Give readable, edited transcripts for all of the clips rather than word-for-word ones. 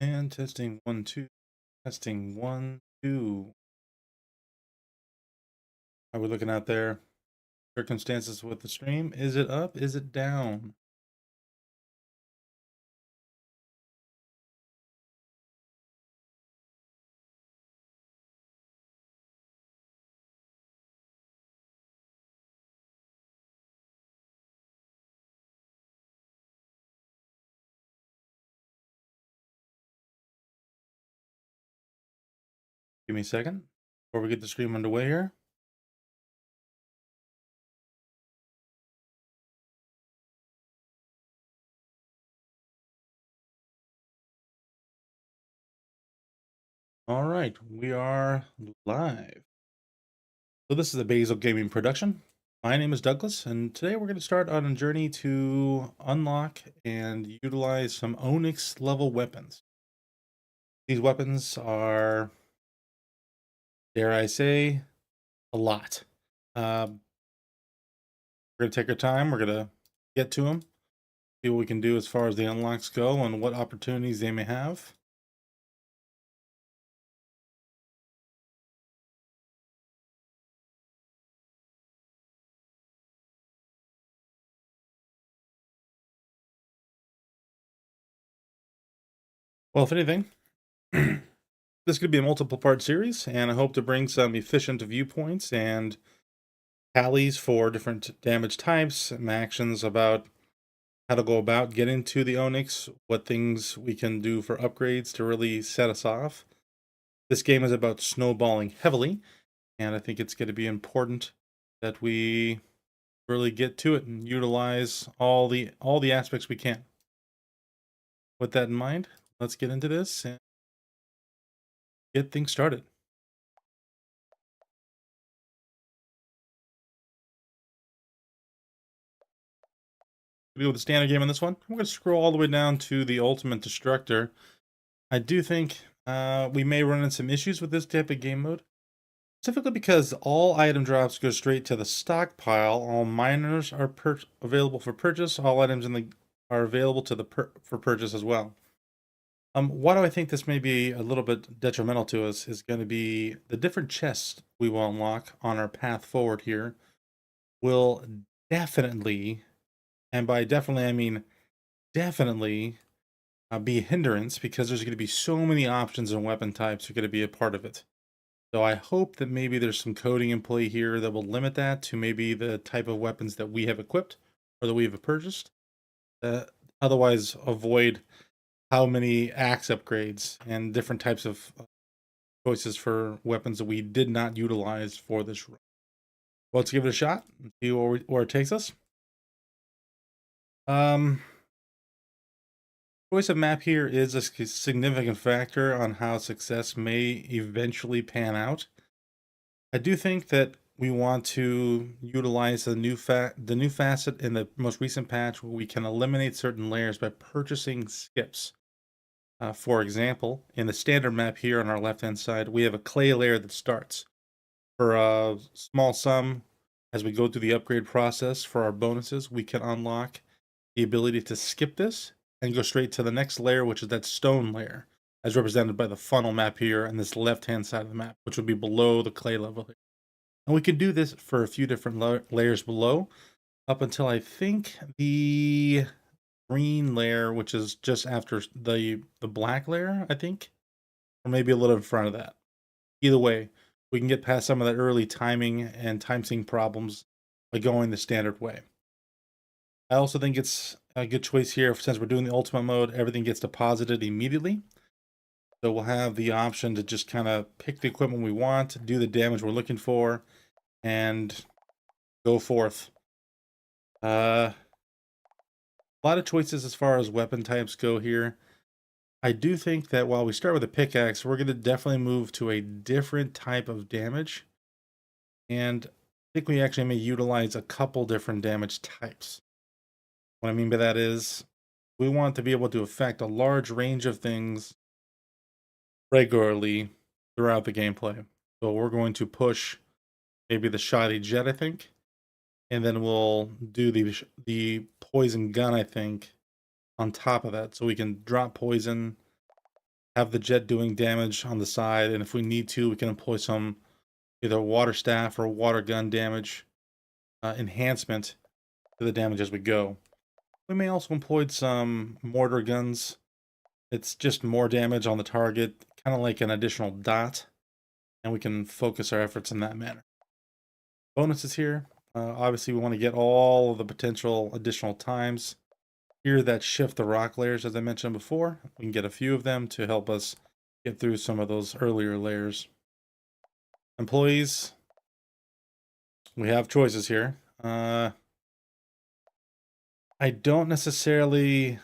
And testing 1, 2. Testing 1, 2. How are we looking out there? Circumstances with the stream. Is it up? Is it down? Give me a second before we get the stream underway here. All right, we are live. So this is a Basil Gaming production. My name is Douglas, and today we're going to start on a journey to unlock and utilize some Onyx level weapons. These weapons are, dare I say, a lot. We're going to take our time. We're going to get to them, see what we can do as far as the unlocks go and what opportunities they may have. Well, if anything, this could be a multiple part series, and I hope to bring some efficient viewpoints and tallies for different damage types and actions about how to go about getting to the Onyx, what things we can do for upgrades to really set us off. This game is about snowballing heavily, and I think it's going to be important that we really get to it and utilize all the aspects we can. With that in mind, let's get into this and get things started. We go with the standard game on this one. I'm going to scroll all the way down to the Ultimate Destructor. I do think we may run into some issues with this type of game mode, specifically because all item drops go straight to the stockpile. All miners are available for purchase. All items are available to for purchase as well. Why do I think this may be a little bit detrimental to us is going to be the different chests we will unlock on our path forward here will definitely, and by definitely I mean definitely, be a hindrance because there's going to be so many options and weapon types are going to be a part of it. So I hope that maybe there's some coding in play here that will limit that to maybe the type of weapons that we have equipped or that we have purchased. Otherwise, avoid how many axe upgrades and different types of choices for weapons that we did not utilize for this run. Well, let's give it a shot and see where it takes us. Choice of map here is a significant factor on how success may eventually pan out. I do think that we want to utilize the new facet in the most recent patch where we can eliminate certain layers by purchasing skips. For example, in the standard map here on our left-hand side, we have a clay layer that starts. For a small sum, as we go through the upgrade process for our bonuses, we can unlock the ability to skip this and go straight to the next layer, which is that stone layer, as represented by the funnel map here on this left-hand side of the map, which would be below the clay level here. And we can do this for a few different layers below, up until I think the green layer, which is just after the black layer, I think, or maybe a little in front of that. Either way, we can get past some of the early timing and time sync problems by going the standard way. I also think it's a good choice here since we're doing the ultimate mode, everything gets deposited immediately. So we'll have the option to just kind of pick the equipment we want, do the damage we're looking for, and go forth. A lot of choices as far as weapon types go here. I do think that while we start with a pickaxe, we're going to definitely move to a different type of damage. And I think we actually may utilize a couple different damage types. What I mean by that is we want to be able to affect a large range of things regularly throughout the gameplay. So we're going to push maybe the shoddy jet, I think, and then we'll do the poison gun, I think, on top of that, so we can drop poison have the jet doing damage on the side, and if we need to, we can employ some either water staff or water gun damage enhancement to the damage as we go. We may also employ some mortar guns. It's just more damage on the target, kind of like an additional dot, and we can focus our efforts in that manner. Bonuses here. Obviously, we want to get all of the potential additional times here that shift the rock layers, as I mentioned before. We can get a few of them to help us get through some of those earlier layers. Employees, we have choices here. I don't necessarily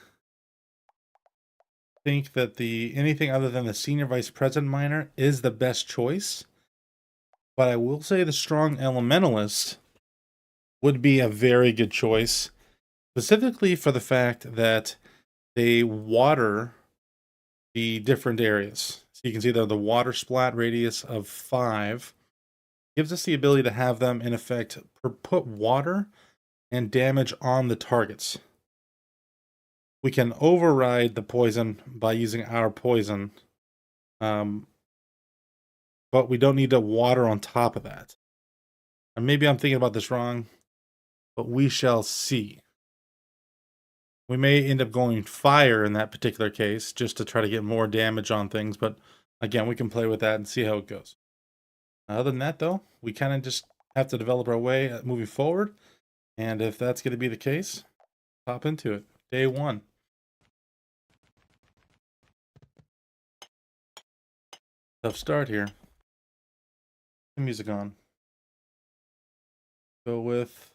think that anything other than the senior vice president minor is the best choice, but I will say the strong elementalist would be a very good choice, specifically for the fact that they water the different areas. So you can see the water splat radius of 5 gives us the ability to have them in effect put water and damage on the targets. We can override the poison by using our poison, but we don't need to water on top of that. And maybe I'm thinking about this wrong, but we shall see. We may end up going fire in that particular case, just to try to get more damage on things, but again, we can play with that and see how it goes. Other than that, though, we kind of just have to develop our way moving forward, and if that's going to be the case, hop into it. Day 1. Tough start here. The music on. Go with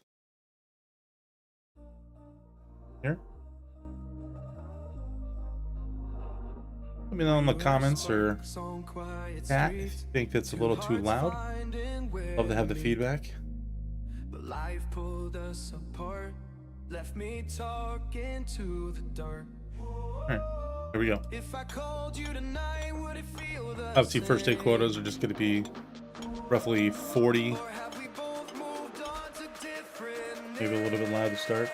here. Let me know in the comments or chat if you think that's a little too loud. Love to have the feedback. But life pulled us apart, left me talking to the dark. All right, here we go. Obviously, first day quotas are just going to be roughly 40. Maybe a little bit loud to start.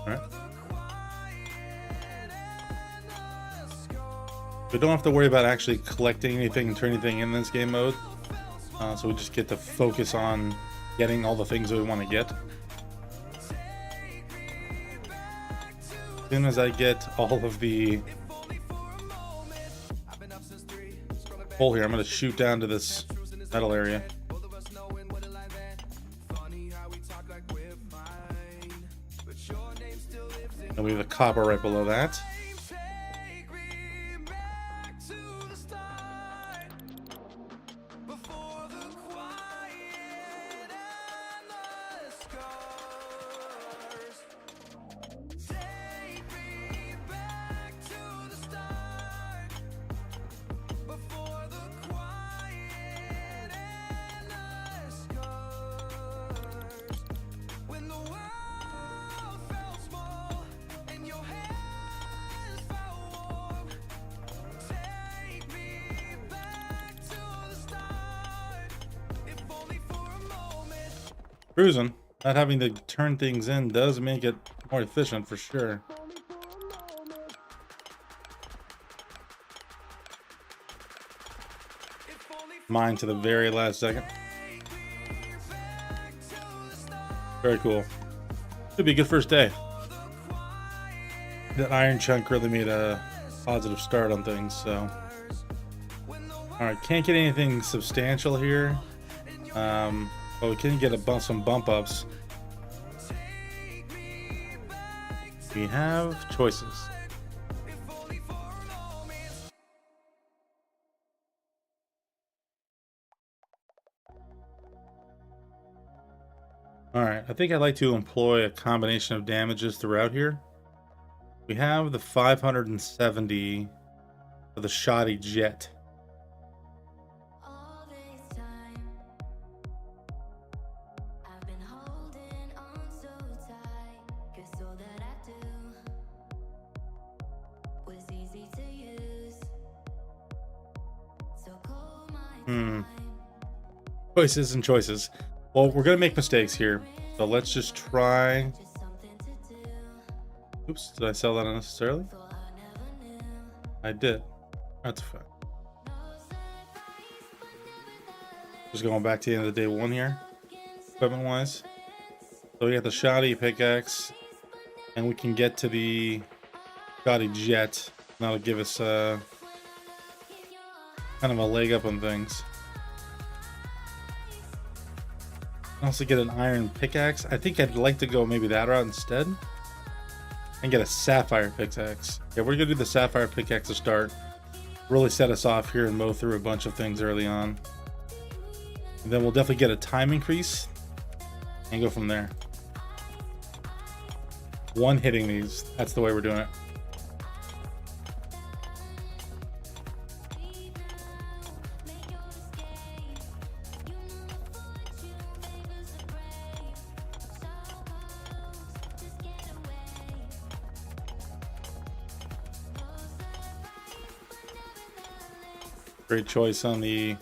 Alright. We don't have to worry about actually collecting anything and turning anything in this game mode. So we just get to focus on getting all the things that we want to get. As soon as I get all of the hole here, I'm going to shoot down to this metal area. And we have a copper right below that. Cruising, not having to turn things in does make it more efficient for sure. Mine to the very last second. Very cool. Should be a good first day. That iron chunk really made a positive start on things, so. Alright, can't get anything substantial here. But we can get some bump ups. We have choices. Alright, I think I'd like to employ a combination of damages throughout here. We have the 570 for the shoddy jet. Choices and choices. Well, we're going to make mistakes here. So let's just try. Oops, did I sell that unnecessarily? I did. That's fine. Just going back to the end of the day one here, equipment wise. So we got the shoddy pickaxe, and we can get to the shoddy jet. That'll give us kind of a leg up on things. Also get an iron pickaxe. I think I'd like to go maybe that route instead. And get a sapphire pickaxe. Yeah, we're gonna do the sapphire pickaxe to start. Really set us off here and mow through a bunch of things early on. And then we'll definitely get a time increase and go from there. One hitting these. That's the way we're doing it. Great choice on the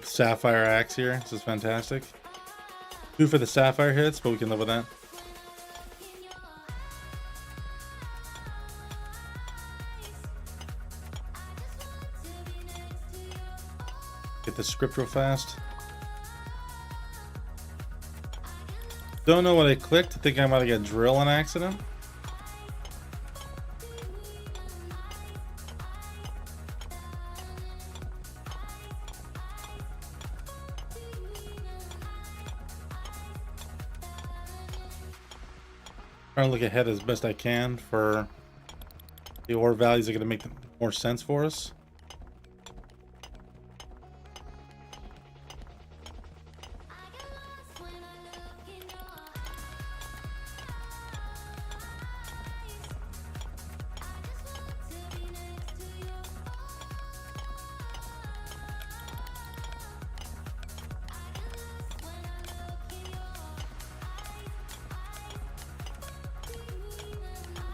sapphire axe here. This is fantastic. 2 for the sapphire hits, but we can live with that. Get the script real fast. Don't know what I clicked. I think I might have got drill on accident. Trying to look ahead as best I can for the ore values that are going to make more sense for us.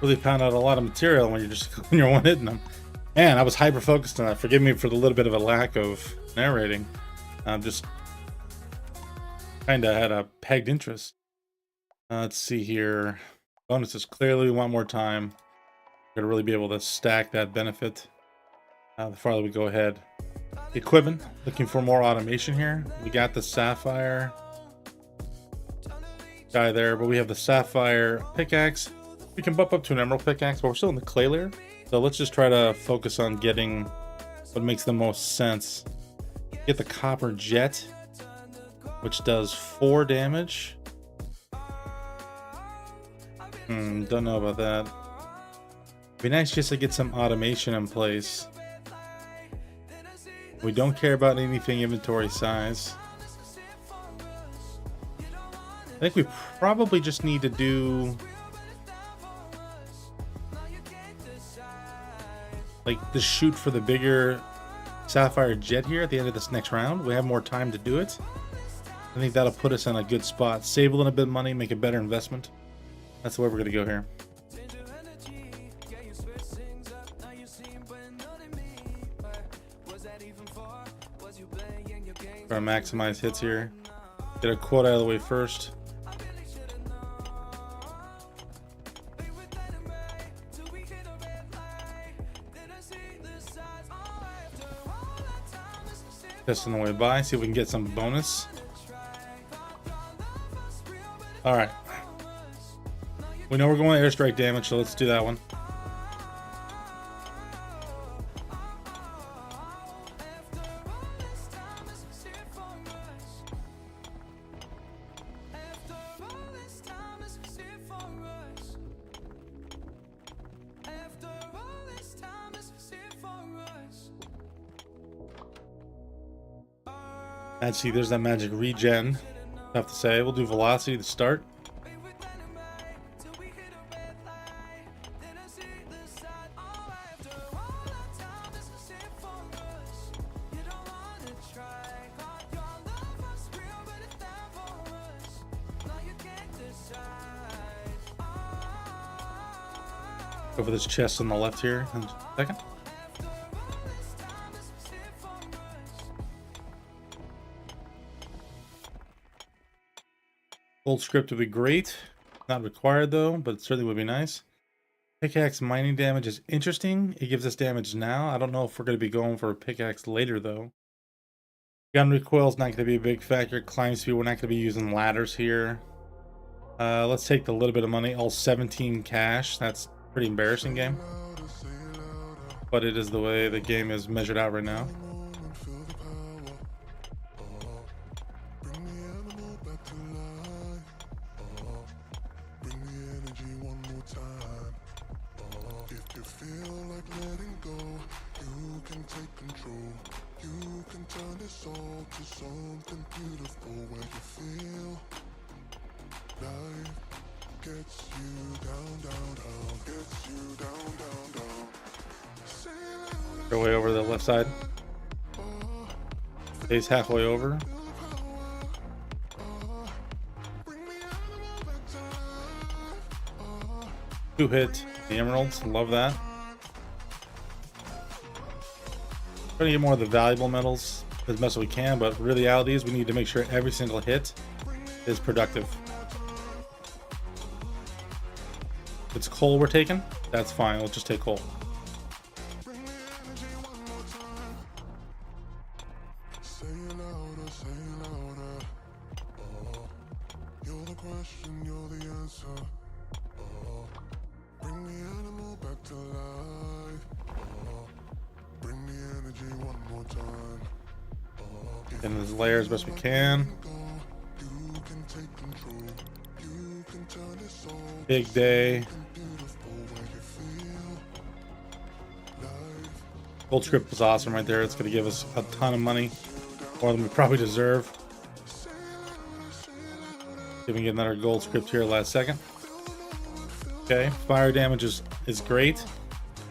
Really found out a lot of material when you're one hitting them. Man, I was hyper focused on that. Forgive me for the little bit of a lack of narrating. Just kind of had a pegged interest. Let's see here. Bonuses. Clearly, we want more time. We're gonna really be able to stack that benefit. The farther we go ahead. Equipment. Looking for more automation here. We got the sapphire guy there, but we have the sapphire pickaxe. We can bump up to an emerald pickaxe, but we're still in the clay layer. So let's just try to focus on getting what makes the most sense. Get the copper jet, which does 4 damage. Don't know about that. It'd be nice just to get some automation in place. We don't care about anything inventory size. I think we probably just need to do like the shoot for the bigger sapphire jet here at the end of this next round. We have more time to do it. I think that'll put us in a good spot. Save a little bit of money, make a better investment. That's the way we're gonna go here. Try to maximize hits here. Get a quote out of the way first. Just on the way by, see if we can get some bonus. Alright. We know we're going airstrike damage, so let's do that one. And see, there's that magic regen. I have to say, we'll do velocity to start. Go for this chest on the left here in a second. Gold script would be great. Not required though, but it certainly would be nice. Pickaxe mining damage is interesting. It gives us damage now. I don't know if we're going to be going for a pickaxe later though. Gun recoil is not going to be a big factor. Climb speed, we're not going to be using ladders here. Let's take the little bit of money. All 17 cash. That's pretty embarrassing game. But it is the way the game is measured out right now. Go way over the left side. Stays halfway over. Two hit the emeralds. Love that. Trying to get more of the valuable metals as much as we can, but reality is we need to make sure every single hit is productive. If it's coal we're taking, that's fine. We'll just take coal. In his layer as best we can. Big day. Gold script was awesome right there. It's going to give us a ton of money, more than we probably deserve. See if we can get another gold script here last second. Okay, fire damage is great.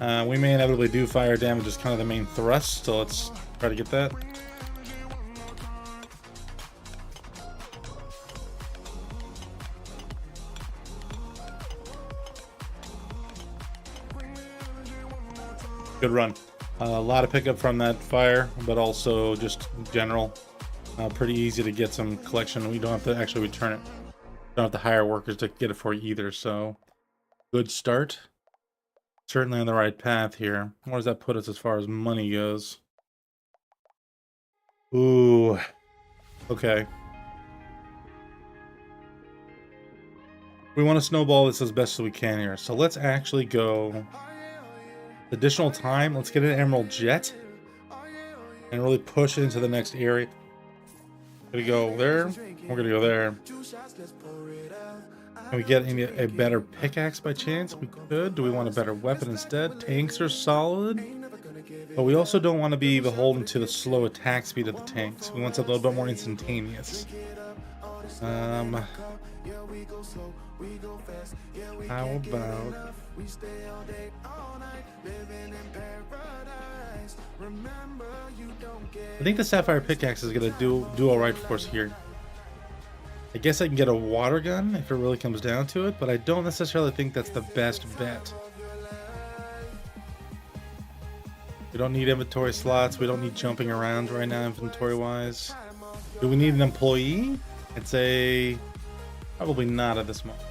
We may inevitably do fire damage as kind of the main thrust, so let's try to get that. Good run. A lot of pickup from that fire, but also just general. Pretty easy to get some collection. We don't have to actually return it. Don't have to hire workers to get it for you either, so good start. Certainly on the right path here. Where does that put us as far as money goes? Ooh. Okay. We want to snowball this as best as we can here. So let's actually go additional time. Let's get an emerald jet and really push into the next area. We're gonna go there. We're gonna go there. Can we get a better pickaxe by chance? We could. Do we want a better weapon instead? Tanks are solid, but we also don't want to be beholden to the slow attack speed of the tanks. We want something a little bit more instantaneous. How about I think the sapphire pickaxe is gonna do all right for us here. I guess I can get a water gun if it really comes down to it, but I don't necessarily think that's the best bet. We don't need inventory slots. We don't need jumping around right now inventory wise. Do we need an employee? I'd say probably not at this moment.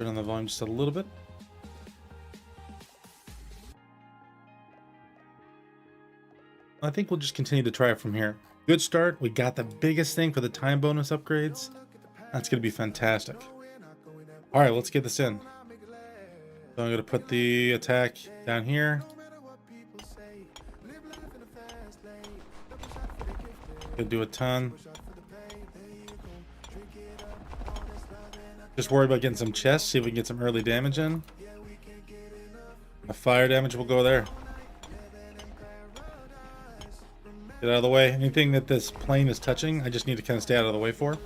Turn on the volume just a little bit. I think we'll just continue to try it from here. Good start. We got the biggest thing for the time bonus upgrades. That's going to be fantastic. All right, let's get this in. So I'm going to put the attack down here. Gonna do a ton. Just worried about getting some chests, see if we can get some early damage in. A fire damage will go there. Get out of the way. Anything that this plane is touching, I just need to kind of stay out of the way for.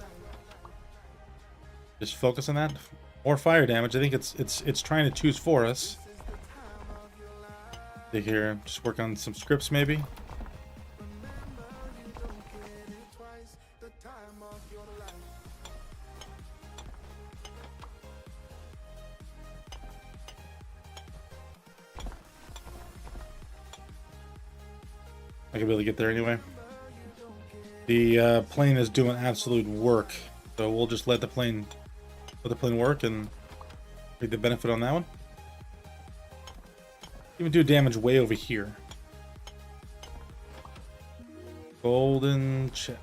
Just focus on that. More fire damage. I think it's trying to choose for us. See here, just work on some scripts maybe. I could be able to get there anyway. The plane is doing absolute work, so we'll just let the plane work and take the benefit on that one. Even do damage way over here. Golden chip.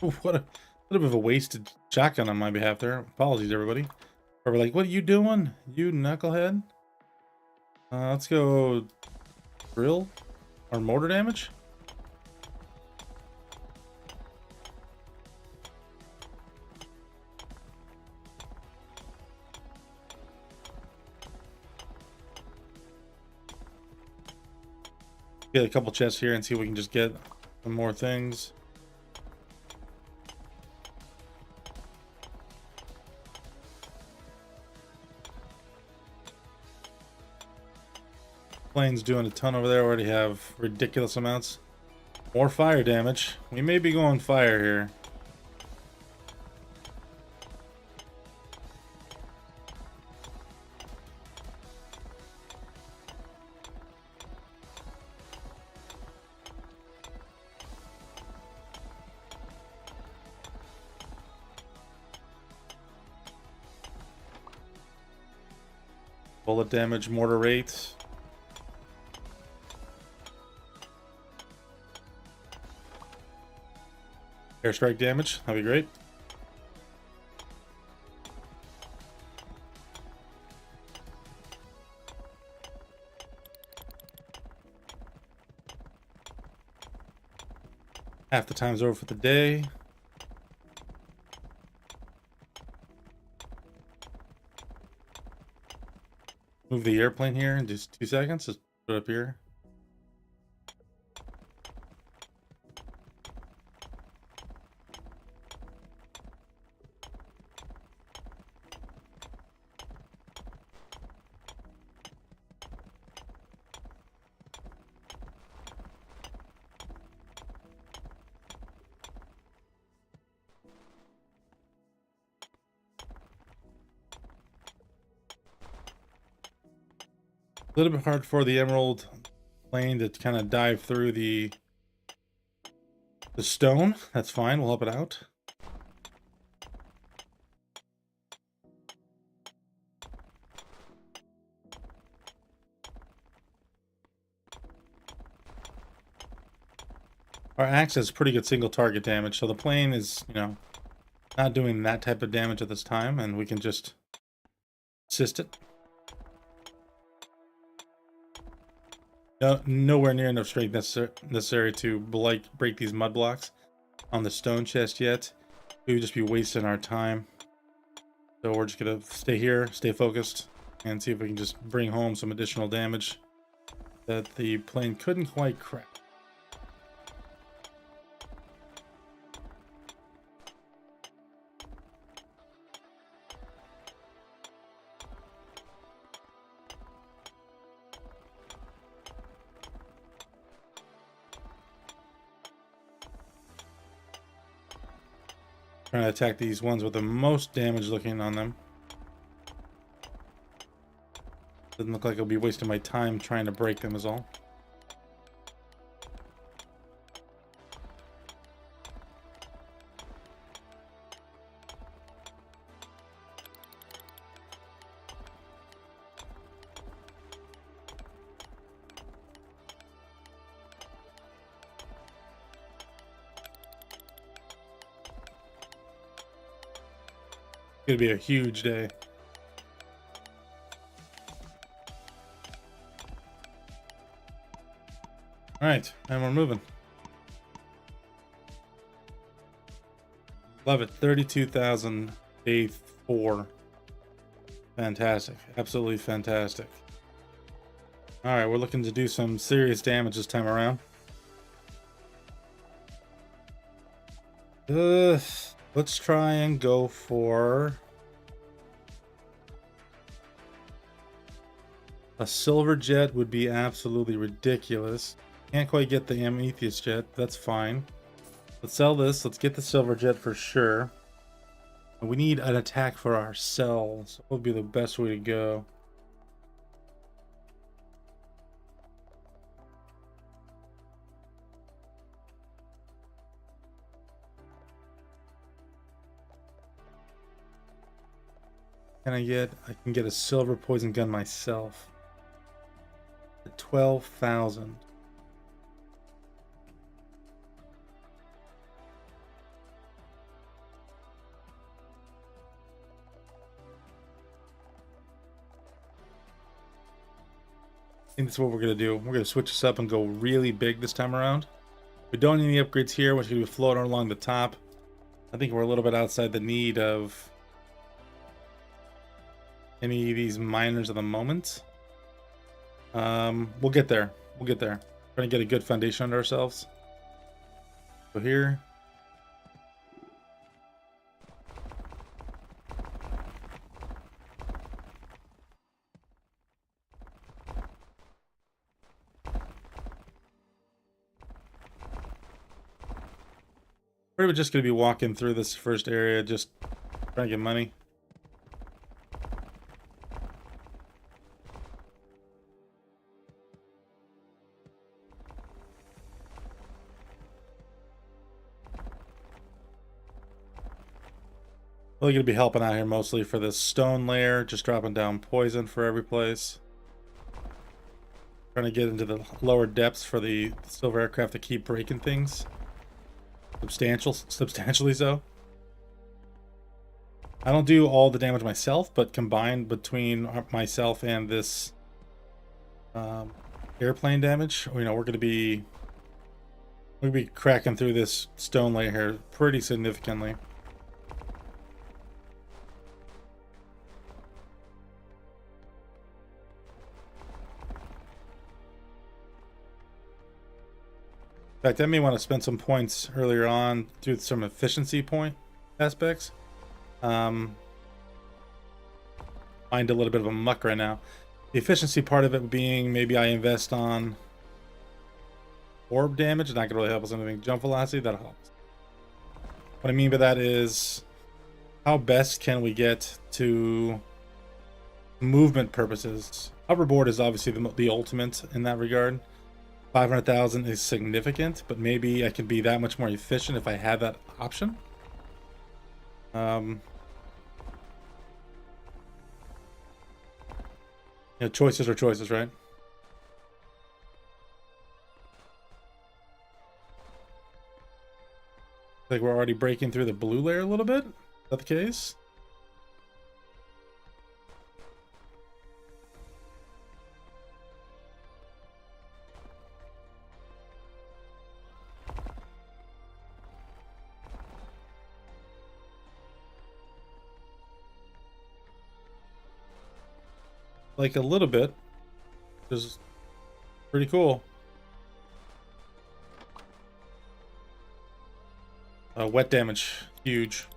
Ooh, what a bit of a wasted shotgun on my behalf there. Apologies, everybody. Or we're like, what are you doing, you knucklehead? Let's go drill or mortar damage. Get a couple chests here and see if we can just get some more things. Plane's doing a ton over there. Already have ridiculous amounts. More fire damage. We may be going fire here. Bullet damage, mortar rate. Airstrike damage, that'd be great. Half the time's over for the day. Move the airplane here in just 2 seconds. Just put it up here. A little bit hard for the emerald plane to kind of dive through the stone. That's fine, we'll help it out. Our axe has pretty good single target damage, so the plane is, you know, not doing that type of damage at this time, and we can just assist it. Nowhere near enough strength necessary to break these mud blocks on the stone chest yet. We would just be wasting our time. So we're just gonna stay here, stay focused, and see if we can just bring home some additional damage that the plane couldn't quite crack. Trying to attack these ones with the most damage looking on them. Doesn't look like I'll be wasting my time trying to break them is all. It's gonna be a huge day. All right, and we're moving. Love it. 32,000 day 4. Fantastic. Absolutely fantastic. All right, we're looking to do some serious damage this time around. Let's try and go for a silver jet. Would be absolutely ridiculous. Can't quite get the amethyst jet. That's fine. Let's sell this. Let's get the silver jet for sure. We need an attack for ourselves. What would be the best way to go? I can get a silver poison gun myself. At 12,000. I think that's what we're going to do. We're going to switch this up and go really big this time around. We don't need any upgrades here. We're going to be floating along the top. I think we're a little bit outside the need of any of these miners at the moment. We'll get there. We'll get there. Trying to get a good foundation under ourselves. So here. We're just going to be walking through this first area, just trying to get money. Really going to be helping out here mostly for this stone layer, just dropping down poison for every place. Trying to get into the lower depths for the silver aircraft to keep breaking things. Substantially so. I don't do all the damage myself, but combined between myself and this airplane damage, you know, we're going to be cracking through this stone layer here pretty significantly. In fact, I may want to spend some points earlier on through some efficiency point aspects. Mind a little bit of a muck right now. The efficiency part of it being maybe I invest on orb damage. Not going to really help us anything. Jump velocity, that helps. What I mean by that is how best can we get to movement purposes. Hoverboard is obviously the ultimate in that regard. 500,000 is significant, but maybe I can be that much more efficient if I have that option. You know, choices are choices, right? Like we're already breaking through the blue layer a little bit. Is that the case? Like a little bit, which is pretty cool. Wet damage, huge.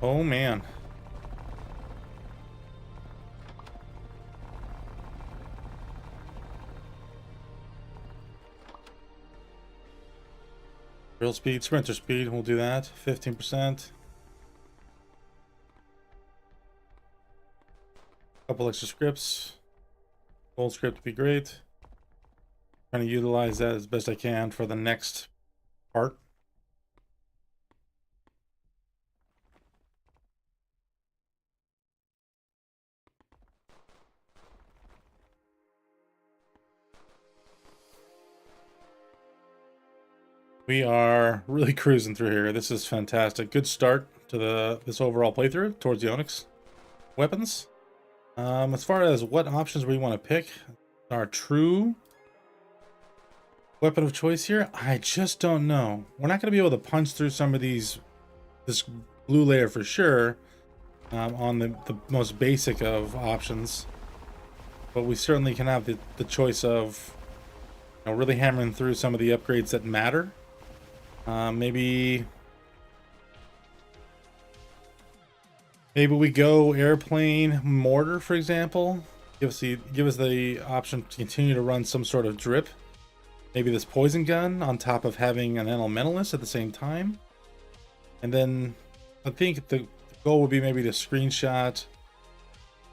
Oh man. Real speed, sprinter speed, we'll do that. 15%. Couple extra scripts. Gold script would be great. Trying to utilize that as best I can for the next part. We are really cruising through here. This is fantastic. Good start to this overall playthrough towards the Onyx weapons. As far as what options we want to pick, our true weapon of choice here, I just don't know. We're not going to be able to punch through some of this blue layer for sure. on the most basic of options. But we certainly can have the choice of, you know, really hammering through some of the upgrades that matter. Maybe we go airplane mortar, for example. Give us the option to continue to run some sort of drip. Maybe this poison gun on top of having an elementalist at the same time. And then I think the goal would be maybe to screenshot,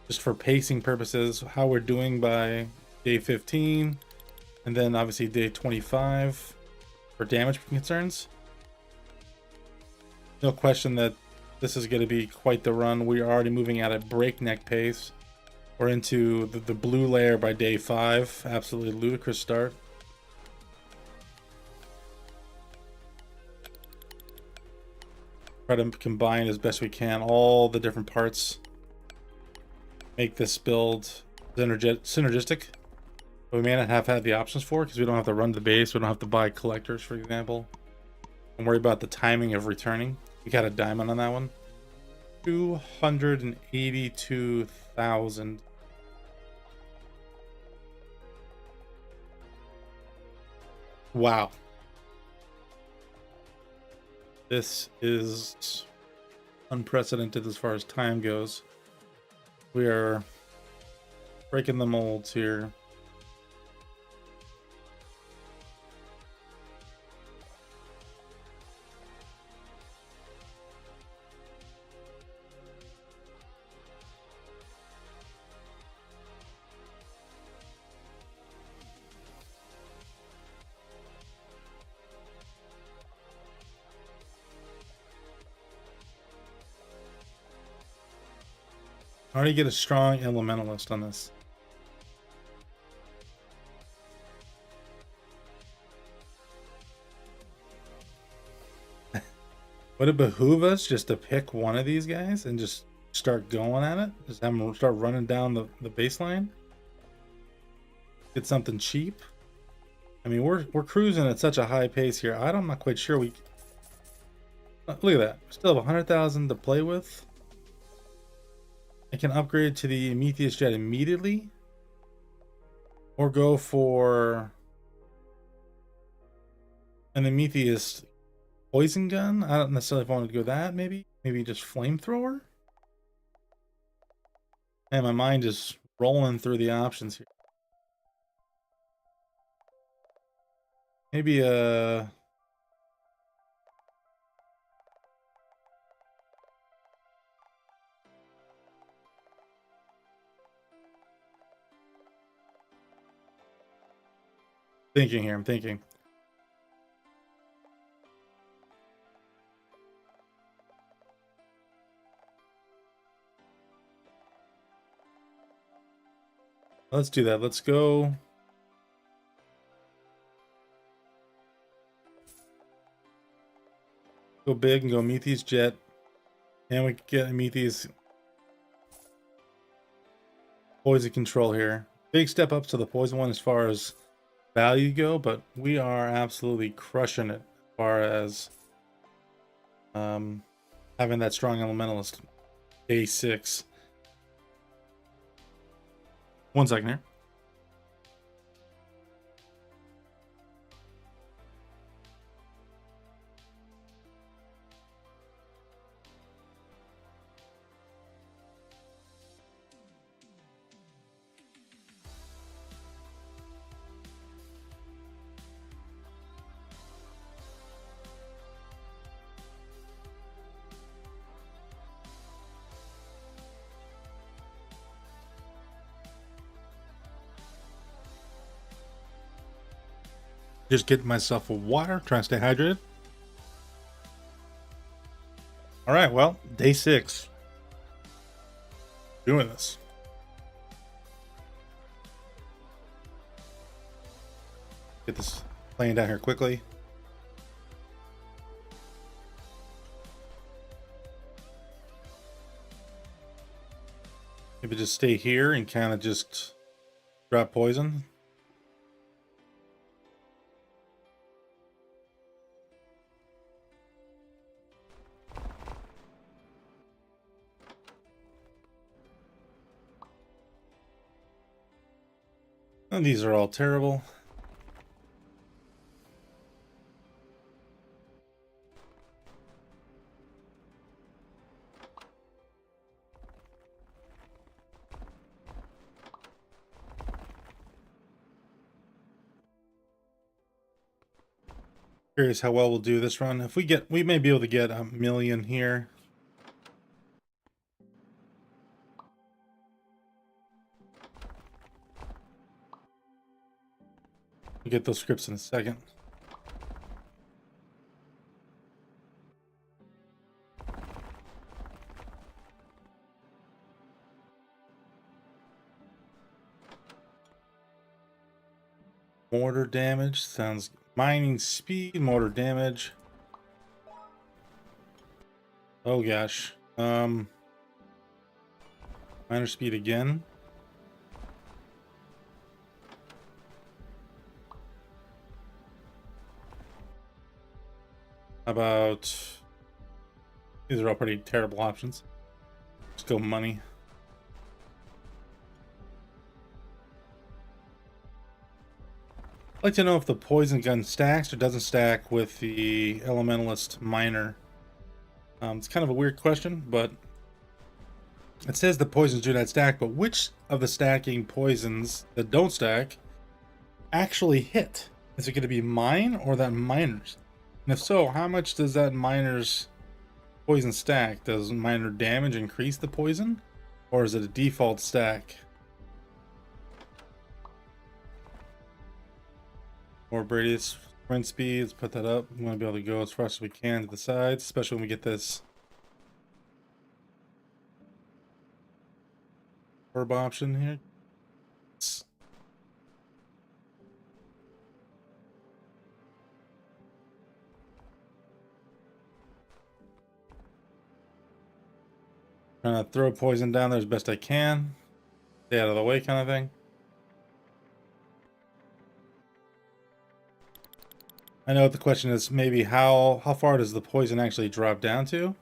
just for pacing purposes, how we're doing by day 15. And then obviously day 25 for damage concerns. No question that this is going to be quite the run. We are already moving at a breakneck pace. We're into the blue layer by day 5. Absolutely ludicrous start. Try to combine as best we can all the different parts. Make this build synergistic. But we may not have had the options for, because we don't have to run the base. We don't have to buy collectors, for example. Don't worry about the timing of returning. We got a diamond on that one. 282,000. Wow. This is unprecedented as far as time goes. We are breaking the molds here. I already get a strong elementalist on this. Would it behoove us just to pick one of these guys and just start going at it? Just have them start running down the baseline? Get something cheap? I mean, we're cruising at such a high pace here. I'm not quite sure we... Look at that. We still have 100,000 to play with. I can upgrade to the Prometheus jet immediately, or go for an Prometheus poison gun. I don't necessarily want to go that. Maybe just flamethrower. And my mind is rolling through the options here. Maybe thinking here. I'm thinking. Let's do that. Let's go. Go big and go Prometheus jet. And we get Prometheus poison control here. Big step up to the poison one as far as value go, but we are absolutely crushing it as far as having that strong elementalist. Day 6. 1 second here. Just getting myself a water, trying to stay hydrated. All right, well, day 6. Doing this. Get this playing down here quickly. Maybe just stay here and kind of just drop poison. And these are all terrible. Curious how well we'll do this run. If we may be able to get 1,000,000 here. We'll get those scripts in a second. Mortar damage sounds. Mining speed, mortar damage. Oh gosh. Miner speed again. How about, these are all pretty terrible options. Let's go money. I'd like to know if the poison gun stacks or doesn't stack with the elementalist miner. It's kind of a weird question, but it says the poisons do not stack, but which of the stacking poisons that don't stack actually hit? Is it going to be mine or that miner's? And if so, how much does that miner's poison stack? Does miner damage increase the poison? Or is it a default stack? More radius, sprint speed, let's put that up. We want to be able to go as fast as we can to the sides, especially when we get this orb option here. Trying to throw poison down there as best I can. Stay out of the way kind of thing. I know what the question is, maybe how far does the poison actually drop down to?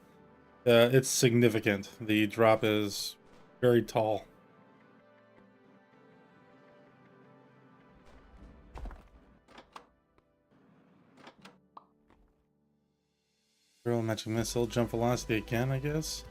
It's significant. The drop is very tall. Drill, matching missile, jump velocity again, I guess.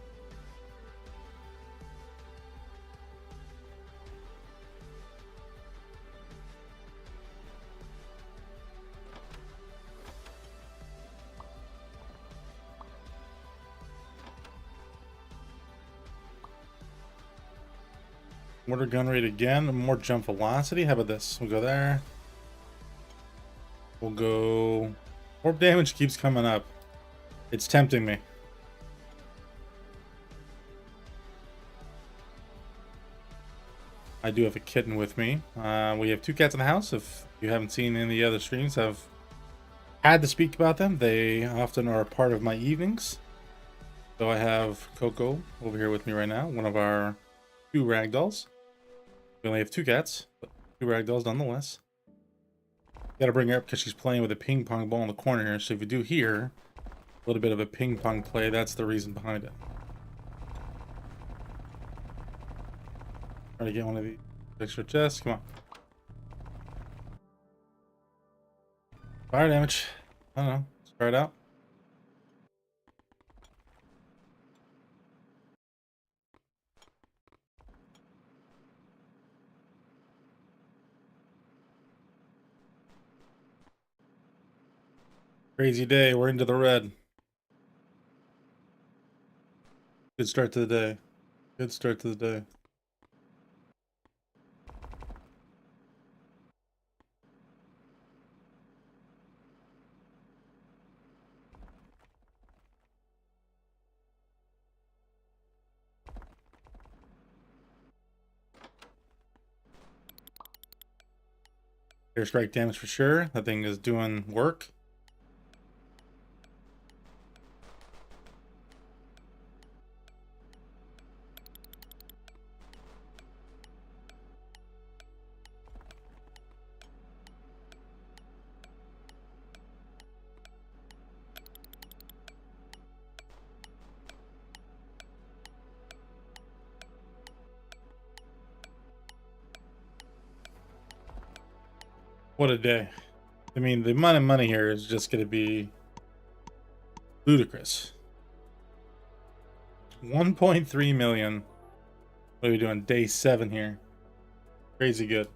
Mortar gun rate again, more jump velocity. How about this? We'll go there. We'll go. Orb damage keeps coming up. It's tempting me. I do have a kitten with me. We have 2 cats in the house. If you haven't seen any of the other streams, I've had to speak about them. They often are a part of my evenings. So I have Coco over here with me right now, one of our 2 ragdolls. We only have 2 cats, but 2 ragdolls nonetheless. Gotta bring her up because she's playing with a ping pong ball in the corner here. So if you do hear a little bit of a ping pong play, that's the reason behind it. Try to get one of these extra chests. Come on. Fire damage. I don't know. Let's try it out. Crazy day. We're into the red. Good start to the day. Good start to the day. Airstrike damage for sure. That thing is doing work. What a day. I mean, the amount of money here is just going to be ludicrous. 1.3 million. What are we doing? Day 7 here. Crazy good.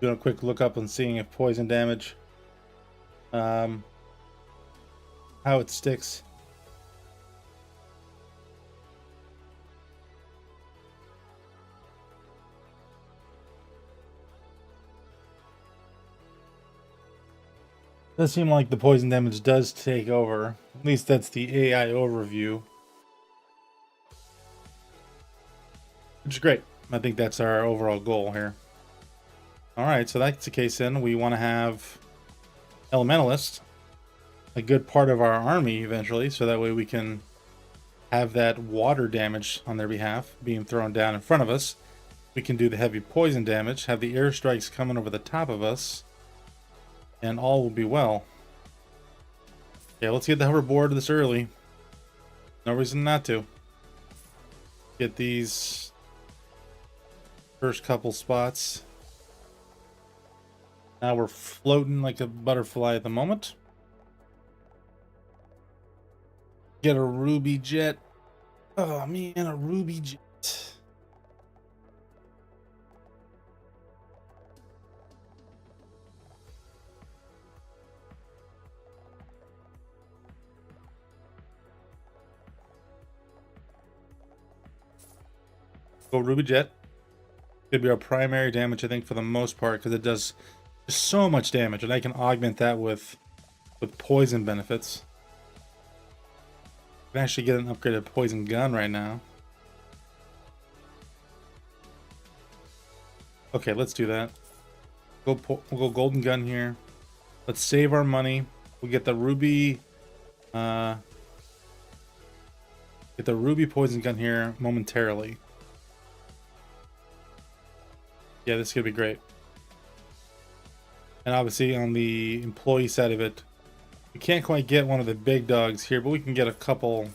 Doing a quick look up and seeing if poison damage, how it sticks. Does seem like the poison damage does take over. At least that's the AI overview, which is great. I think that's our overall goal here. All right, so that's the case. Then we want to have elementalists, a good part of our army eventually, so that way we can have that water damage on their behalf being thrown down in front of us. We can do the heavy poison damage, have the airstrikes coming over the top of us, and all will be well. Yeah, let's get the hoverboard this early. No reason not to. Get these first couple spots. Now we're floating like a butterfly at the moment. Get a ruby jet. Oh man, a ruby jet. Go ruby jet. Could be our primary damage, I think, for the most part, because it does just so much damage, and I can augment that with poison benefits. I can actually get an upgraded poison gun right now. Okay, let's do that. We'll go golden gun here. Let's save our money. We'll get the ruby. Get the ruby poison gun here momentarily. Yeah, this is gonna be great. And obviously on the employee side of it, we can't quite get one of the big dogs here, but we can get a couple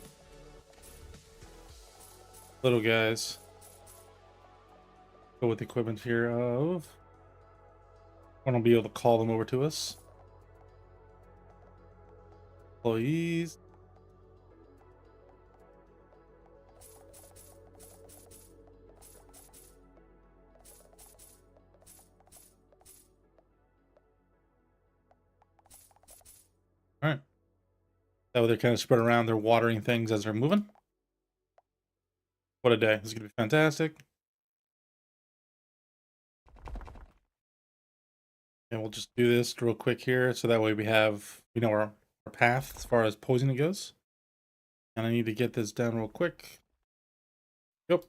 little guys. Go with the equipment here of. I won't be able to call them over to us. Employees. All right. That way they're kind of spread around. They're watering things as they're moving. What a day. This is going to be fantastic. And we'll just do this real quick here. So that way we know our path as far as poisoning goes. And I need to get this down real quick. Yep.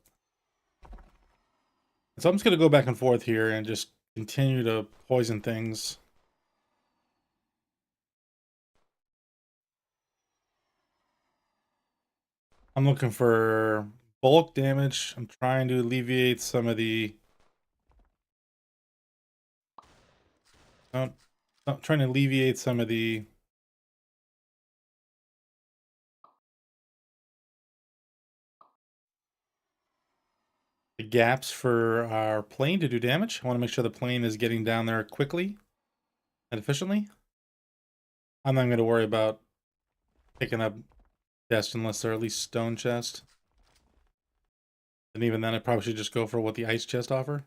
So I'm just going to go back and forth here and just continue to poison things. I'm looking for bulk damage. I'm trying to alleviate some of the... I'm trying to alleviate some of the gaps for our plane to do damage. I want to make sure the plane is getting down there quickly and efficiently. I'm not going to worry about picking up chests unless they're at least stone chest. And even then, I probably should just go for what the ice chest offer.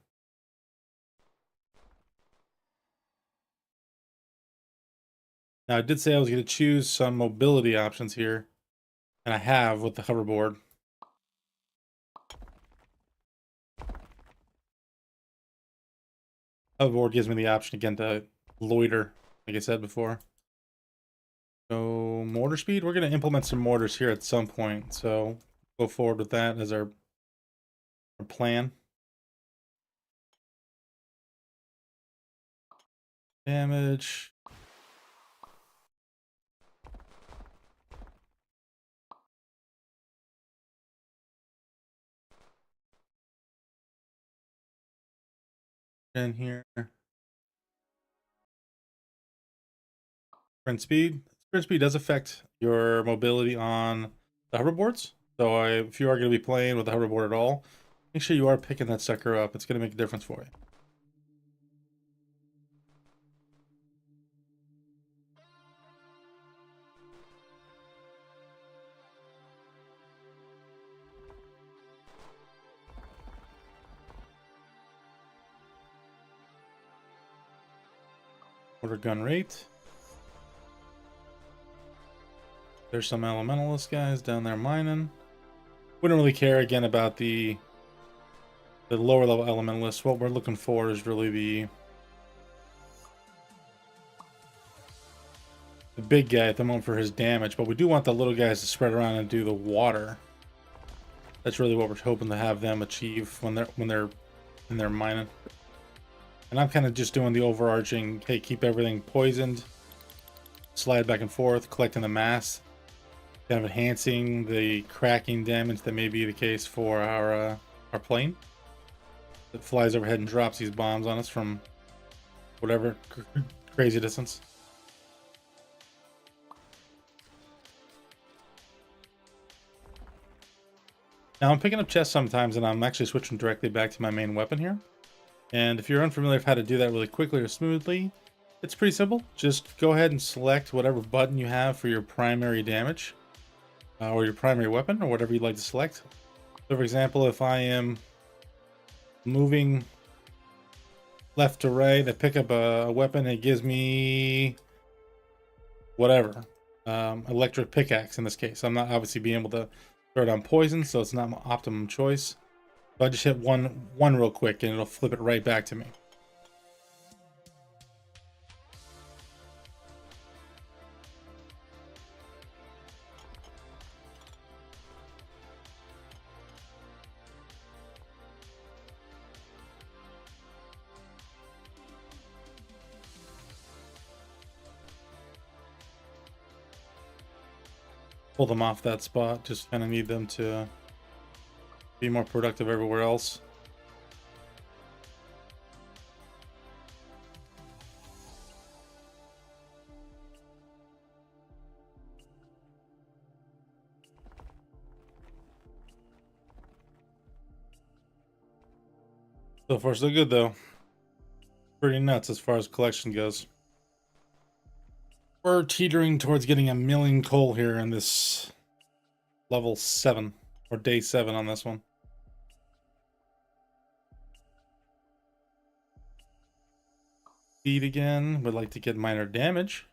Now, I did say I was going to choose some mobility options here, and I have with the hoverboard. Hoverboard gives me the option again to loiter, like I said before. So mortar speed, we're going to implement some mortars here at some point. So go forward with that as our plan. damage. In here. Sprint speed. Sprint speed does affect your mobility on the hoverboards. So if you are going to be playing with the hoverboard at all, make sure you are picking that sucker up. It's going to make a difference for you. Order gun rate. There's some elementalist guys down there mining. We don't really care again about the lower level elementalists. What we're looking for is really the big guy at the moment for his damage, but we do want the little guys to spread around and do the water. That's really what we're hoping to have them achieve when they're in their mining. And I'm kind of just doing the overarching, hey, keep everything poisoned, slide back and forth, collecting the mass, kind of enhancing the cracking damage that may be the case for our plane that flies overhead and drops these bombs on us from whatever crazy distance. Now I'm picking up chests sometimes, and I'm actually switching directly back to my main weapon here. And if you're unfamiliar with how to do that really quickly or smoothly, it's pretty simple. Just go ahead and select whatever button you have for your primary damage, or your primary weapon, or whatever you'd like to select. So for example, if I am moving left to right, I pick up a weapon, it gives me whatever, electric pickaxe in this case. I'm not obviously being able to throw down poison, so it's not my optimum choice. So I just hit one real quick and it'll flip it right back to me. Pull them off that spot, just kind of need them to be more productive everywhere else. So far so good though. Pretty nuts as far as collection goes. We're teetering towards getting 1,000,000 coal here in this level 7, or day 7 on this one. Speed again, would like to get minor damage.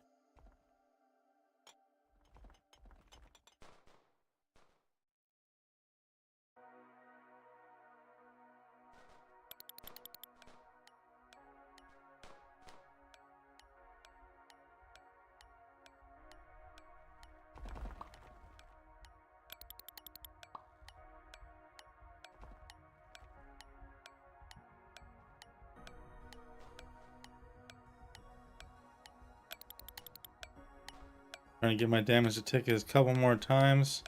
Trying to get my damage to tick a couple more times.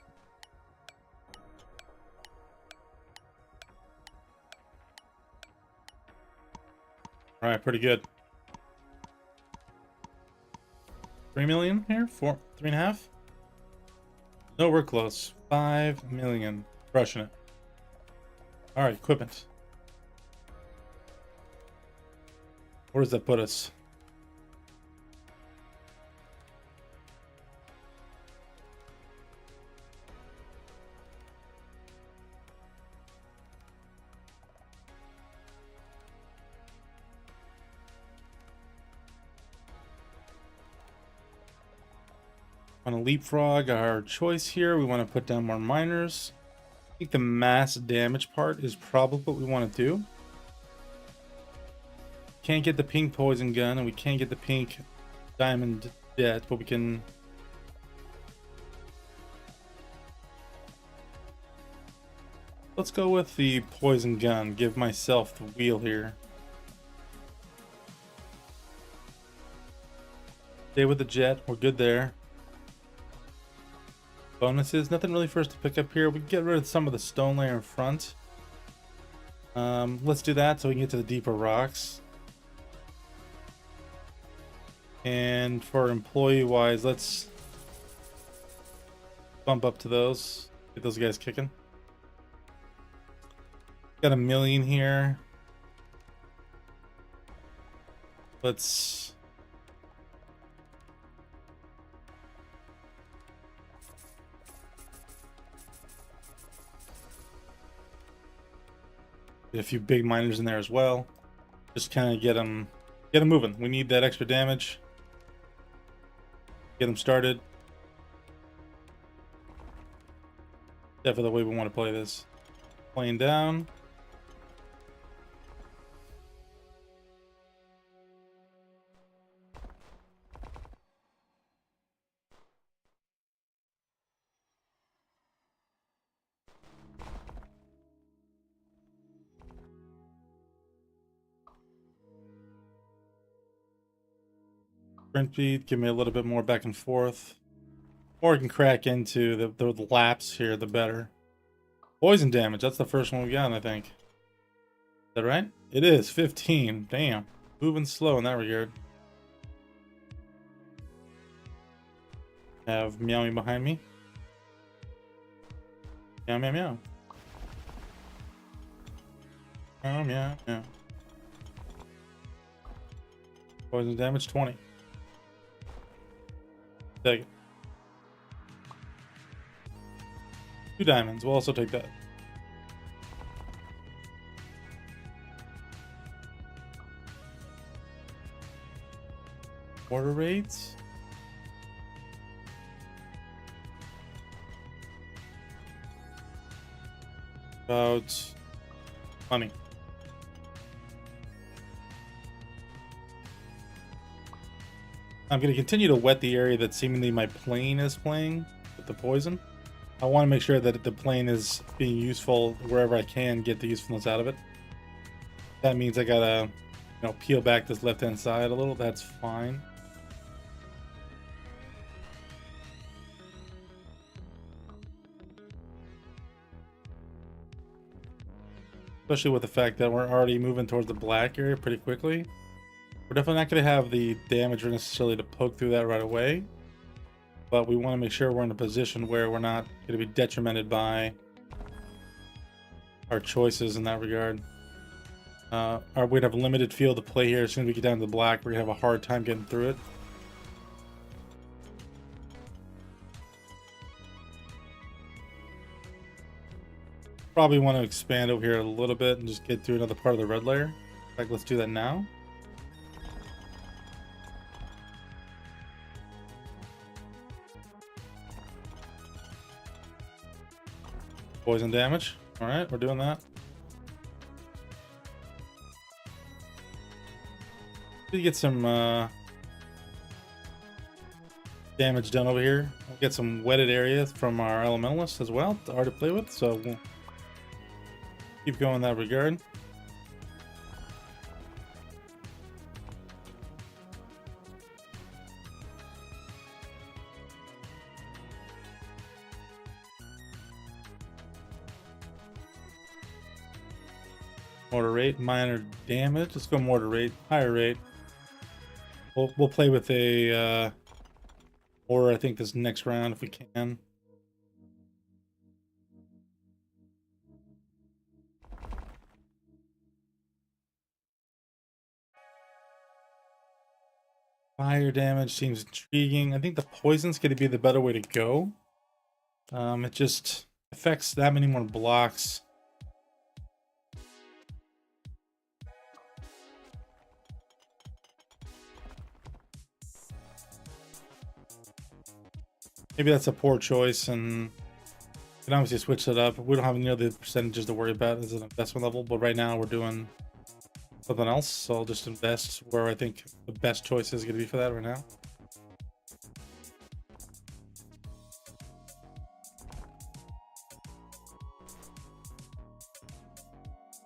All right, pretty good. 3 million here? 4, 3.5? No, we're close. 5 million. Crushing it. All right, equipment. Where does that put us? Want to leapfrog our choice here. We want to put down more miners. I think the mass damage part is probably what we want to do. Can't get the pink poison gun, and we can't get the pink diamond yet, but we can. Let's go with the poison gun. Give myself the wheel here. Stay with the jet. We're good there. Bonuses. Nothing really for us to pick up here. We can get rid of some of the stone layer in front. Let's do that so we can get to the deeper rocks. And for employee wise, let's bump up to those. Get those guys kicking. Got 1 million here. Let's get a few big miners in there as well. Just kind of get them moving. We need that extra damage. Get them started. Definitely the way we want to play this. Playing down. Sprint speed, give me a little bit more back and forth. Or we can crack into the laps here, the better. Poison damage, that's the first one we got, I think. Is that right? It is, 15. Damn. Moving slow in that regard. Have meowing behind me. Meow, meow, meow. Meow, meow, meow. Poison damage, 20. Take it. 2 diamonds. We'll also take that. Order rates. About 20. I'm going to continue to wet the area that seemingly my plane is playing with the poison. I want to make sure that the plane is being useful wherever I can get the usefulness out of it. That means I gotta, peel back this left-hand side a little. That's fine. Especially with the fact that we're already moving towards the black area pretty quickly. We're definitely not going to have the damage necessarily to poke through that right away. But we want to make sure we're in a position where we're not going to be detrimented by our choices in that regard. We'd have a limited field to play here. As soon as we get down to the black, we're going to have a hard time getting through it. Probably want to expand over here a little bit and just get through another part of the red layer. In fact, let's do that now. Poison damage. All right, we're doing that. We get some damage done over here. We'll get some wetted areas from our elementalist as well. Hard to play with, so we'll keep going in that regard. Mortar rate, minor damage. Let's go mortar rate, higher rate. We'll play with a mortar, I think, this next round if we can. Fire damage seems intriguing. I think the poison's going to be the better way to go. It just affects that many more blocks. Maybe that's a poor choice, and you can obviously switch it up. We don't have any other percentages to worry about as an investment level, but right now we're doing something else, so I'll just invest where I think the best choice is going to be for that right now.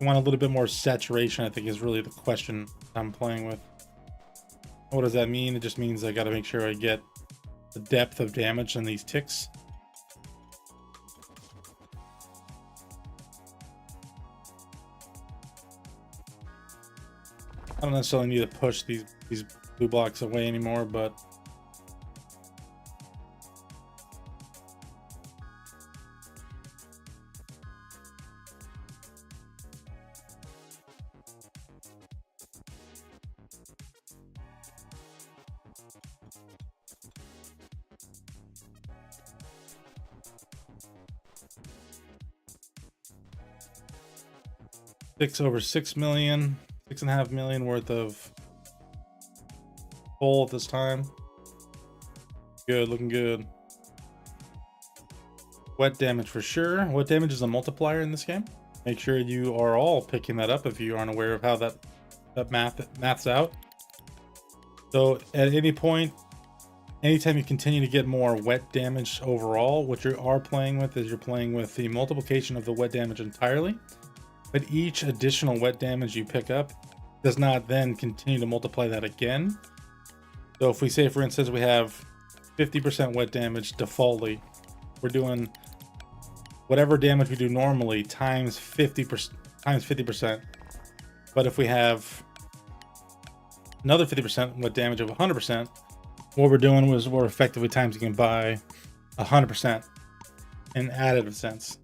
I want a little bit more saturation, I think, is really the question I'm playing with. What does that mean? It just means I got to make sure I get the depth of damage on these ticks. I don't necessarily need to push these blue blocks away anymore, but over 6 million, 6.5 million worth of coal at this time. Good, looking good. Wet damage for sure. Wet damage is a multiplier in this game. Make sure you are all picking that up if you aren't aware of how that maths out. So at any point, anytime you continue to get more wet damage overall, what you are playing with is you're playing with the multiplication of the wet damage entirely. But each additional wet damage you pick up does not then continue to multiply that again. So if we say, for instance, we have 50% wet damage defaultly, we're doing whatever damage we do normally times 50%. But if we have another 50% wet damage of 100%, what we're doing was we're effectively timesing by 100% in additive sense.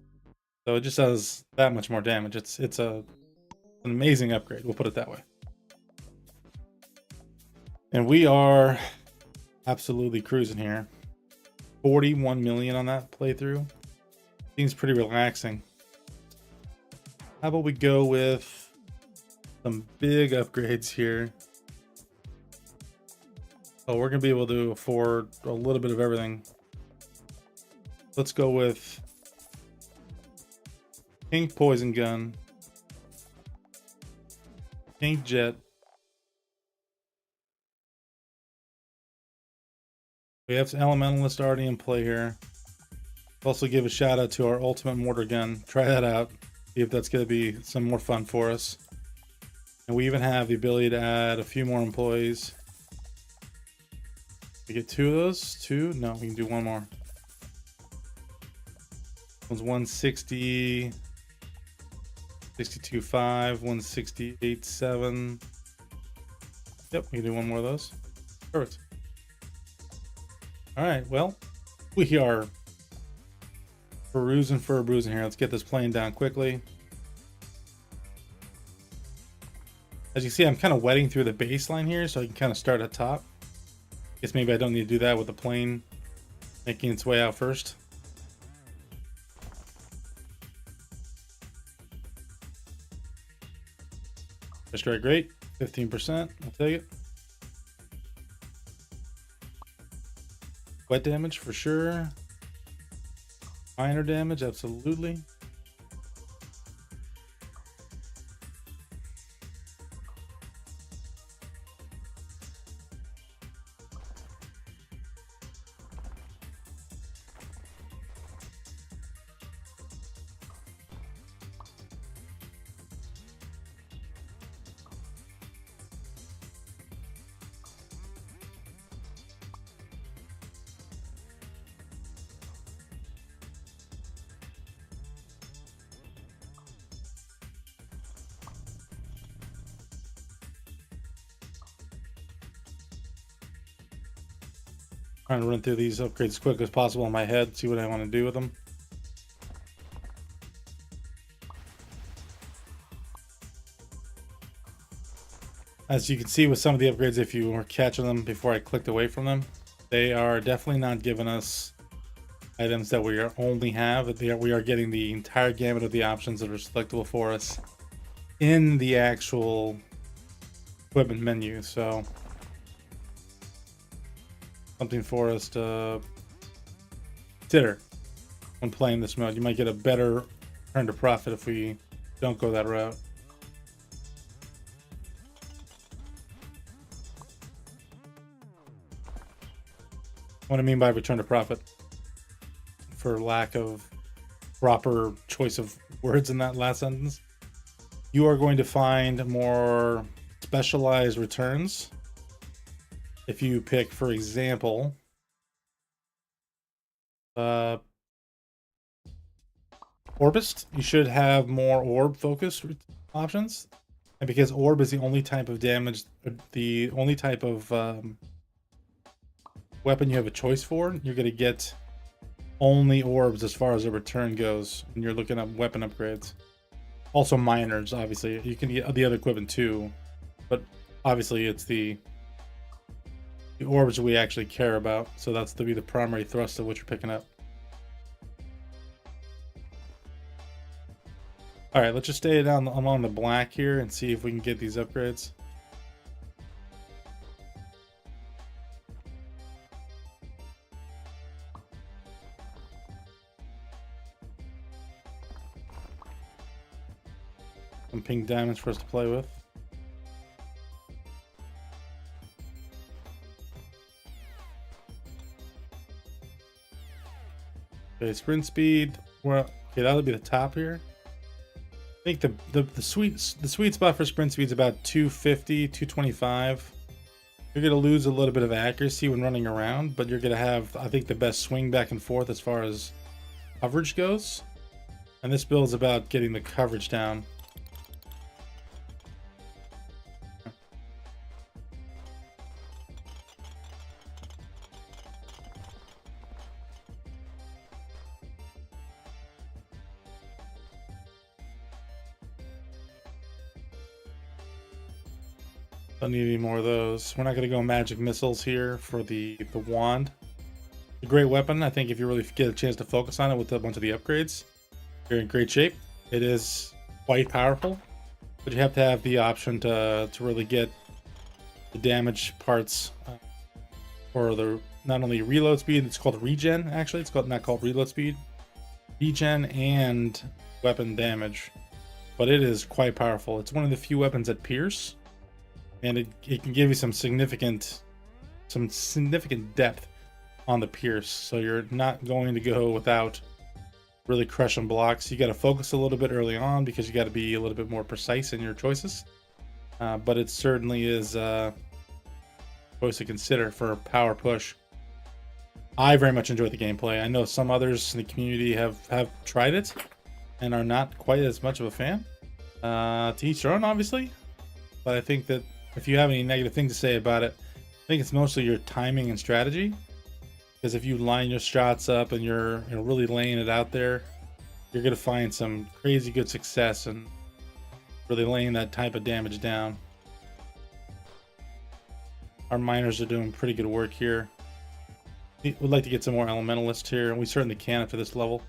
So it just does that much more damage. It's an amazing upgrade. We'll put it that way. And we are absolutely cruising here. 41 million on that playthrough. Seems pretty relaxing. How about we go with some big upgrades here? Oh, we're gonna be able to afford a little bit of everything. Let's go with pink poison gun, pink jet. We have elementalist already in play here. Also give a shout out to our ultimate mortar gun. Try that out. See if that's going to be some more fun for us. And we even have the ability to add a few more employees. We get 2 of those? 2? No, we can do 1 more. One's 160, 62.5, 168.7. Yep, we can do 1 more of those. Perfect. All right, well, we are perusing for a bruising here. Let's get this plane down quickly. As you see, I'm kind of wetting through the baseline here, so I can kind of start at top. Guess maybe I don't need to do that with the plane making its way out first. Strike rate, 15%. I'll take it. Wet damage for sure. Minor damage, absolutely. Trying to run through these upgrades as quick as possible in my head, see what I want to do with them. As you can see with some of the upgrades, if you were catching them before I clicked away from them, they are definitely not giving us items that we only have. We are getting the entire gamut of the options that are selectable for us in the actual equipment menu. So something for us to consider when playing this mode. You might get a better turn to profit if we don't go that route. What I mean by return to profit, for lack of proper choice of words in that last sentence, you are going to find more specialized returns if you pick, for example, Orbist, you should have more orb focus options. And because orb is the only type of damage, the only type of weapon you have a choice for, you're going to get only orbs as far as the return goes when you're looking at weapon upgrades. Also miners, obviously. You can get the other equipment too, but obviously it's the orbs we actually care about, so that's to be the primary thrust of what you're picking up. All right, let's just stay down along the black here and see if we can get these upgrades. Some pink diamonds for us to play with. Okay, sprint speed. Well, okay, that'll be the top here. I think the sweet spot for sprint speed is about 250, 225. You're gonna lose a little bit of accuracy when running around, but you're gonna have, I think, the best swing back and forth as far as coverage goes. And this build's about getting the coverage down. Don't need any more of those. We're not going to go magic missiles here for the wand. A great weapon. I think if you really get a chance to focus on it with a bunch of the upgrades, you're in great shape. It is quite powerful, but you have to have the option to really get the damage parts for the not only reload speed. It's called regen. Actually, it's not called reload speed. Regen and weapon damage, but it is quite powerful. It's one of the few weapons that pierce. And it can give you some significant depth on the pierce, so you're not going to go without really crushing blocks. You got to focus a little bit early on because you got to be a little bit more precise in your choices. But it certainly is a choice to consider for a power push. I very much enjoy the gameplay. I know some others in the community have tried it and are not quite as much of a fan. To each their own, obviously. But I think that if you have any negative things to say about it, I think it's mostly your timing and strategy. Because if you line your shots up and you're really laying it out there, you're going to find some crazy good success and really laying that type of damage down. Our miners are doing pretty good work here. We'd like to get some more elementalists here, and we certainly can after this level.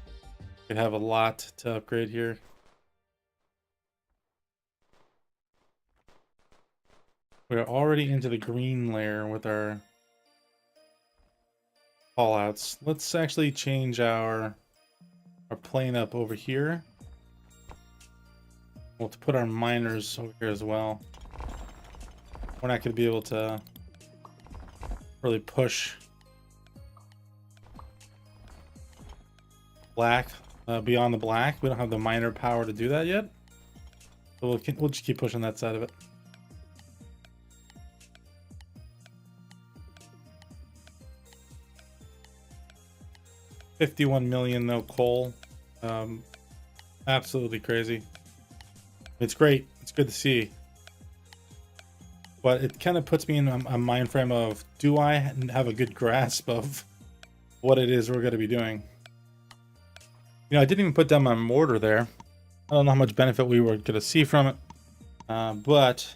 We have a lot to upgrade here. We're already into the green layer with our callouts. Let's actually change our plane up over here. We'll put our miners over here as well. We're not going to be able to really push black beyond the black. We don't have the miner power to do that yet. So we'll just keep pushing that side of it. $51 million no coal. Absolutely crazy. It's great. It's good to see. But it kind of puts me in a mind frame of, do I have a good grasp of what it is we're going to be doing? You know, I didn't even put down my mortar there. I don't know how much benefit we were going to see from it. But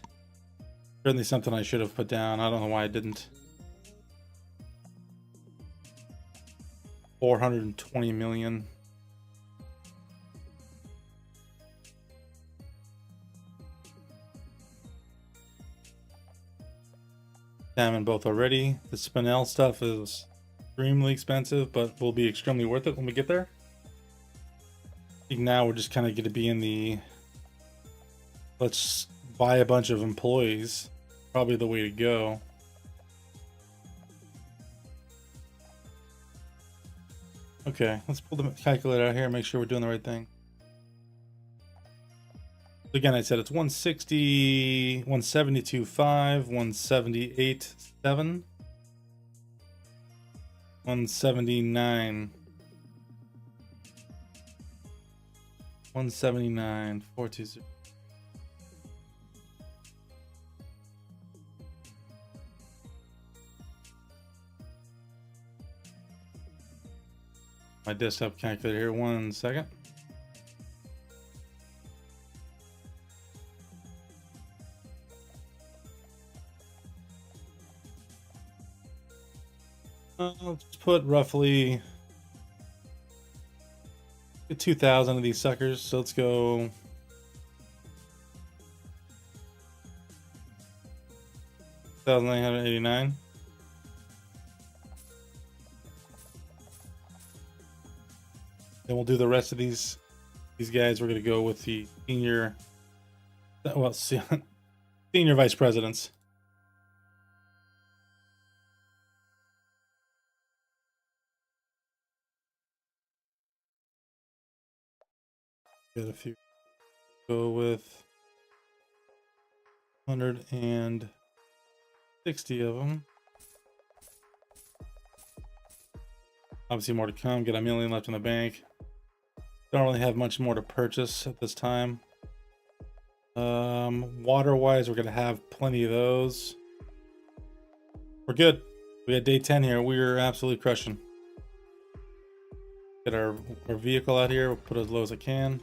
certainly something I should have put down. I don't know why I didn't. 420 million. Salmon both already. The spinel stuff is extremely expensive, but will be extremely worth it when we get there. I think now we're just kind of going to be in the let's buy a bunch of employees. Probably the way to go. Okay, let's pull the calculator out here and make sure we're doing the right thing. Again, I said it's 160, 172.5, 178.7. 179. 179. 420. My desktop calculator here. 1 second. Let's put roughly 2,000 of these suckers. So let's go 1,989. Then we'll do the rest of these guys. We're gonna go with the senior, well, senior vice presidents. Got a few. Go with 160 of them. Obviously more to come. Get 1 million left in the bank. Don't really have much more to purchase at this time. Water wise, we're gonna have plenty of those. We're good. We got day 10 here. We're absolutely crushing. Get our vehicle out here. We'll put it as low as I can.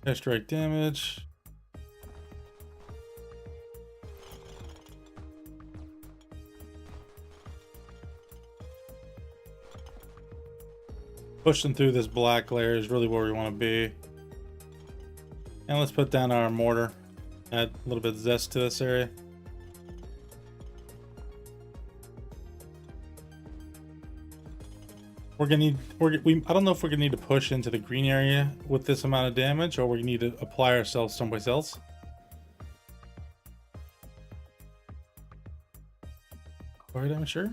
Airstrike damage. Pushing through this black layer is really where we want to be. And let's put down our mortar. Add a little bit of zest to this area. We're gonna need. I don't know if we're gonna need to push into the green area with this amount of damage, or we need to apply ourselves someplace else. Alright, I'm sure.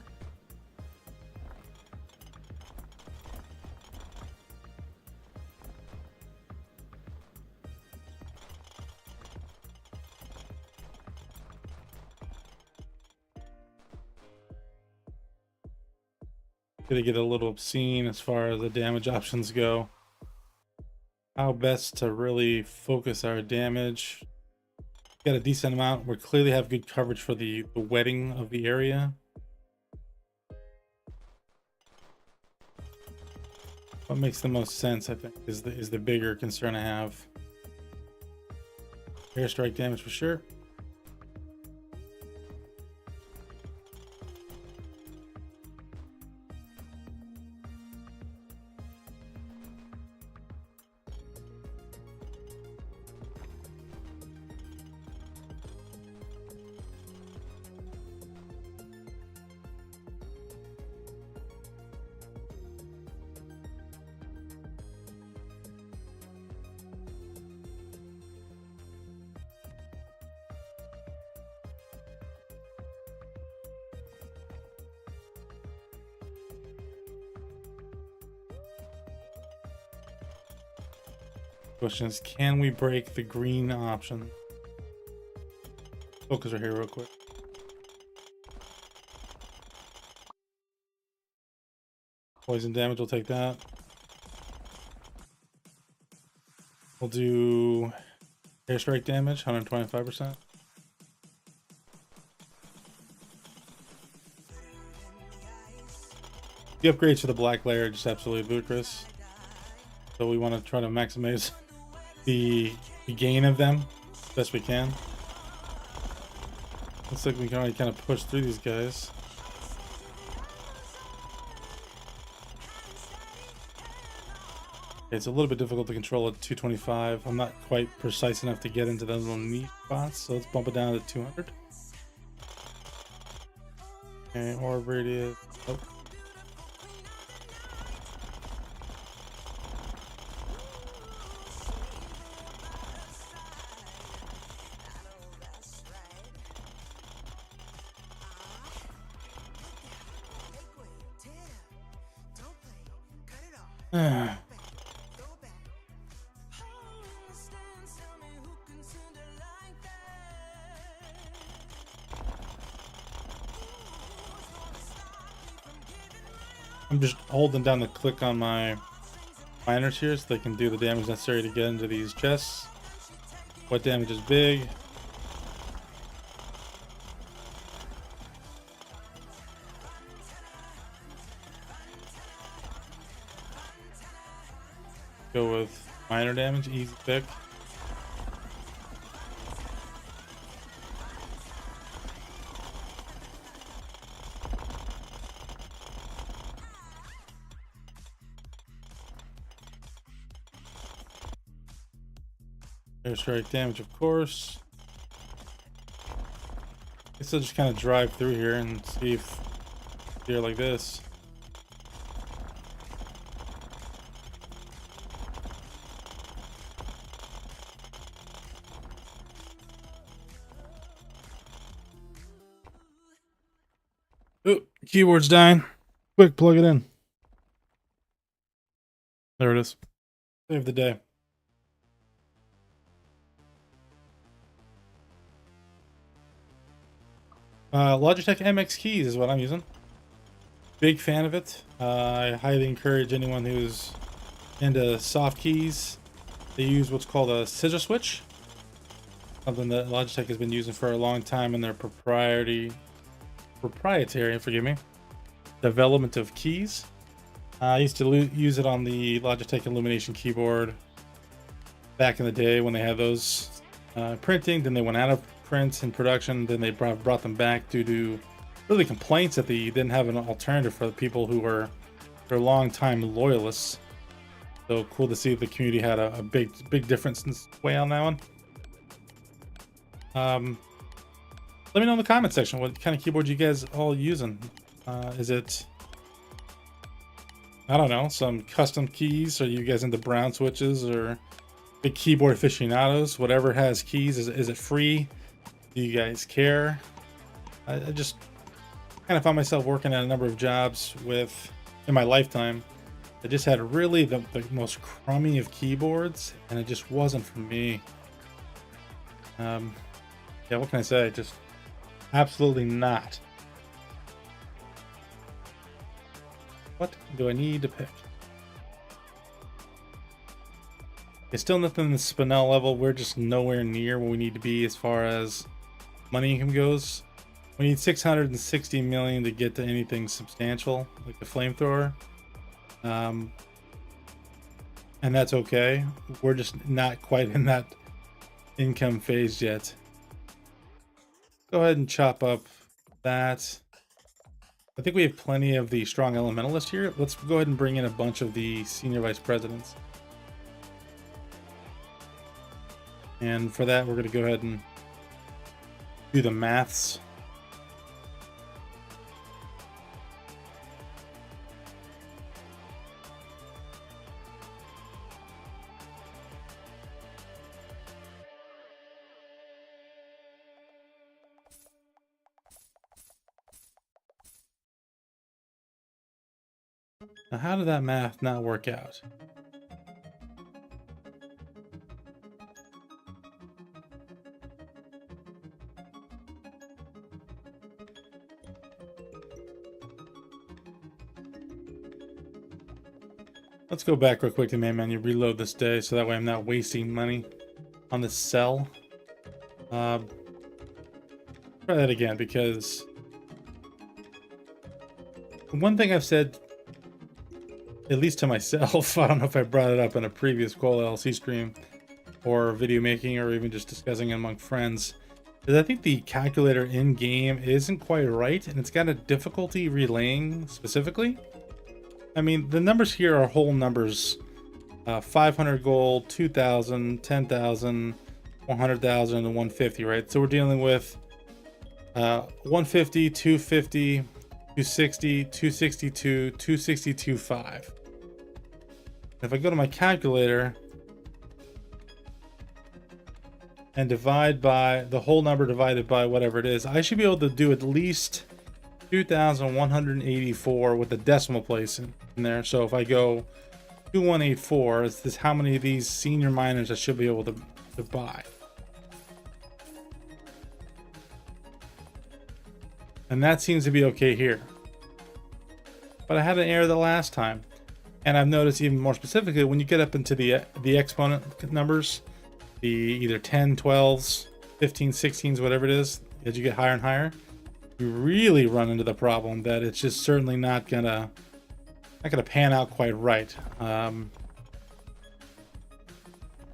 Gonna get a little obscene as far as the damage options go. How best to really focus our damage. Got a decent amount. We clearly have good coverage for the wetting of the area. What makes the most sense, I think, is the bigger concern I have. Airstrike damage for sure. Question is, can we break the green option? Focus right here real quick. Poison damage, we'll take that. We'll do airstrike damage, 125%. The upgrades for the black layer are just absolutely ludicrous. So we want to try to maximize the gain of them as best we can. Looks like we can already kind of push through these guys. Okay, it's a little bit difficult to control at 225. I'm not quite precise enough to get into those little neat spots, so let's bump it down to 200. Okay, orb radius. Oh. I'm just holding down the click on my miners here so they can do the damage necessary to get into these chests. What damage is big? Go with minor damage, easy pick. Airstrike damage, of course. I guess I'll just kind of drive through here and see if here like this. Oh, keyboard's dying. Quick, plug it in. There it is. Save the day. Logitech MX keys is what I'm using. Big fan of it. I highly encourage anyone who's into soft keys to use what's called a scissor switch. Something that Logitech has been using for a long time in their proprietary, forgive me, development of keys. I used to use it on the Logitech Illumination keyboard back in the day when they had those printing. Then they went out of print in production. Then they brought them back due to really complaints that they didn't have an alternative for the people who were their long-time loyalists. So cool to see the community had a big difference in this way on that one. Let me know in the comment section what kind of keyboard you guys all using. Is it, I don't know, some custom keys? Are you guys into brown switches or big keyboard aficionados? Whatever has keys, is it free? Do you guys care? I just kind of found myself working at a number of jobs in my lifetime. I just had really the most crummy of keyboards, and it just wasn't for me. Yeah, what can I say? Just absolutely not. What do I need to pick? It's still nothing in the Spinel level. We're just nowhere near where we need to be as far as money income goes. We need 660 million to get to anything substantial, like the flamethrower. And that's okay. We're just not quite in that income phase yet. Go ahead and chop up that. I think we have plenty of the strong elementalist here. Let's go ahead and bring in a bunch of the senior vice presidents. And for that, we're going to go ahead and do the maths. Now, how did that math not work out? Let's go back real quick to main menu, reload this day, so that way I'm not wasting money on this cell. Try that again, because one thing I've said, at least to myself, I don't know if I brought it up in a previous Qual LLC stream or video making or even just discussing it among friends, is I think the calculator in game isn't quite right, and it's got a difficulty relaying specifically. I mean, the numbers here are whole numbers. 500 gold, 2,000, 10,000, 100,000, and 150, right? So we're dealing with 150, 250, 260, 262, 262.5. If I go to my calculator and divide by the whole number divided by whatever it is, I should be able to do at least 2,184 with a decimal place in there. So if I go 2184 is this how many of these senior miners I should be able to buy. And that seems to be okay here. But I had an error the last time. And I've noticed even more specifically, when you get up into the exponent numbers, the either 10, 12s, 15, 16s, whatever it is, as you get higher and higher, you really run into the problem that it's just certainly not gonna pan out quite right.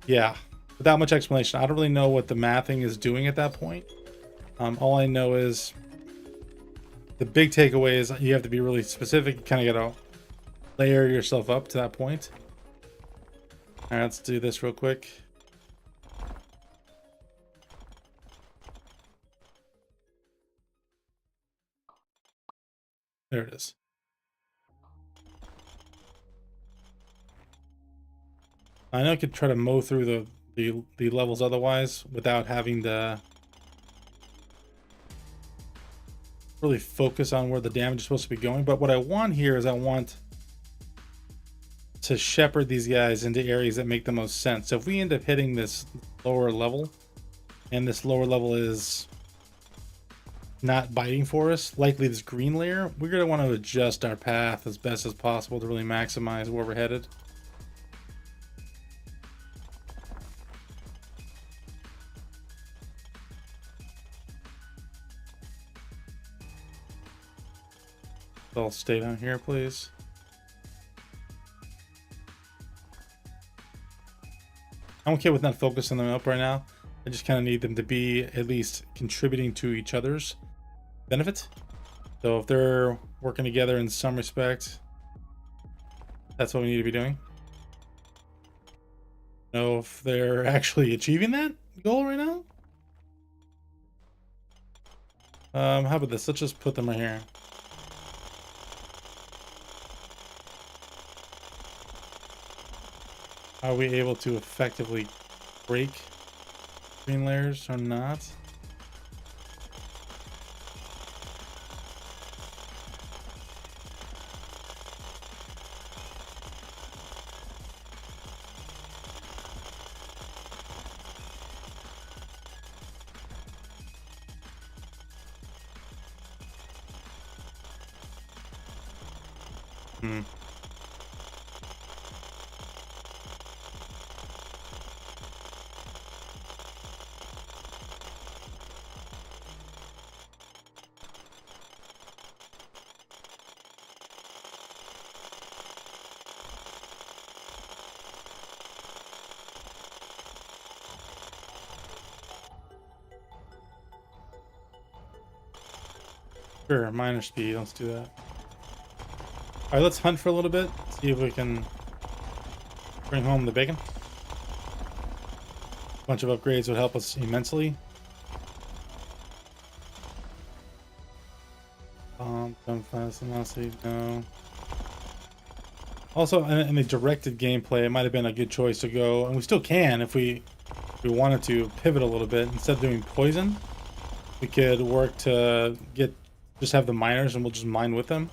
Yeah, without much explanation, I don't really know what the mathing is doing at that point. All I know is the big takeaway is you have to be really specific. You kind of got to layer yourself up to that point. All right, let's do this real quick. There it is. I know I could try to mow through the levels otherwise without having to really focus on where the damage is supposed to be going. But what I want here is I want to shepherd these guys into areas that make the most sense. So if we end up hitting this lower level, and this lower level is not biting for us, likely this green layer, we're going to want to adjust our path as best as possible to really maximize where we're headed. So I'll stay down here, please. I'm okay with not focusing them up right now. I just kind of need them to be at least contributing to each other's benefit. So if they're working together in some respect, that's what we need to be doing. Know if they're actually achieving that goal right now. How about this? Let's just put them right here. Are we able to effectively break green layers or not? Sure, minor speed, let's do that. Alright, let's hunt for a little bit, see if we can bring home the bacon. A bunch of upgrades would help us immensely. Don't fast velocity, no. Also, in the directed gameplay, it might have been a good choice to go, and we still can if we wanted to pivot a little bit. Instead of doing poison, we could work to just have the miners and we'll just mine with them.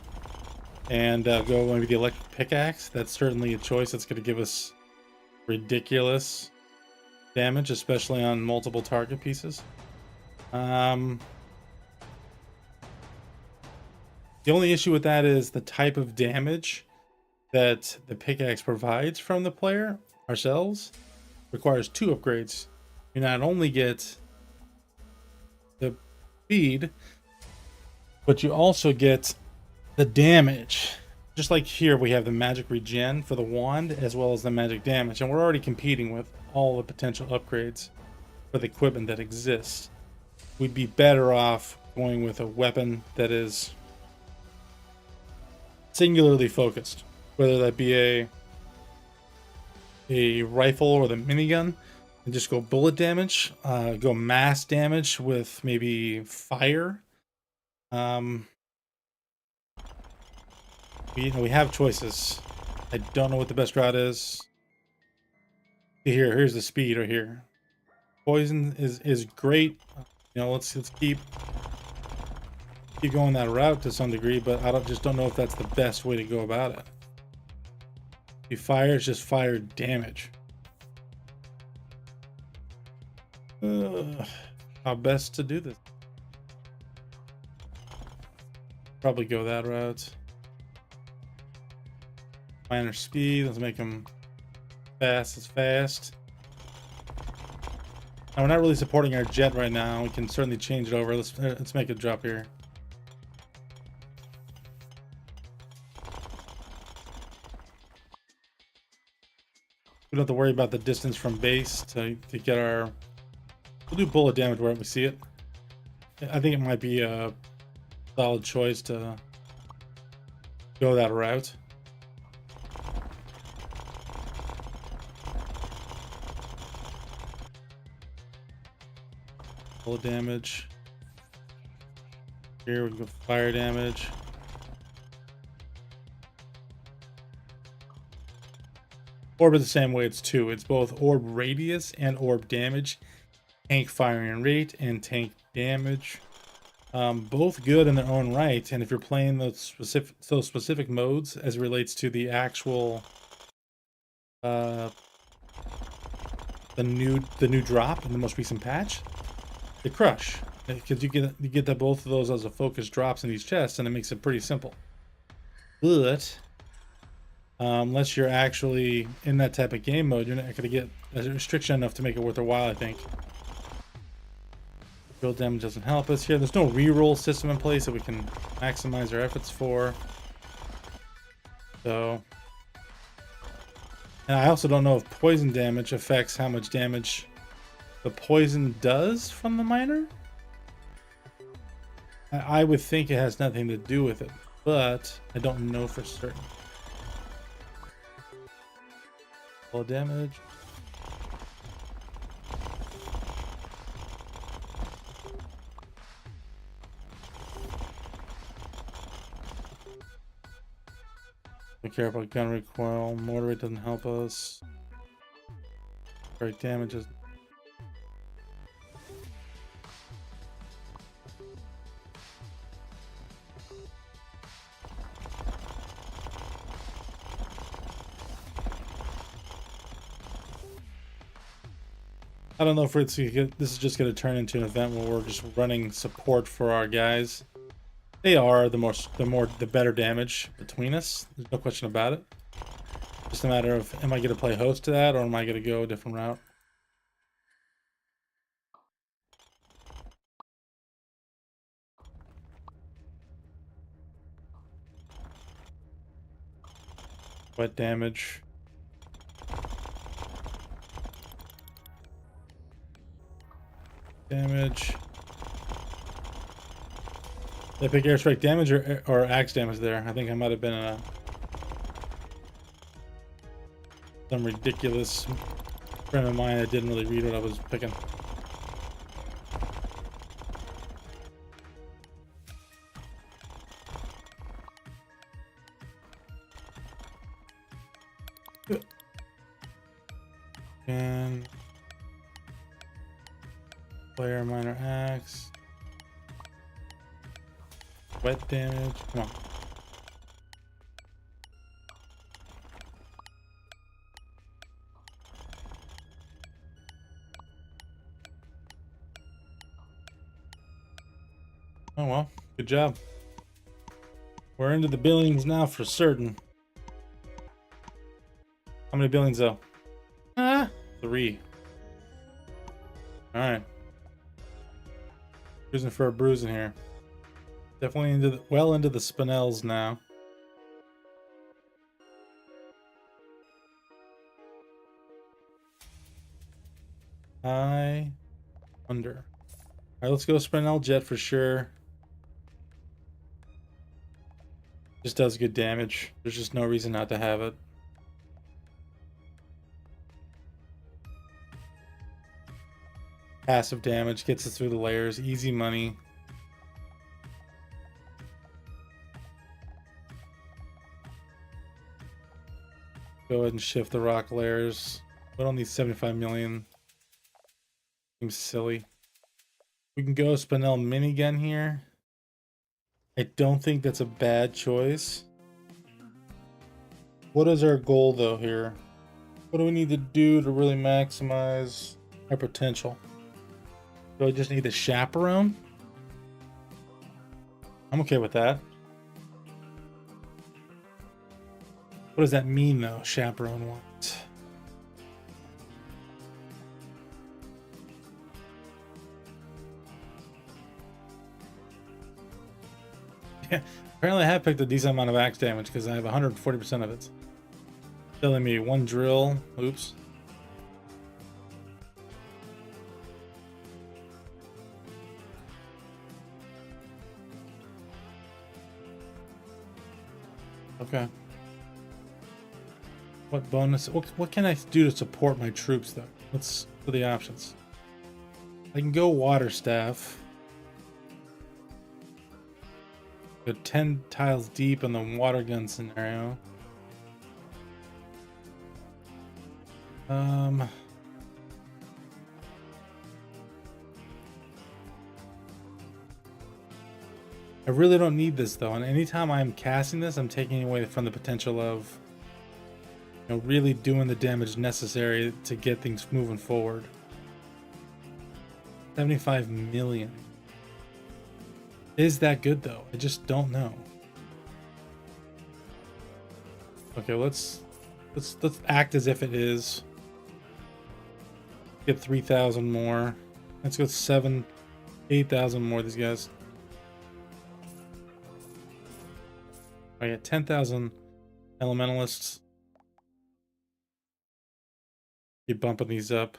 And go maybe the electric pickaxe. That's certainly a choice that's going to give us ridiculous damage, especially on multiple target pieces. The only issue with that is the type of damage that the pickaxe provides from the player ourselves requires 2 upgrades. You not only get the speed, but you also get the damage. Just like here, we have the magic regen for the wand as well as the magic damage, and we're already competing with all the potential upgrades for the equipment that exists. We'd be better off going with a weapon that is singularly focused, whether that be a rifle or the minigun, and just go bullet damage, go mass damage with maybe fire. We have choices. I don't know what the best route is. Here's the speed right here. Poison is great. Let's keep going that route to some degree, but I just don't know if that's the best way to go about it. He fires, just fire damage. How best to do this? Probably go that route. Minor speed, let's make him fast as fast. Now we're not really supporting our jet right now. We can certainly change it over. Let's make it drop here. We don't have to worry about the distance from base to get our... We'll do bullet damage wherever we see it. I think it might be a solid choice to go that route. Bullet damage. Here we can go fire damage. Orb is the same way, it's 2. It's both orb radius and orb damage. Tank firing rate and tank damage. Both good in their own right, and if you're playing those specific modes as it relates to the actual the new drop in the most recent patch, they crush, because you get that both of those as a focus drops in these chests, and it makes it pretty simple. But unless you're actually in that type of game mode, you're not going to get a restriction enough to make it worth their while, I think. Build damage doesn't help us here. There's no reroll system in place that we can maximize our efforts for. So, and I also don't know if poison damage affects how much damage the poison does from the miner. I would think it has nothing to do with it, but I don't know for certain. Full damage. Be careful, gun recoil. Mortar rate doesn't help us. Break damages. I don't know if this is just going to turn into an event where we're just running support for our guys. They are the better damage between us. There's no question about it. Just a matter of, am I going to play host to that, or am I going to go a different route? Wet damage. Damage. Did I pick airstrike damage or axe damage there? I think I might have been in a some ridiculous frame of mind. I didn't really read what I was picking. And player minor axe. Wet damage. Come on. Oh well, good job. We're into the billions now for certain. How many billions though? 3. Alright. Cruising for a bruising here. Definitely into the spinels now. High under. Alright, let's go spinel jet for sure. Just does good damage. There's just no reason not to have it. Passive damage gets us through the layers. Easy money. Go ahead and shift the rock layers. We don't need 75 million. Seems silly. We can go spinel minigun here. I don't think that's a bad choice. What is our goal though here? What do we need to do to really maximize our potential? Do I just need a chaperone? I'm okay with that. What does that mean though, chaperone want? Yeah, apparently I have picked a decent amount of axe damage because I have 140% of it. Telling me one drill. Oops. Okay. What bonus? What can I do to support my troops though? What's the options? I can go water staff. Go 10 tiles deep in the water gun scenario. I really don't need this though, and anytime I'm casting this, I'm taking away from the potential of, you know, really doing the damage necessary to get things moving forward. 75 million. Is that good though? I just don't know. Okay, let's act as if it is. Get 3,000 more. Let's go 8,000 more. These guys. I got 10,000 elementalists. Keep bumping these up.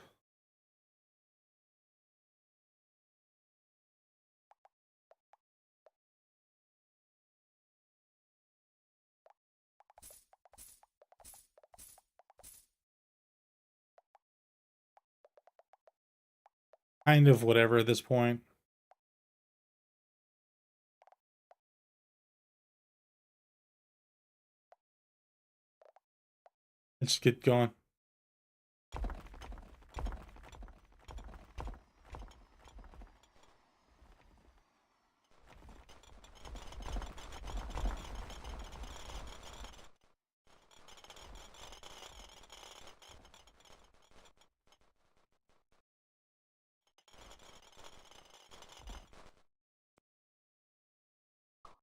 Kind of whatever at this point. Let's get going.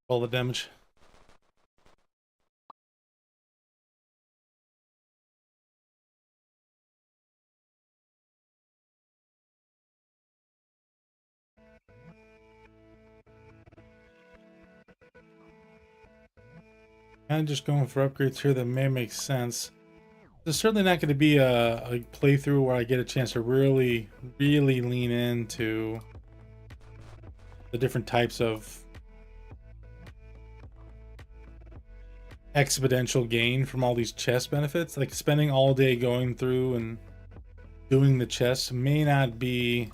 All the damage. Kind of just going for upgrades here that may make sense. There's certainly not going to be a playthrough where I get a chance to really lean into the different types of exponential gain from all these chest benefits. Like spending all day going through and doing the chests may not be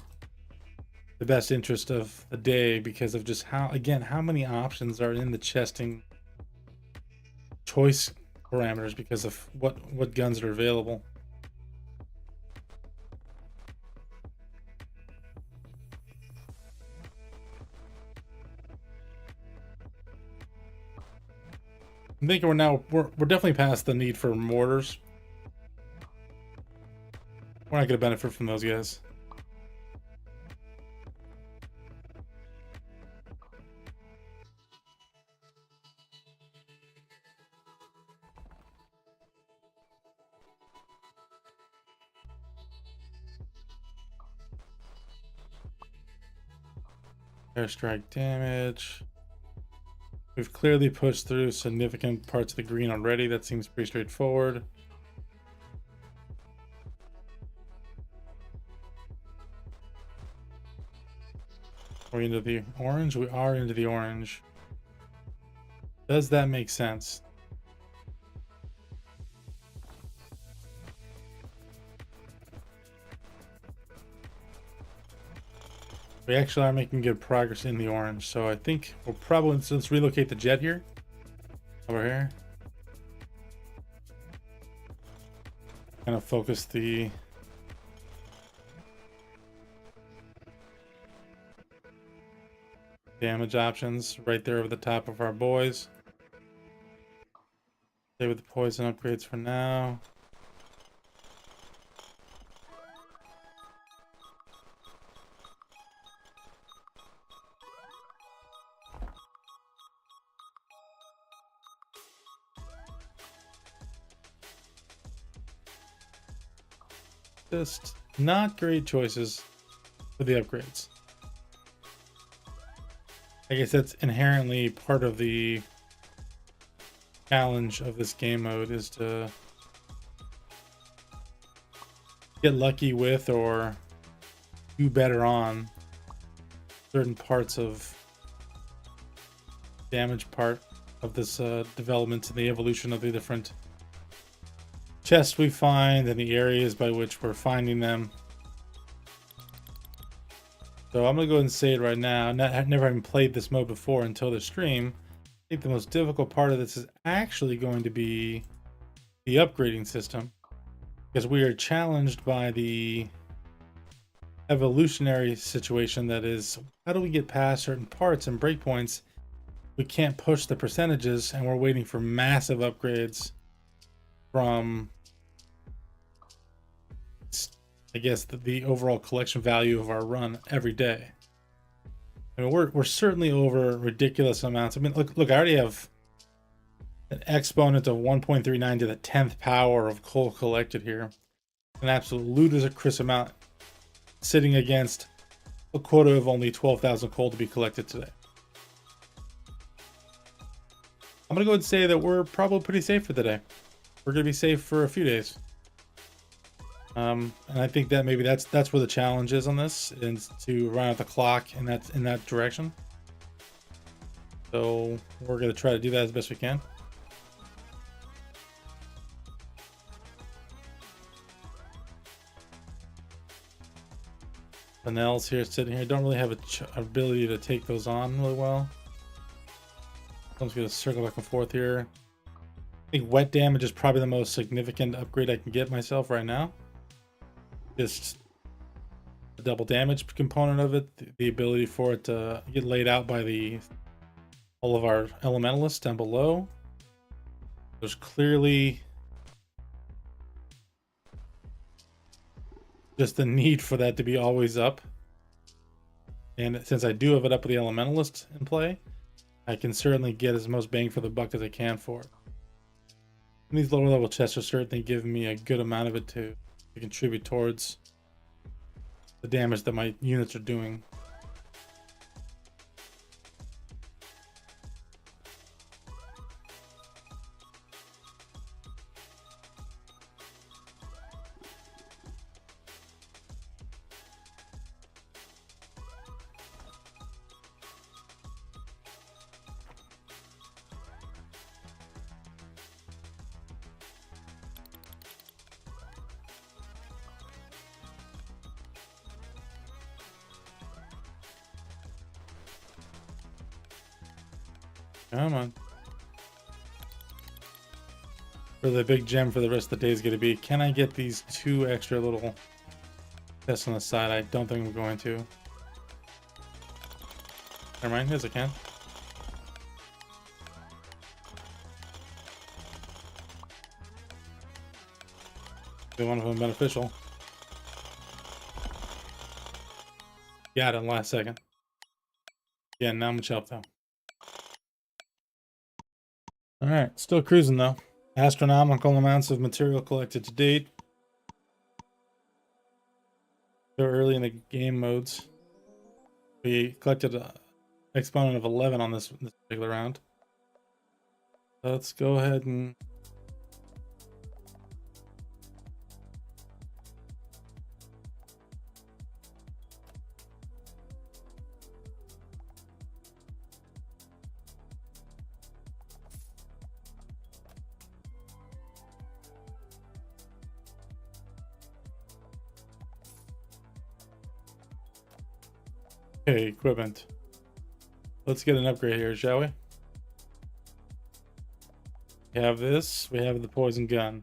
the best interest of the day because of just how many options are in the chesting choice parameters because of what guns are available. I'm thinking we're definitely past the need for mortars. We're not going to benefit from those guys. Airstrike damage. We've clearly pushed through significant parts of the green already. That seems pretty straightforward. Are we into the orange? We are into the orange. Does that make sense? We actually are making good progress in the orange, so I think we'll probably, let's relocate the jet here. Over here. Kind of focus the damage options right there over the top of our boys. Stay with the poison upgrades for now. Just not great choices for the upgrades. I guess that's inherently part of the challenge of this game mode, is to get lucky with or do better on certain parts of damage part of this development and the evolution of the different chests we find and the areas by which we're finding them. So I'm gonna go ahead and say it right now. Never having played this mode before until the stream, I think the most difficult part of this is actually going to be the upgrading system, because we are challenged by the evolutionary situation that is, how do we get past certain parts and breakpoints? We can't push the percentages, and we're waiting for massive upgrades from, I guess, the overall collection value of our run every day. I mean, we're certainly over ridiculous amounts. I mean, look, I already have an exponent of 1.39 to the 10th power of coal collected here. An absolute ludicrous amount, sitting against a quota of only 12,000 coal to be collected today. I'm gonna go ahead and say that we're probably pretty safe for the day. We're gonna be safe for a few days. And I think that maybe that's where the challenge is on this, is to run out the clock in that direction. So we're gonna try to do that as best we can. Vanel's here, sitting here. Don't really have an ability to take those on really well. I'm just gonna circle back and forth here. I think wet damage is probably the most significant upgrade I can get myself right now. Just the double damage component of it, the ability for it to get laid out by all of our elementalists down below. There's clearly just the need for that to be always up. And since I do have it up with the elementalist in play, I can certainly get as most bang for the buck as I can for it. And these lower level chests are certainly giving me a good amount of it to contribute towards the damage that my units are doing. Come on. For the big gem for the rest of the day is going to be, can I get these 2 extra little tests on the side? I don't think I'm going to. Never mind, yes I can. Be one of them beneficial. Got it in the last second. Yeah, not much help though. Alright, still cruising though. Astronomical amounts of material collected to date. So early in the game modes. We collected an exponent of 11 on this particular round. Let's go ahead and okay, equipment. Let's get an upgrade here, shall we? We have this. We have the poison gun.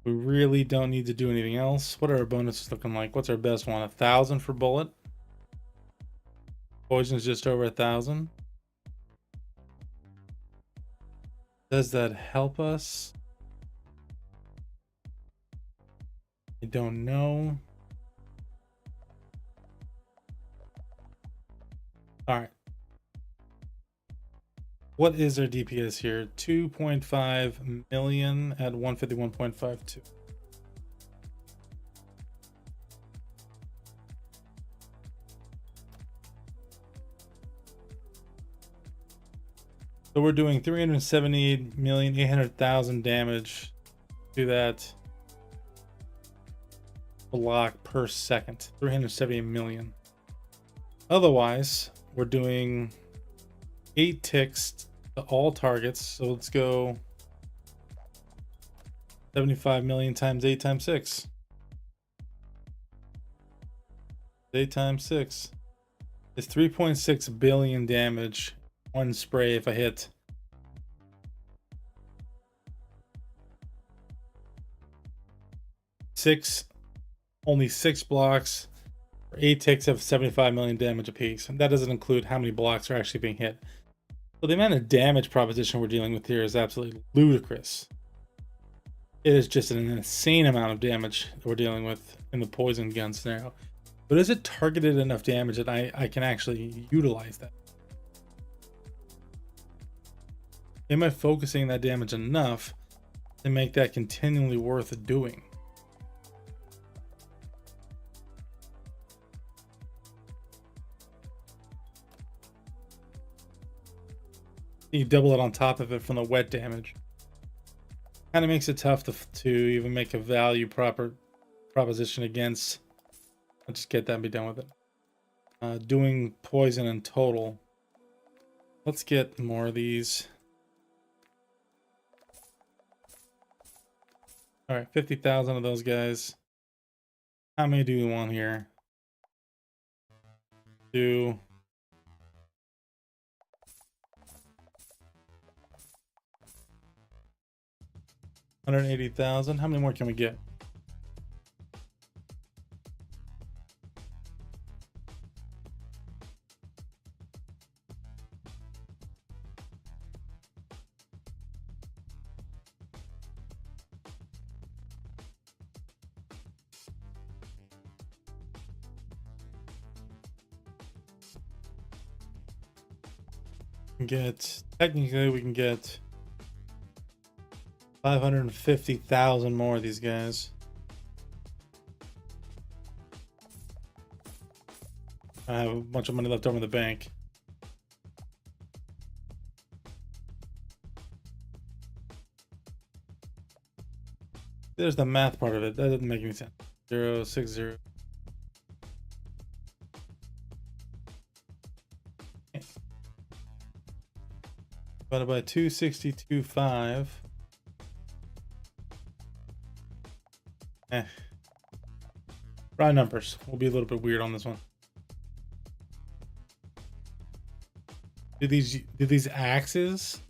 We really don't need to do anything else. What are our bonuses looking like? What's our best one? 1,000 for bullet. Poison is just over 1,000. Does that help us? I don't know. All right. What is our DPS here? 2.5 million at 151.52. So we're doing 378,800,000 damage to that block per second. 378 million. Otherwise, we're doing 8 ticks to all targets. So let's go 75 million times 8 times 6. 8 times 6 is 3.6 billion damage. One spray if I hit. Only 6 blocks. 8 ticks have 75 million damage apiece. And that doesn't include how many blocks are actually being hit. So the amount of damage proposition we're dealing with here is absolutely ludicrous. It is just an insane amount of damage that we're dealing with in the poison gun scenario. But is it targeted enough damage that I can actually utilize that? Am I focusing that damage enough to make that continually worth doing? You double it on top of it from the wet damage. Kind of makes it tough to even make a value proposition against. I'll just get that and be done with it. Doing poison in total. Let's get more of these. All right, 50,000 of those guys. How many do we want here? 2. 180,000. How many more can we get? Technically we can get 550,000 more of these guys. I have a bunch of money left over in the bank. There's the math part of it. That doesn't make any sense. 0, 6, 0. Divided by 262.5. Round numbers. We'll be a little bit weird on this one. Do these axes,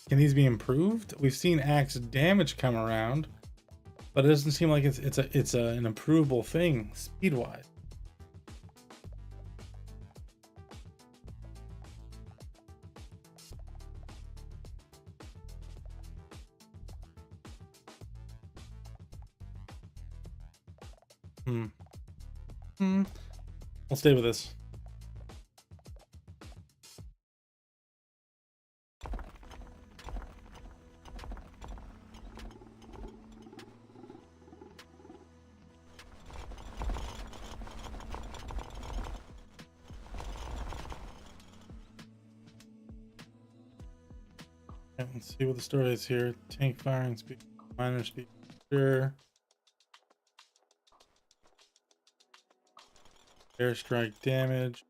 can these be improved? We've seen axe damage come around, but it doesn't seem like it's an improvable thing speed wise. I'll stay with this. Okay, let's see what the story is here. Tank firing speed, miner speed, sure. Airstrike damage.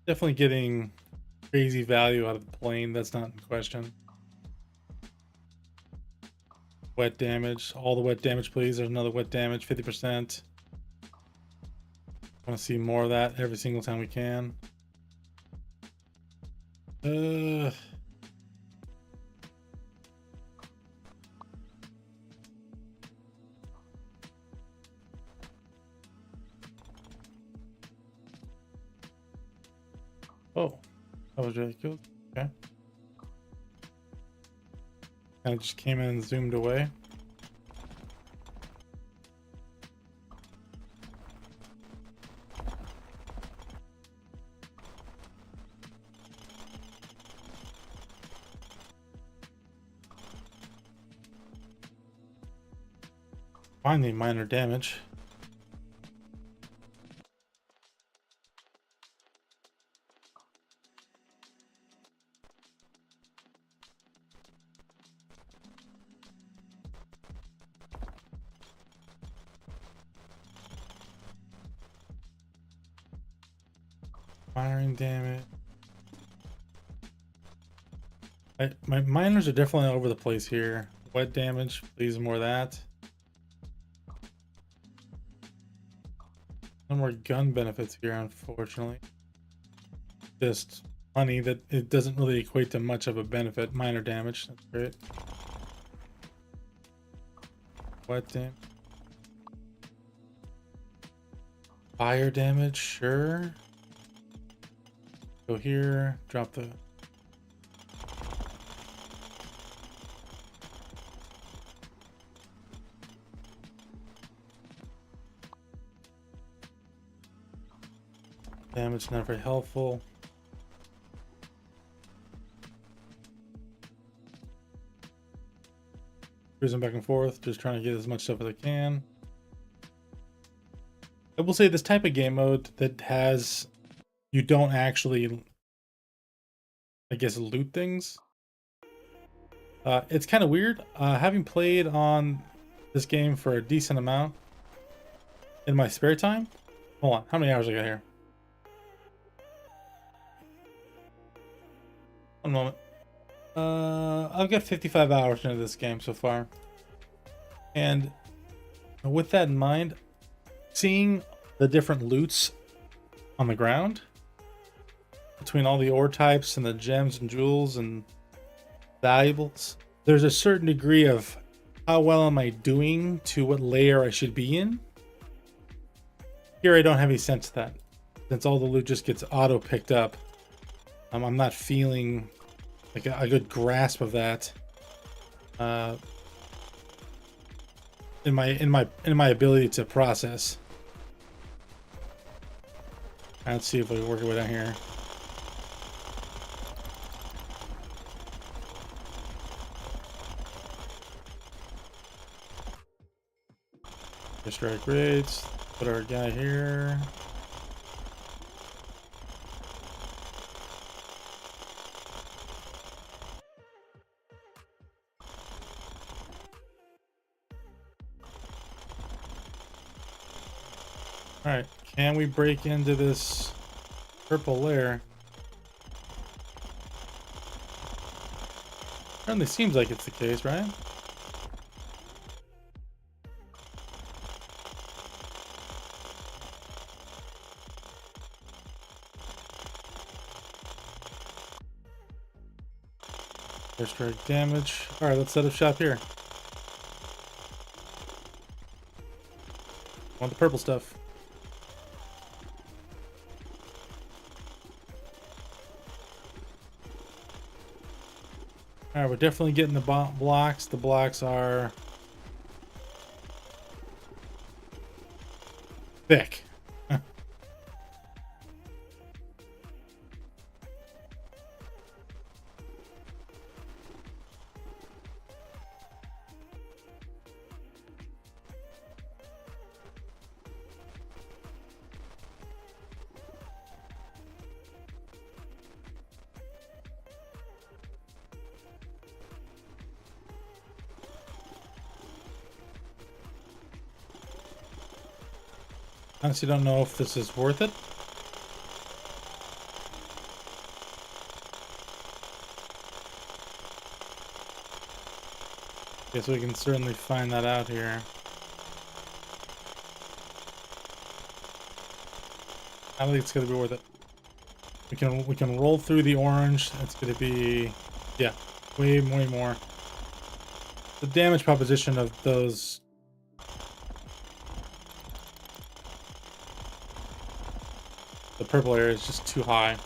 Definitely getting crazy value out of the plane. That's not in question. Wet damage. All the wet damage, please. There's another wet damage. 50%. I want to see more of that every single time we can. Oh, that was really cool. Okay. Kind of just came in and zoomed away. Finally, minor damage. Firing damage. My miners are definitely all over the place here. Wet damage, please more of that. No more gun benefits here, unfortunately. Just money that it doesn't really equate to much of a benefit. Minor damage, that's great. Wet damage. Fire damage, sure. Go here, drop the... Damage not very helpful. Cruising back and forth, just trying to get as much stuff as I can. I will say this type of game mode that has, you don't actually, I guess, loot things. It's kind of weird. Having played on this game for a decent amount in my spare time. Hold on, how many hours I got here? One moment. I've got 55 hours into this game so far. And with that in mind, seeing the different loots on the ground between all the ore types and the gems and jewels and valuables, there's a certain degree of how well am I doing to what layer I should be in. Here I don't have any sense of that, since all the loot just gets auto picked up. I'm not feeling like a good grasp of that in my ability to process. Let's see if we can work our way down here. Strike rates. Put our guy here. All right, can we break into this purple layer? Certainly seems like it's the case, right? First strike damage. All right, let's set up shop here. Want the purple stuff. All right, we're definitely getting the blocks. The blocks are thick. Honestly, don't know if this is worth it. Guess we can certainly find that out here. I don't think it's gonna be worth it. We can roll through the orange. It's gonna be, yeah, way more. The damage proposition of those. The purple area is just too high.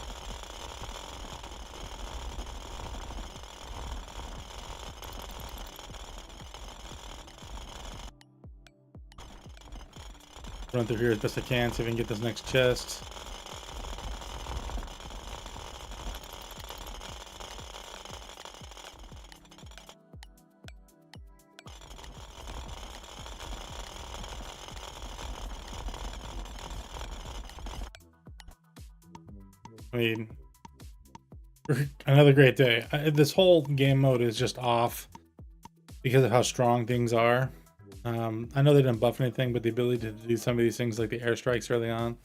Run through here as best I can, see if I can get this next chest. I mean, another great day. This whole game mode is just off because of how strong things are. I know they didn't buff anything, but the ability to do some of these things like the airstrikes early on,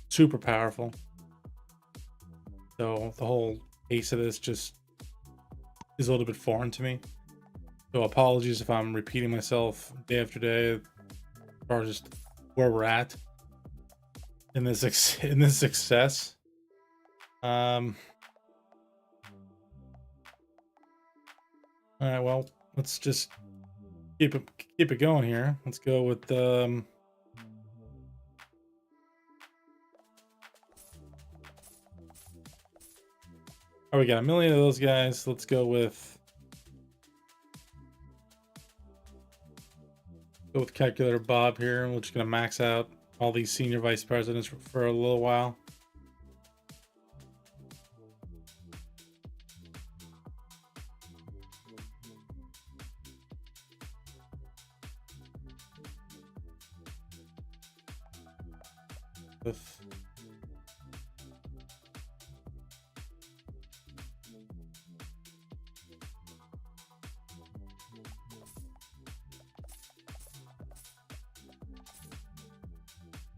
super powerful. So the whole pace of this just is a little bit foreign to me. So apologies if I'm repeating myself day after day as far as just where we're at in this success. All right, well, let's just keep it going here. Let's go with oh, we got 1 million of those guys. Let's go with Calculator Bob here. We're just gonna max out all these senior vice presidents for a little while. With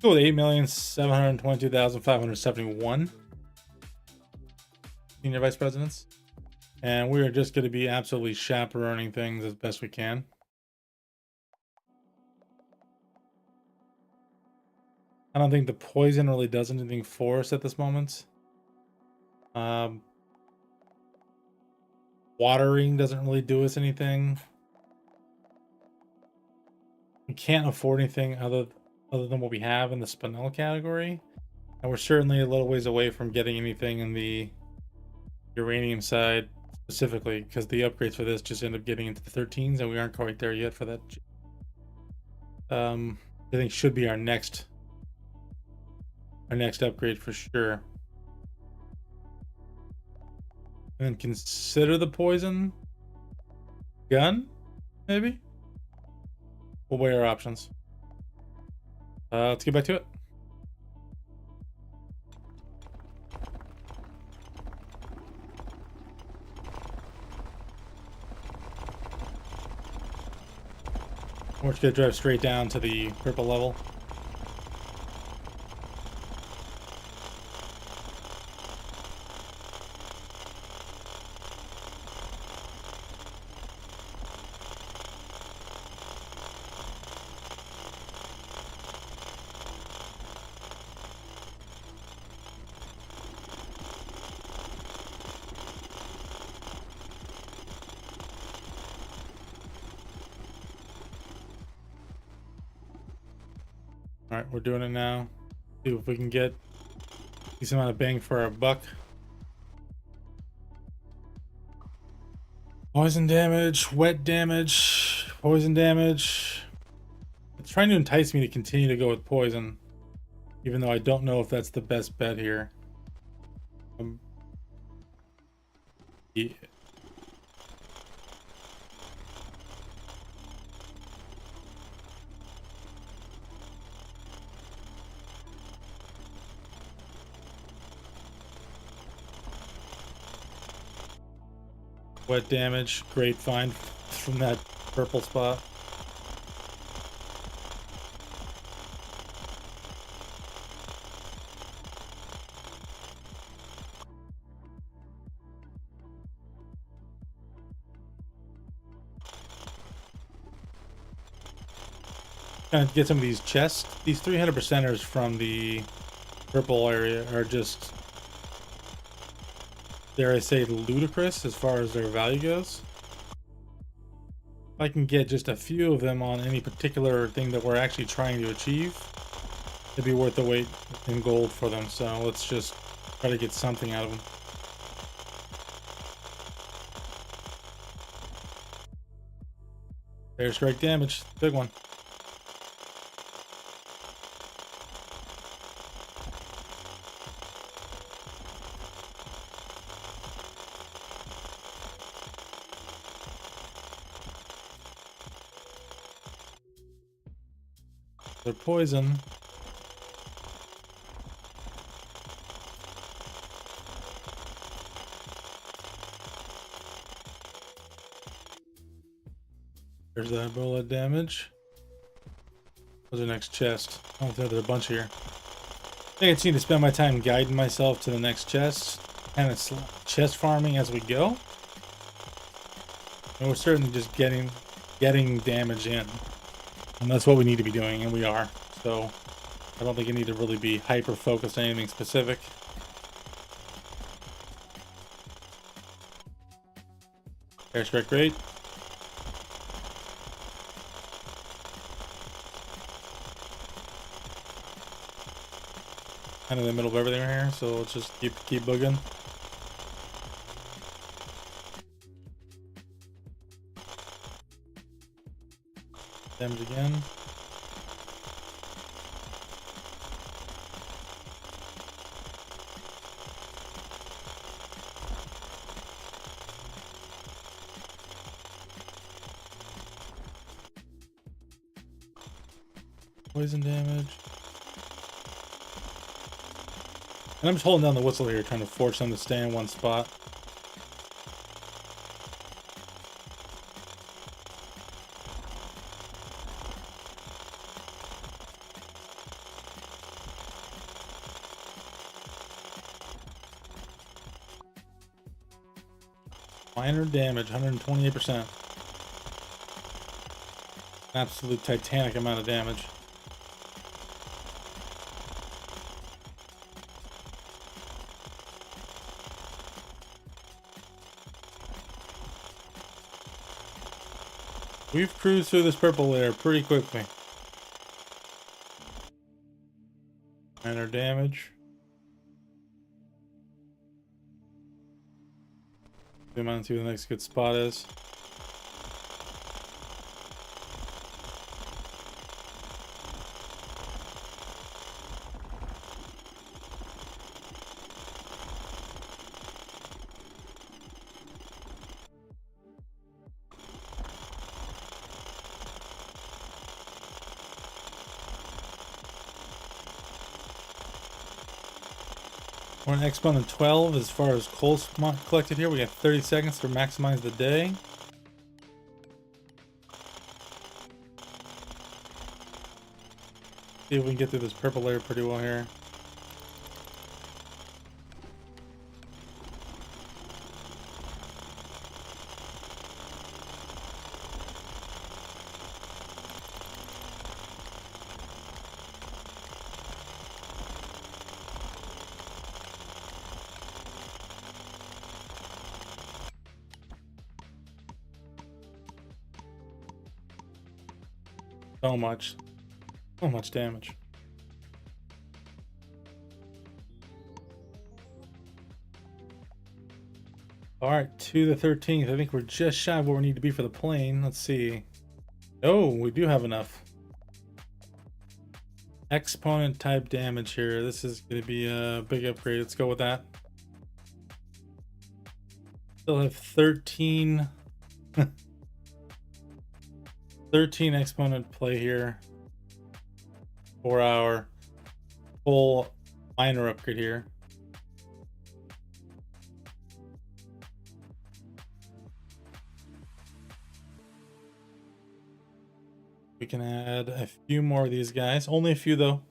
go with 8,722,571 senior vice presidents, and we are just going to be absolutely chaperoning things as best we can. I don't think the poison really does anything for us at this moment. Watering doesn't really do us anything. We can't afford anything other than what we have in the Spinel category, and we're certainly a little ways away from getting anything in the uranium side specifically, because the upgrades for this just end up getting into the 13s, and we aren't quite there yet for that. I think should be our next upgrade for sure. And then consider the poison gun, maybe. We'll weigh our options. Let's get back to it. We're just gonna drive straight down to the purple level. All right, we're doing it now. See if we can get a decent amount of bang for our buck. Poison damage, wet damage, poison damage. It's trying to entice me to continue to go with poison, even though I don't know if that's the best bet here. Yeah. Wet damage, great find from that purple spot. Kind of get some of these chests. These 300%ers from the purple area are just, dare I say, ludicrous as far as their value goes. If I can get just a few of them on any particular thing that we're actually trying to achieve, it'd be worth the wait in gold for them. So let's just try to get something out of them. Airstrike damage, big one. They're poison. There's that bullet damage. What's the next chest? Oh, there's a bunch here. I think I just need to spend my time guiding myself to the next chest, kind of chest farming as we go. And we're certainly just getting damage in, and that's what we need to be doing, and we are. So I don't think you need to really be hyper focused on anything specific. Airstrike rate. Kind of in the middle of everything right here, so let's just keep booging. Damage again. Poison damage. And I'm just holding down the whistle here, trying to force them to stay in one spot. Minor damage, 128%. Absolute titanic amount of damage. We've cruised through this purple layer pretty quickly. Minor damage. Zoom on to see where the next good spot is. We're an exponent 12 as far as coal collected here. We got 30 seconds to maximize the day. See if we can get through this purple layer pretty well here. So much damage. All right, to the 13th. I think we're just shy of where we need to be for the plane. Let's see. Oh, we do have enough. Exponent type damage here. This is going to be a big upgrade. Let's go with that. Still have 13 exponent play here for our full minor upgrade here. We can add a few more of these guys. Only a few though.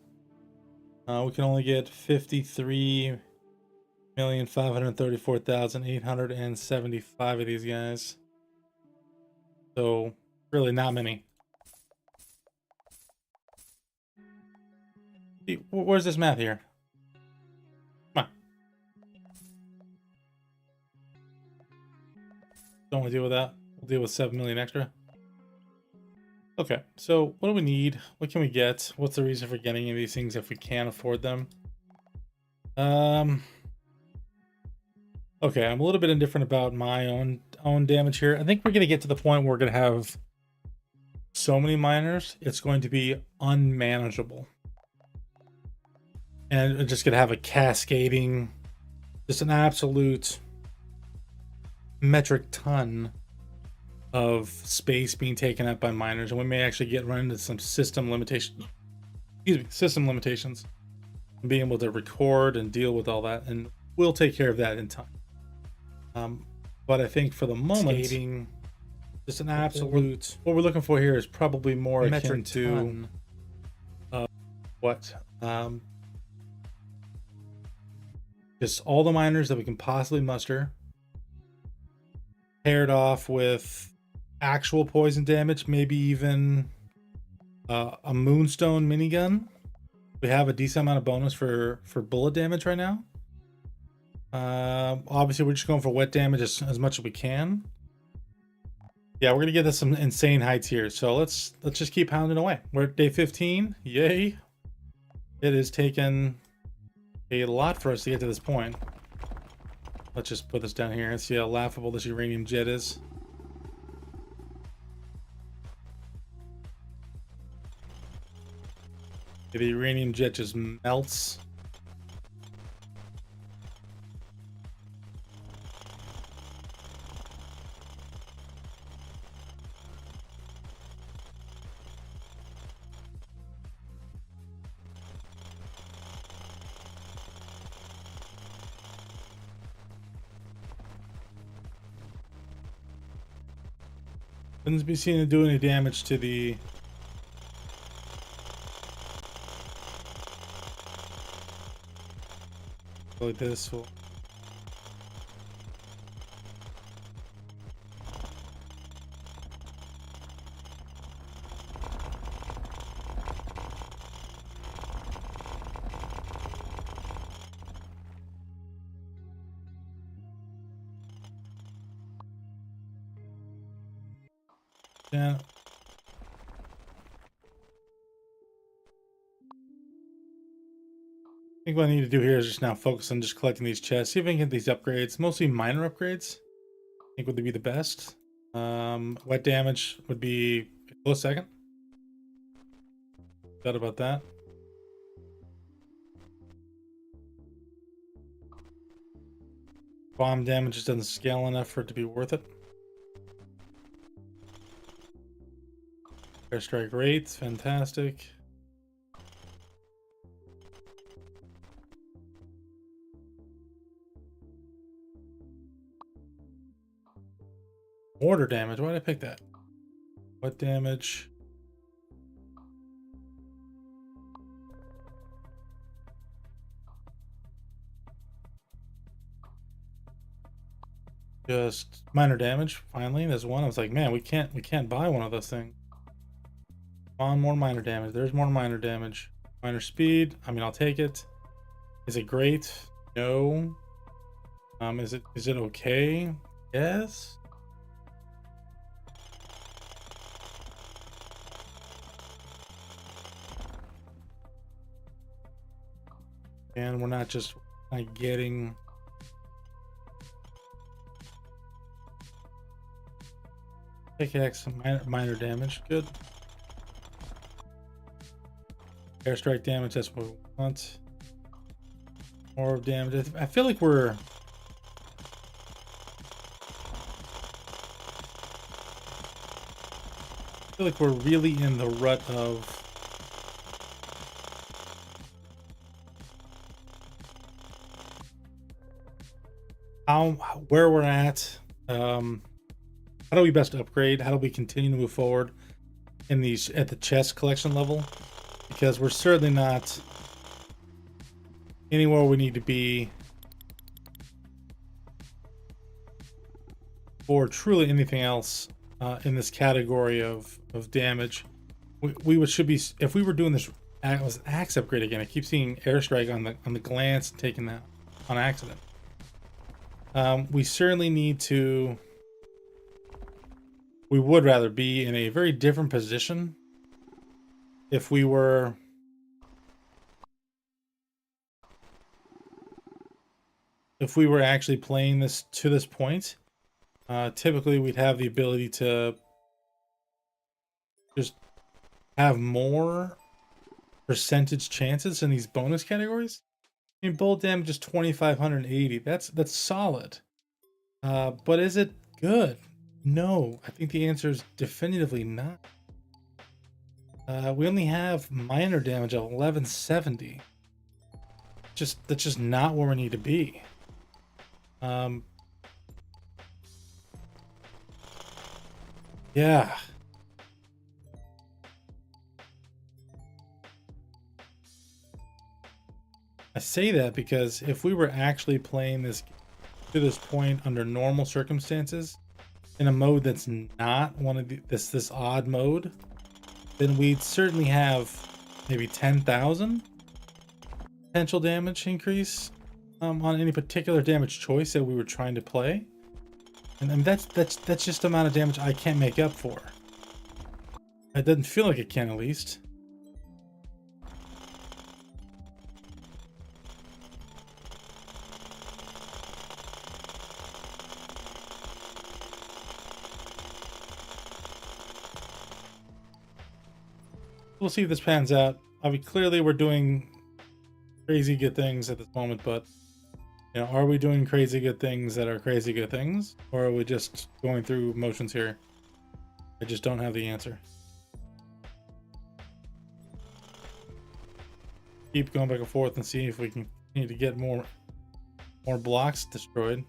We can only get 53,534,875 of these guys. So really not many. Where's this math here? Come on. Don't want to deal with that. We'll deal with 7 million extra. Okay, so what do we need? What can we get? What's the reason for getting any of these things if we can't afford them? Okay, I'm a little bit indifferent about my own damage here. I think we're gonna get to the point where we're gonna have so many miners, it's going to be unmanageable. And it's just gonna have a cascading, just an absolute metric ton of space being taken up by miners, and we may actually run into some system limitations system limitations, and being able to record and deal with all that, and we'll take care of that in time. But I think for the moment, skating, just an absolute. What we're looking for here is probably more akin to what just all the miners that we can possibly muster, paired off with actual poison damage, maybe even a moonstone minigun. We have a decent amount of bonus for bullet damage right now. Obviously we're just going for wet damage as much as we can. Yeah, we're gonna get to some insane heights here, so let's just keep pounding away. We're at day 15. Yay. It has taken a lot for us to get to this point. Let's just put this down here and see how laughable this uranium jet is. The uranium jet just melts. Doesn't be seen to do any damage to the like this will yeah. I think what I need to do here is just now focus on just collecting these chests, see if I can get these upgrades, mostly minor upgrades. I think would be the best. Wet damage would be a close second. Thought about that. Bomb damage just doesn't scale enough for it to be worth it. Airstrike rates, fantastic. Mortar damage, why did I pick that? What damage? Just minor damage. Finally, there's one. I was like, man, we can't buy one of those things. On more minor damage. There's more minor damage. Minor speed. I mean, I'll take it. Is it great? No. Is it okay? Yes. And we're not just like getting. Pickaxe, minor damage, good. Airstrike damage, that's what we want. More damage. I feel like we're... really in the rut of... where we're at. How do we best upgrade? How do we continue to move forward in these at the chest collection level? Because we're certainly not anywhere we need to be for truly anything else in this category of damage. We should be, if we were doing this was axe upgrade again. I keep seeing airstrike on the glance, taking that on accident. We certainly need to. We would rather be in a very different position if we were actually playing this to this point. Typically we'd have the ability to just have more percentage chances in these bonus categories. I mean, bullet damage is 2,580. That's solid. But is it good? No, I think the answer is definitively not. We only have minor damage of 1170. That's just not where we need to be. Yeah. I say that because if we were actually playing this to this point under normal circumstances, in a mode that's not one of this odd mode, then we'd certainly have maybe 10,000 potential damage increase on any particular damage choice that we were trying to play, and that's just the amount of damage I can't make up for. It doesn't feel like it can, at least. We'll see if this pans out. I mean, clearly we're doing crazy good things at this moment, but you know, are we doing crazy good things that are crazy good things, or are we just going through motions here? I just don't have the answer. Keep going back and forth and see if we can continue to get more blocks destroyed.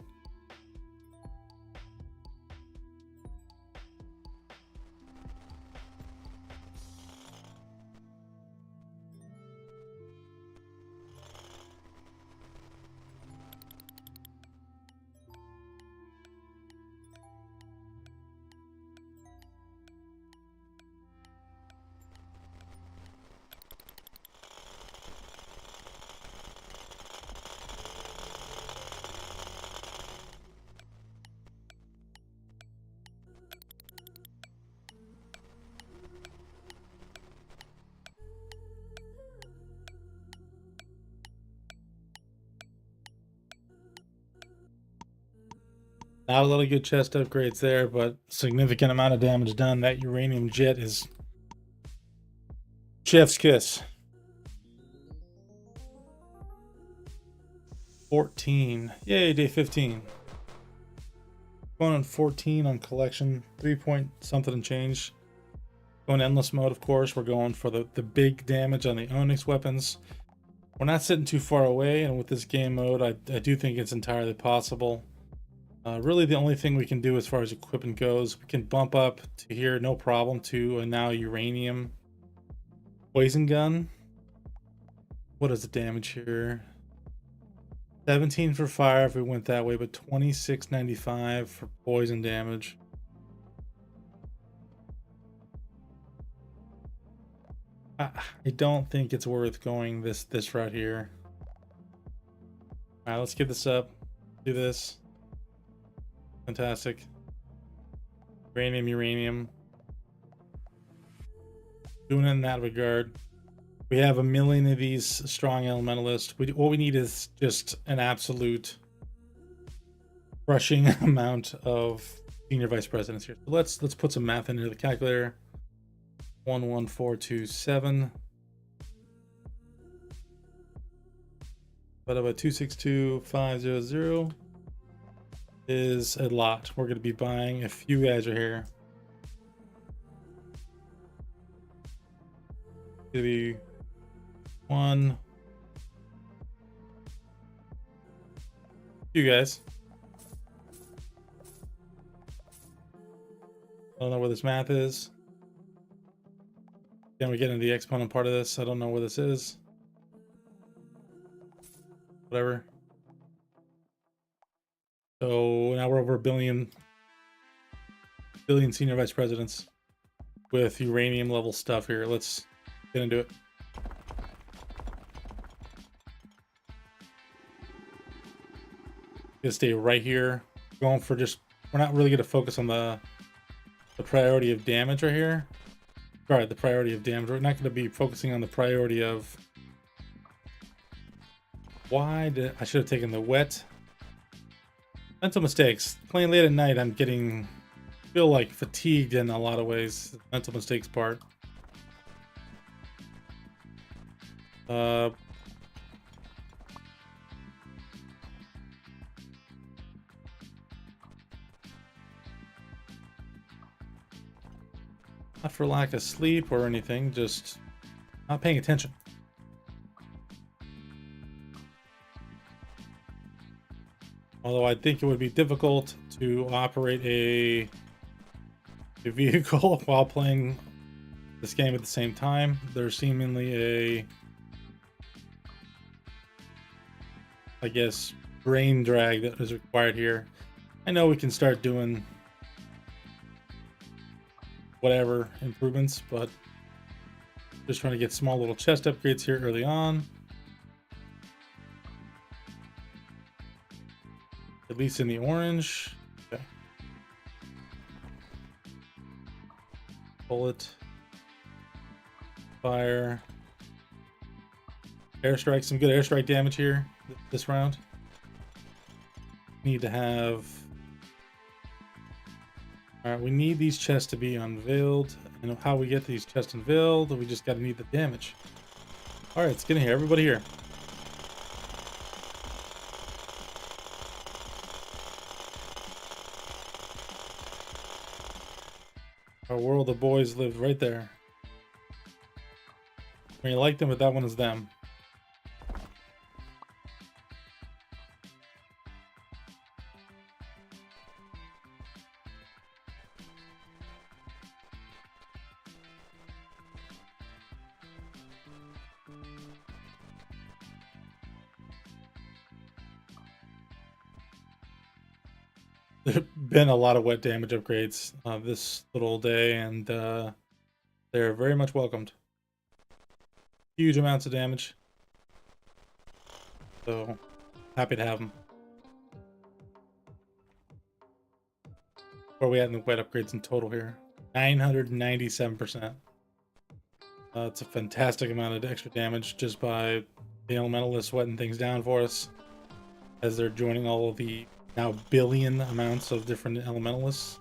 Not a lot of good chest upgrades there, but significant amount of damage done. That uranium jet is chef's kiss. 14. Yay, day 15. Going on 14 on collection. 3 point something and change. Going endless mode, of course. We're going for the big damage on the Onyx weapons. We're not sitting too far away, and with this game mode, I do think it's entirely possible. Really, the only thing we can do as far as equipment goes, we can bump up to here, no problem, to a now uranium poison gun. What is the damage here? 17 for fire if we went that way, but 26.95 for poison damage. I don't think it's worth going this route here. All right, let's get this up. Do this. Fantastic. Uranium. Doing it in that regard. We have a million of these strong elementalists. What we need is just an absolute crushing amount of senior vice presidents here. So let's put some math into the calculator. 11427. But about 262500 is a lot. We're going to be buying a few guys are here. It's going to be few guys. I don't know where this math is. Can we get into the exponent part of this? I don't know where this is. Whatever. So now we're over a billion senior vice presidents with uranium level stuff here. Let's get into it. Gonna stay right here. Going for just, we're not really gonna focus on the priority of damage right here. All right, the priority of damage. We're not going to be focusing on the priority of why did I should have taken the wet. Mental mistakes. Playing late at night, I'm feel like fatigued in a lot of ways. Mental mistakes part. Not for lack of sleep or anything, just not paying attention. Although I think it would be difficult to operate a vehicle while playing this game at the same time. There's seemingly a, I guess, brain drag that is required here. I know we can start doing whatever improvements, but just trying to get small little chest upgrades here early on. At least in the orange. Okay. Bullet. Fire. Airstrike. Some good airstrike damage here this round. Need to have... Alright, we need these chests to be unveiled. And how we get these chests unveiled, we just gotta need the damage. Alright, let's get in here. Everybody here. Our world of boys lived right there. I mean, you like them, but that one is them. There've been a lot of wet damage upgrades this little day, and they're very much welcomed. Huge amounts of damage. So, happy to have them. Where are we at in the wet upgrades in total here? 997%. It's a fantastic amount of extra damage just by the elementalists wetting things down for us as they're joining all of the now billion amounts of different elementalists.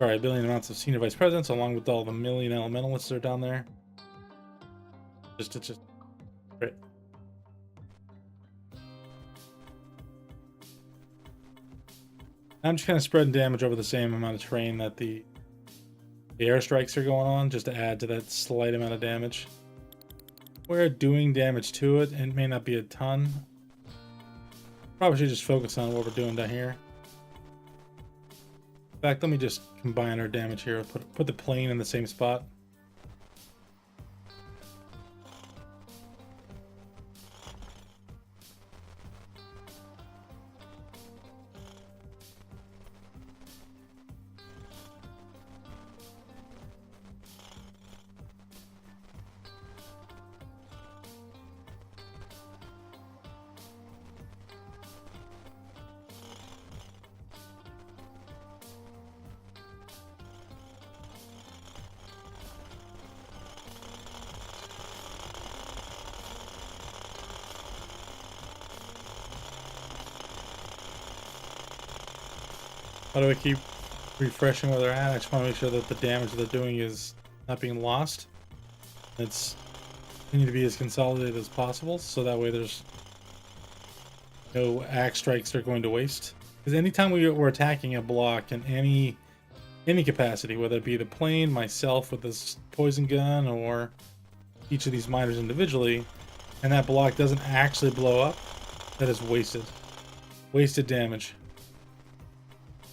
Sorry, a billion amounts of senior vice presidents, along with all the million elementalists that are down there. It's just great. I'm just kind of spreading damage over the same amount of terrain that the airstrikes are going on, just to add to that slight amount of damage. We're doing damage to it, and it may not be a ton. Probably should just focus on what we're doing down here. In fact, let me just combine our damage here. Put the plane in the same spot. How do I keep refreshing where they're at? I just want to make sure that the damage they're doing is not being lost. It's continue to be as consolidated as possible, so that way there's no axe strikes that are going to waste. Because anytime we're attacking a block in any capacity, whether it be the plane, myself with this poison gun, or each of these miners individually, and that block doesn't actually blow up, that is wasted damage.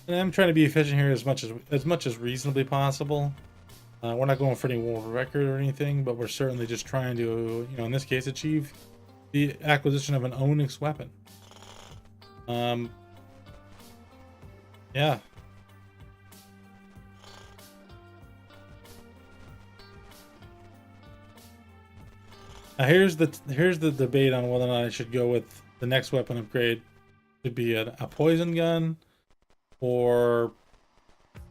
And I'm trying to be efficient here as much as reasonably possible. We're not going for any world record or anything, but we're certainly just trying to, in this case, achieve the acquisition of an Onyx weapon. Yeah. Now here's the debate on whether or not I should go with the next weapon upgrade. Should be a poison gun, or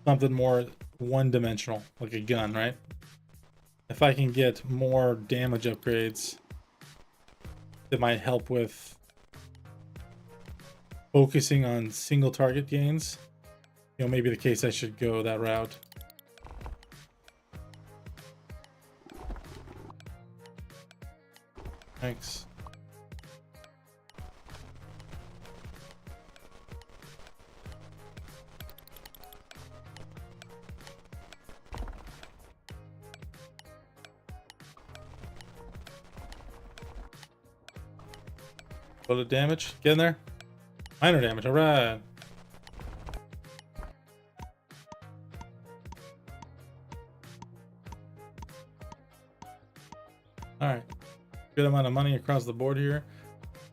something more one-dimensional, like a gun, right? If I can get more damage upgrades, that might help with focusing on single target gains. Maybe the case I should go that route. Thanks. What the damage? Get in there. Minor damage. All right. All right. Good amount of money across the board here.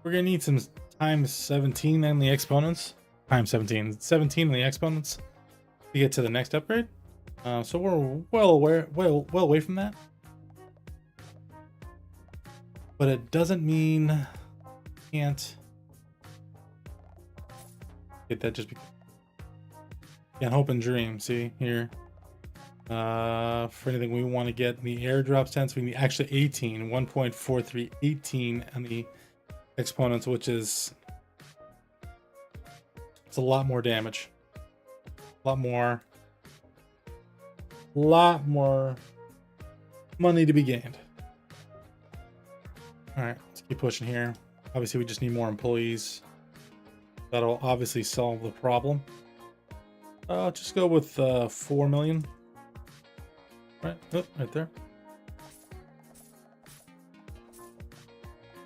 We're gonna need some times 17 and the exponents. Times 17. 17 and the exponents to get to the next upgrade. So we're well away from that. But it doesn't mean can't get that just because. Can't hope and dream. See here. For anything we want to get the airdrop sense, we need actually 18, 1.4318 and the exponents, which is it's a lot more damage. A lot more money to be gained. All right, let's keep pushing here. Obviously, we just need more employees. That'll obviously solve the problem. Just go with 4 million. Right, oh, right there.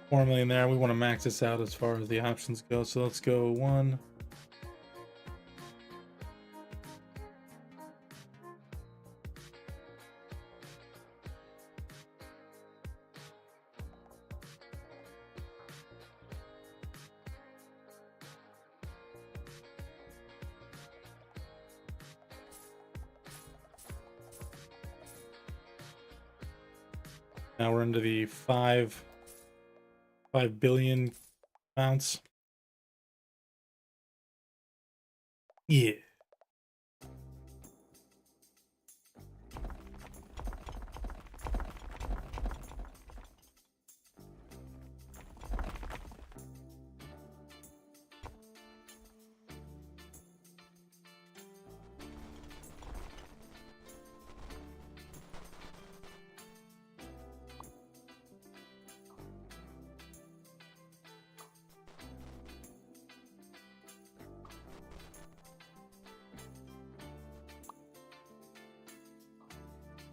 4 million there. We want to max this out as far as the options go. So let's go 1. Now we're into the 5 billion amounts. Yeah.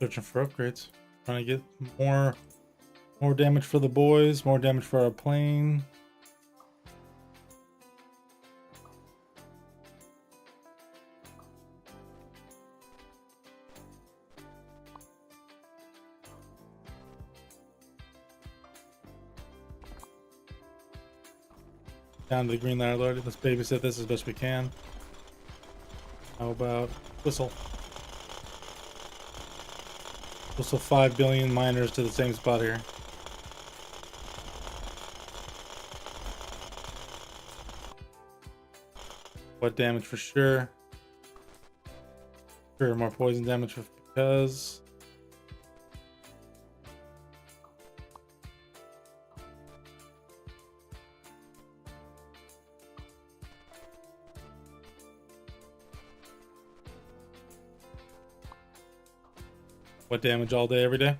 Searching for upgrades. Trying to get more damage for the boys, more damage for our plane. Down to the green light alert. Let's babysit this as best we can. How about whistle? Also 5 billion miners to the same spot here. What damage for sure? Sure, more poison damage because. What damage all day, every day?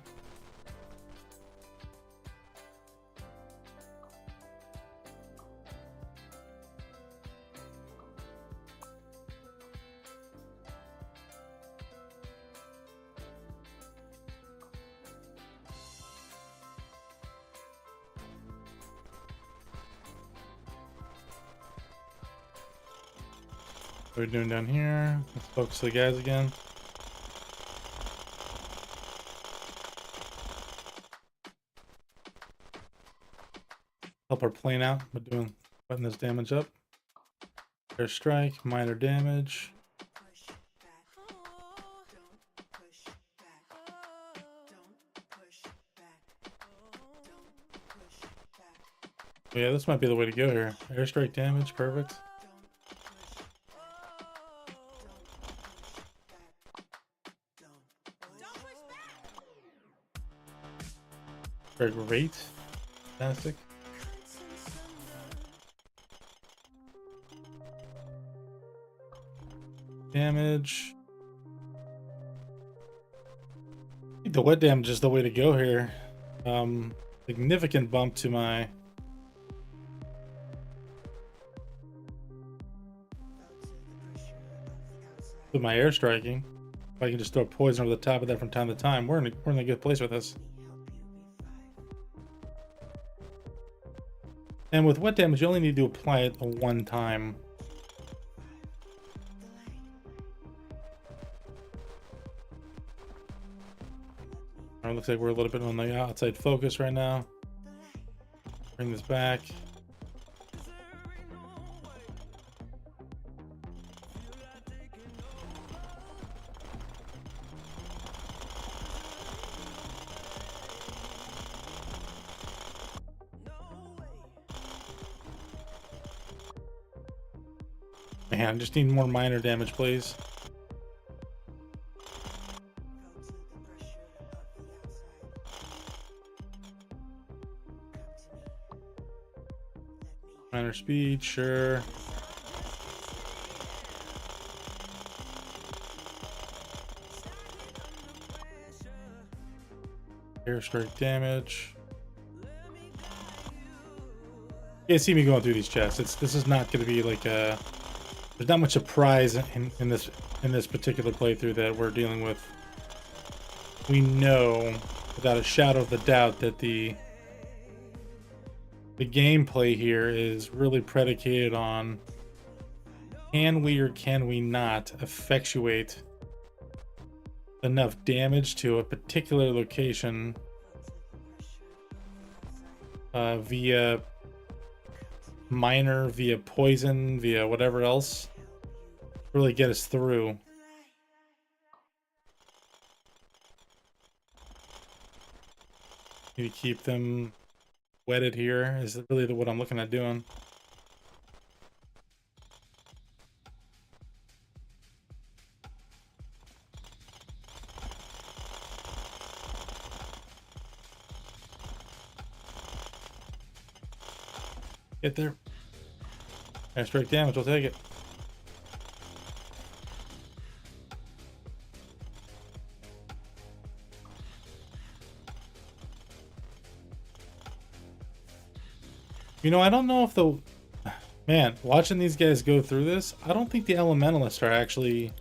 What are we doing down here? Let's focus the guys again. Help our plane out by putting this damage up. Airstrike, minor damage. Yeah, this might be the way to go here. Airstrike damage, perfect. Great. Fantastic. Damage. I think the wet damage is the way to go here. Significant bump to my air striking. If I can just throw poison over the top of that from time to time, we're in a good place with this. And with wet damage, you only need to apply it one time. All right, looks like we're a little bit on the outside focus right now. Bring this back. Man, just need more minor damage, please. Minor speed, sure. Airstrike damage. You guys see me going through these chests. This is not going to be like a. There's not much surprise in this particular playthrough that we're dealing with. We know without a shadow of a doubt that the gameplay here is really predicated on can we or can we not effectuate enough damage to a particular location via minor, via poison, via whatever else, really get us through. Need to keep them wetted here is really what I'm looking at doing. Get there. Airstrike damage, we'll take it. You know, I don't know if the... Man, watching these guys go through this, I don't think the elementalists are actually...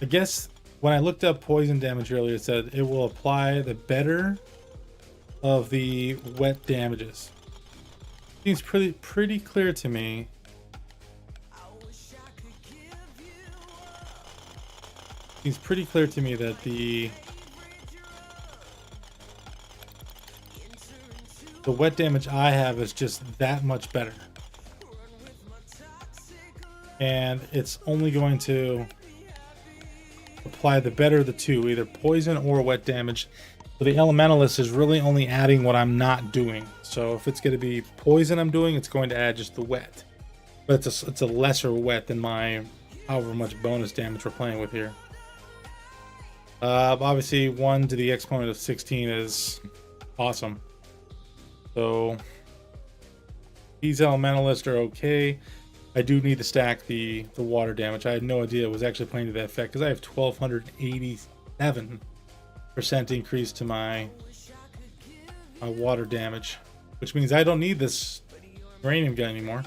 I guess when I looked up poison damage earlier, it said it will apply the better of the wet damages. Seems pretty clear to me. Seems pretty clear to me that the wet damage I have is just that much better. And it's only going to apply the better of the two, either poison or wet damage. So the elementalist is really only adding what I'm not doing. So if it's going to be poison I'm doing, it's going to add just the wet. But it's a lesser wet than my however much bonus damage we're playing with here. Obviously 1 to the exponent of 16 is awesome. So these elementalists are okay. I do need to stack the water damage. I had no idea it was actually playing to that effect because I have 1287% increase to my water damage, which means I don't need this uranium gun anymore.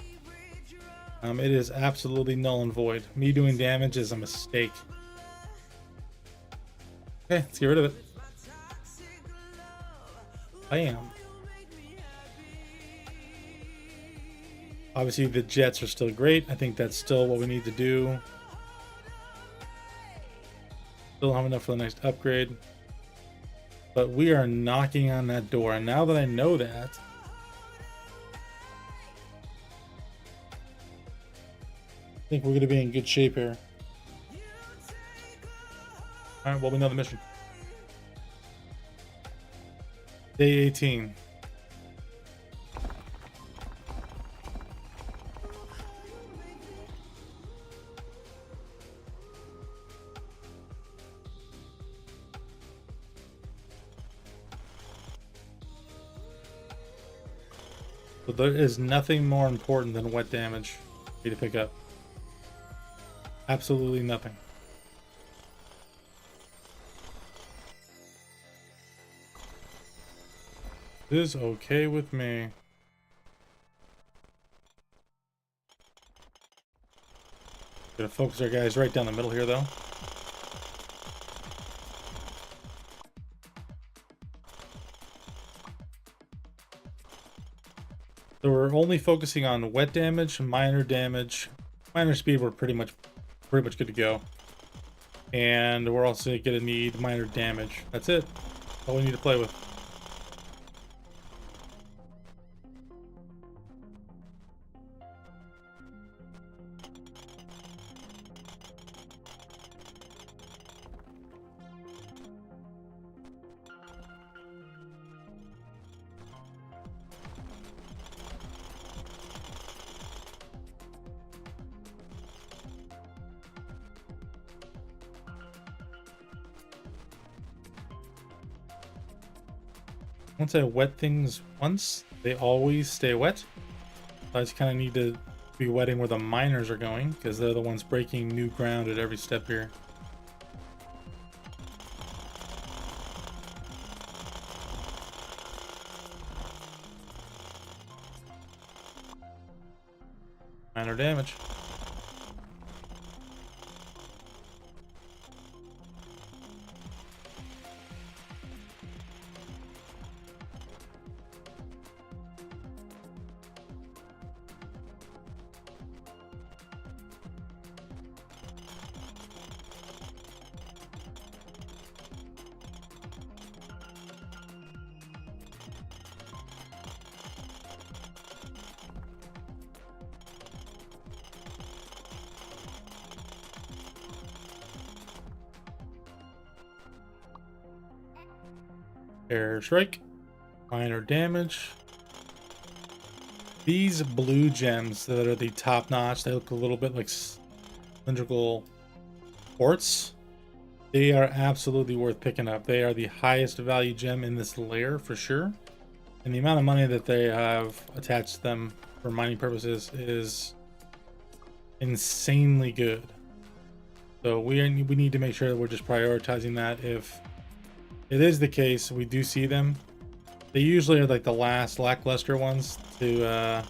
It is absolutely null and void. Me doing damage is a mistake. Okay, let's get rid of it. Bam. Obviously the jets are still great. I think that's still what we need to do. Still have enough for the next upgrade. But we are knocking on that door. And now that I know that, I think we're going to be in good shape here. Alright, well, we know the mission. Day 18. But there is nothing more important than wet damage for you to pick up. Absolutely nothing. This is okay with me. Gonna focus our guys right down the middle here, though. So we're only focusing on wet damage, minor damage, minor speed. We're pretty much good to go. And we're also gonna need minor damage. That's it. All we need to play with. Once I wet things once, they always stay wet. I just kind of need to be wetting where the miners are going, because they're the ones breaking new ground at every step here. Minor damage. Air strike. Minor damage. These blue gems that are the top notch, they look a little bit like cylindrical quartz. They are absolutely worth picking up. They are the highest value gem in this layer for sure. And the amount of money that they have attached to them for mining purposes is insanely good. So we need to make sure that we're just prioritizing that. If it is the case, we do see them. They usually are like the last lackluster ones to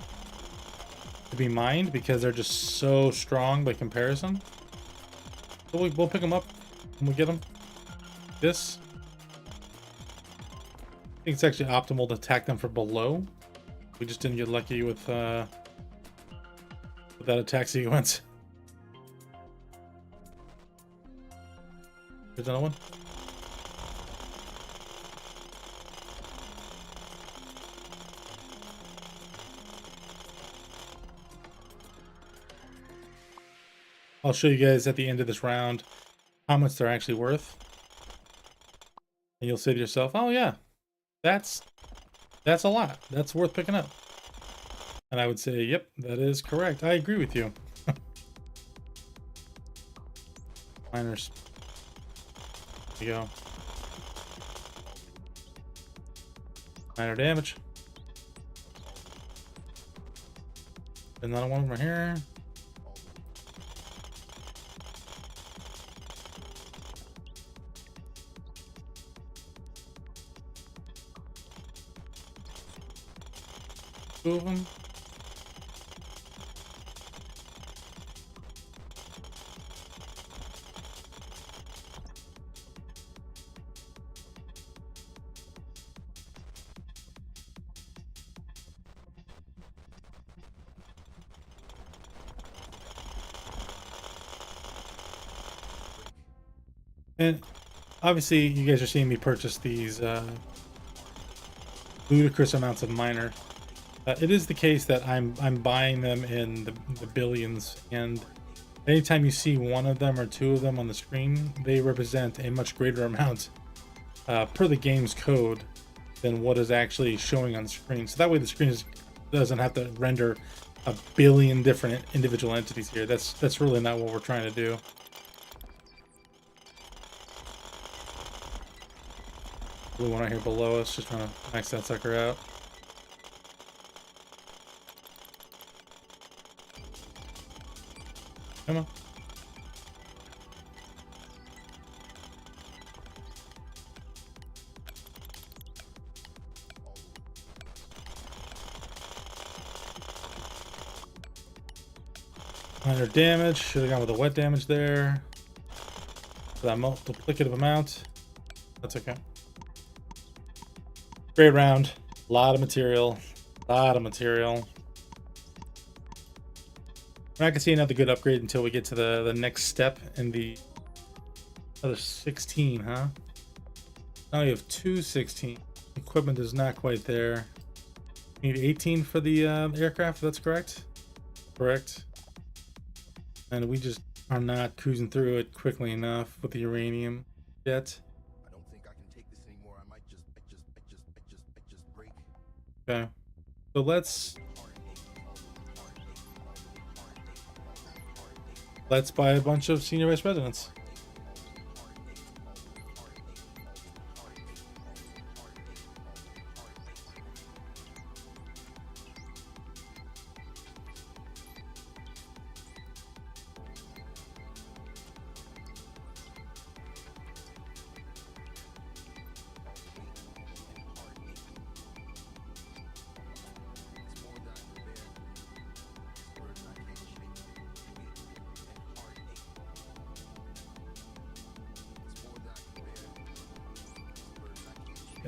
be mined, because they're just so strong by comparison. So we'll pick them up when we get them. This, I think it's actually optimal to attack them from below. We just didn't get lucky with that attack sequence. There's another one. I'll show you guys at the end of this round how much they're actually worth. And you'll say to yourself, oh yeah, that's a lot. That's worth picking up. And I would say, yep, that is correct. I agree with you. Miners. There you go. Minor damage. Another one over here. Two of them. And obviously you guys are seeing me purchase these ludicrous amounts of miner. It is the case that I'm buying them in the billions, and anytime you see one of them or two of them on the screen, they represent a much greater amount per the game's code than what is actually showing on the screen. So that way the screen doesn't have to render a billion different individual entities here. That's really not what we're trying to do. Blue one right here below us, just trying to max that sucker out. Come on. Minor damage. Should have gone with the wet damage there. For that multiplicative amount. That's okay. Great round. A lot of material. A lot of material. We're not gonna see another good upgrade until we get to the next step in the other 16, huh? Now you have 216. Equipment is not quite there. You need 18 for the aircraft, that's correct? Correct. And we just are not cruising through it quickly enough with the uranium yet. I don't think I can take this anymore. I might just break. Okay. So let's buy a bunch of senior vice presidents.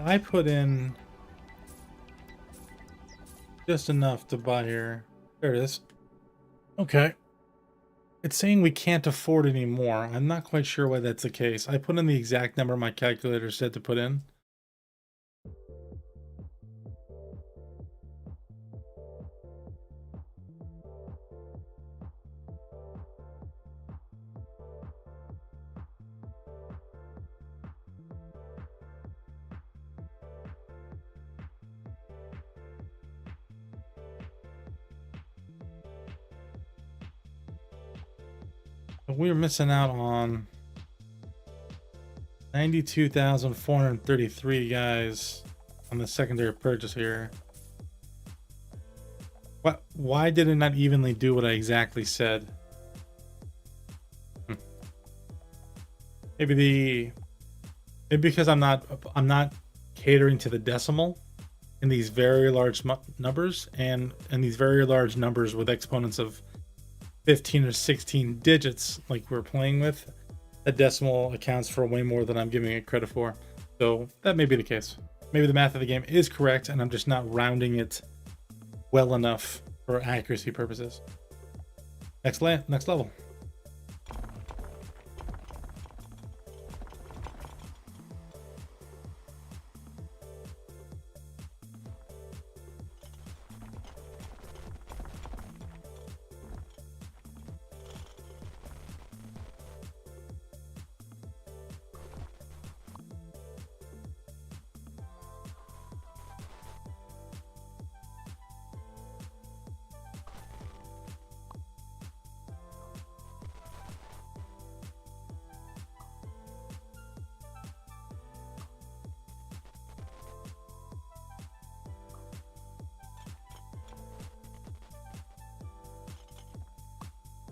I put in just enough to buy here. There it is. Okay. It's saying we can't afford any more. I'm not quite sure why that's the case. I put in the exact number my calculator said to put in. We're missing out on 92,433 guys on the secondary purchase here. Why did it not evenly do what I exactly said? Maybe because I'm not catering to the decimal in these very large numbers and these very large numbers with exponents of 15 or 16 digits like we're playing with. A decimal accounts for way more than I'm giving it credit for. So that may be the case. Maybe the math of the game is correct and I'm just not rounding it well enough for accuracy purposes. Next level.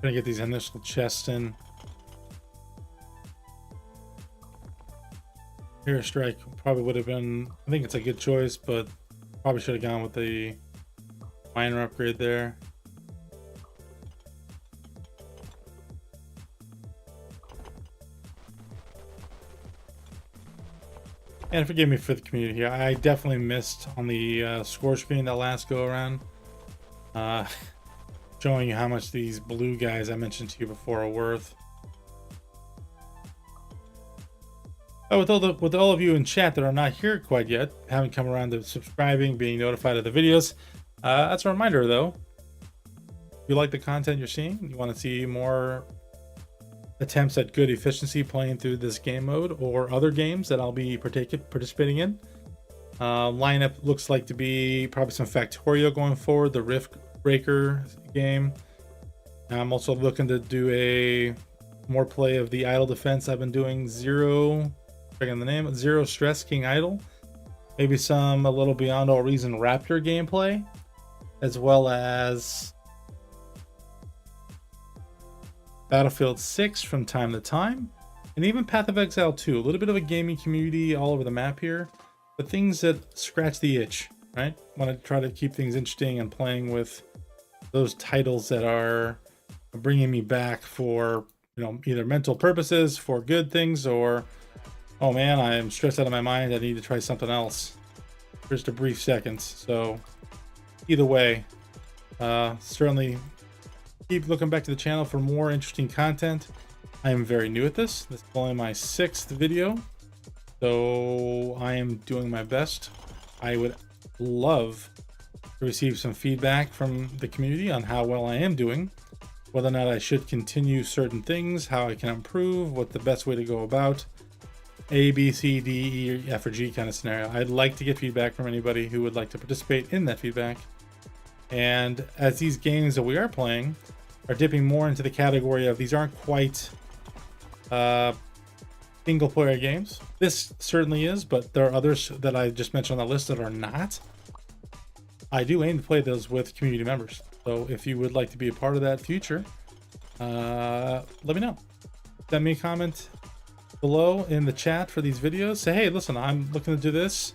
Gonna get these initial chests in. Air strike probably would have been, I think it's a good choice, but probably should have gone with the minor upgrade there. And forgive me for the community here. I definitely missed on the score screen that last go around. Showing you how much these blue guys I mentioned to you before are worth. Oh, with all of you in chat that are not here quite yet, haven't come around to subscribing, being notified of the videos, that's a reminder though. If you like the content you're seeing, you want to see more attempts at good efficiency playing through this game mode or other games that I'll be participating in. Lineup looks like to be probably some Factorio going forward, the Rift Breaker game. I'm also looking to do a more play of the idle defense. I've been doing Zero Stress King Idle, maybe some a little Beyond All Reason Raptor gameplay, as well as Battlefield 6 from time to time, and even Path of Exile 2. A little bit of a gaming community all over the map here, but things that scratch the itch, right? Want to try to keep things interesting and playing with those titles that are bringing me back for, you know, either mental purposes, for good things, or, oh man, I am stressed out of my mind, I need to try something else for just a brief second. So either way, certainly keep looking back to the channel for more interesting content. I am very new at this. This is only my 6th video, so I am doing my best. I would love to receive some feedback from the community on how well I am doing, whether or not I should continue certain things, how I can improve, what the best way to go about A, B, C, D, E, F, or G kind of scenario. I'd like to get feedback from anybody who would like to participate in that feedback. And as these games that we are playing are dipping more into the category of these aren't quite single player games. This certainly is, but there are others that I just mentioned on the list that are not. I do aim to play those with community members. So if you would like to be a part of that future, let me know. Send me a comment below in the chat for these videos. Say, hey, listen, I'm looking to do this.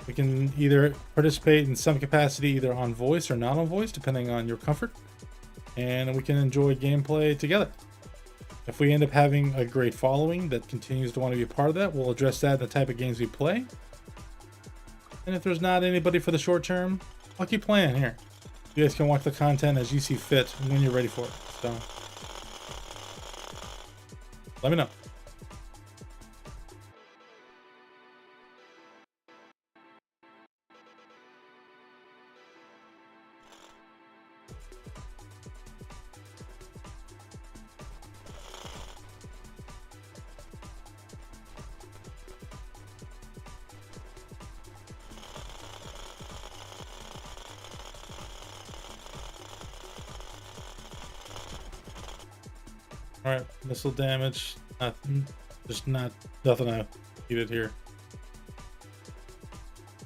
We can either participate in some capacity, either on voice or not on voice, depending on your comfort. And we can enjoy gameplay together. If we end up having a great following that continues to want to be a part of that, we'll address that in the type of games we play. And if there's not anybody for the short term, I'll keep playing here. You guys can watch the content as you see fit when you're ready for it. So let me know. All right, missile damage. Nothing. Just nothing I needed here.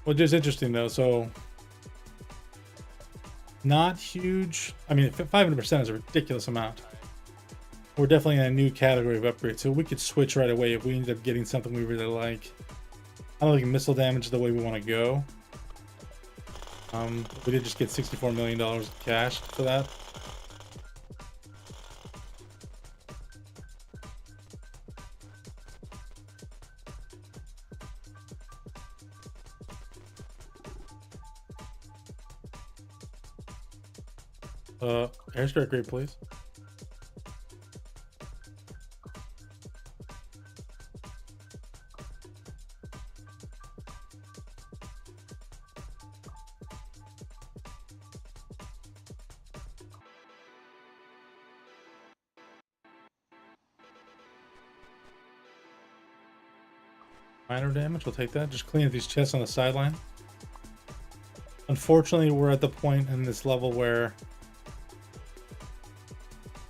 Which is interesting though. So not huge. I mean, 500% is a ridiculous amount. We're definitely in a new category of upgrade, so we could switch right away if we ended up getting something we really like. I don't think missile damage is the way we want to go. We did just get $64 million cash for that. Airstrike rate, please. Minor damage, we'll take that. Just clean up these chests on the sideline. Unfortunately, we're at the point in this level where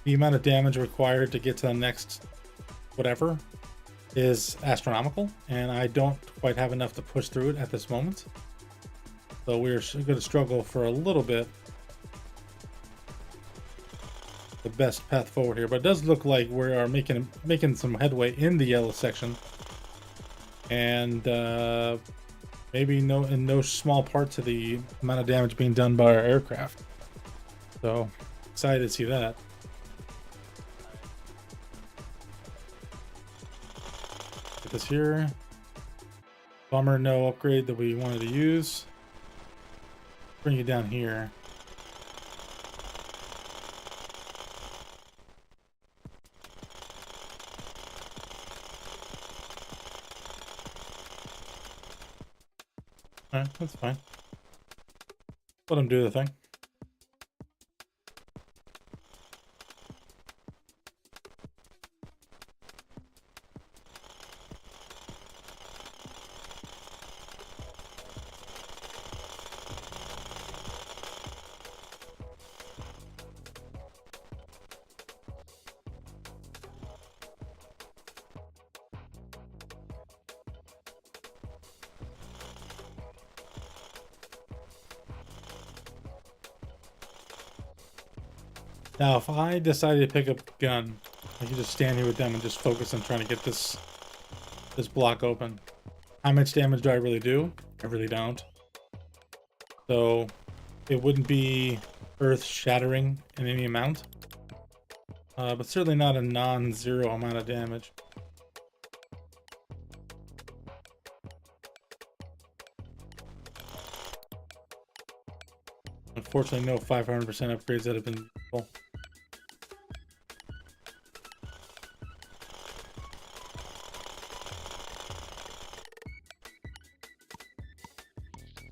the amount of damage required to get to the next whatever is astronomical, and I don't quite have enough to push through it at this moment. So we're going to struggle for a little bit. The best path forward here, but it does look like we are making some headway in the yellow section, and maybe in no small part to the amount of damage being done by our aircraft. So excited to see that. Get this here. Bummer, no upgrade that we wanted to use. Bring it down here. Alright, that's fine. Let him do the thing. Now, if I decided to pick up a gun, I could just stand here with them and just focus on trying to get this block open. How much damage do I really do? I really don't. So it wouldn't be earth-shattering in any amount, but certainly not a non-zero amount of damage. Unfortunately, no 500% upgrades that have been useful.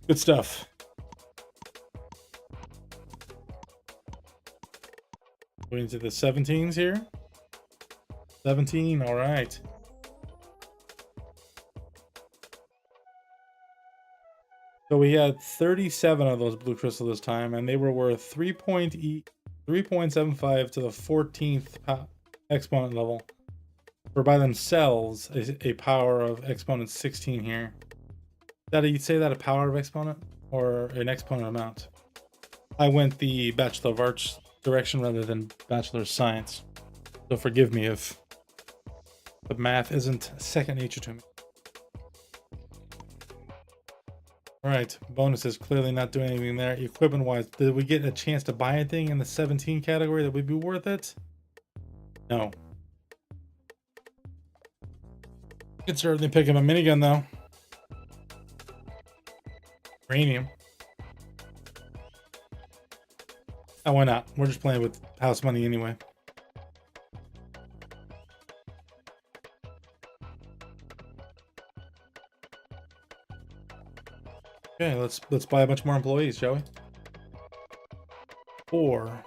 Good stuff. Going into the 17s here. 17, all right. So we had 37 of those blue crystals this time, and they were worth 3.75 to the 14th exponent level. For by themselves, a power of exponent 16 here. You'd say that a power of exponent or an exponent amount? I went the Bachelor of Arts direction rather than Bachelor of Science. So forgive me if the math isn't second nature to me. Alright, bonuses, clearly not doing anything there. Equipment wise, did we get a chance to buy anything in the 17 category that would be worth it? No. Could certainly pick up a minigun though. Uranium. Oh, why not? We're just playing with house money anyway. Okay, let's buy a bunch more employees, shall we? 4.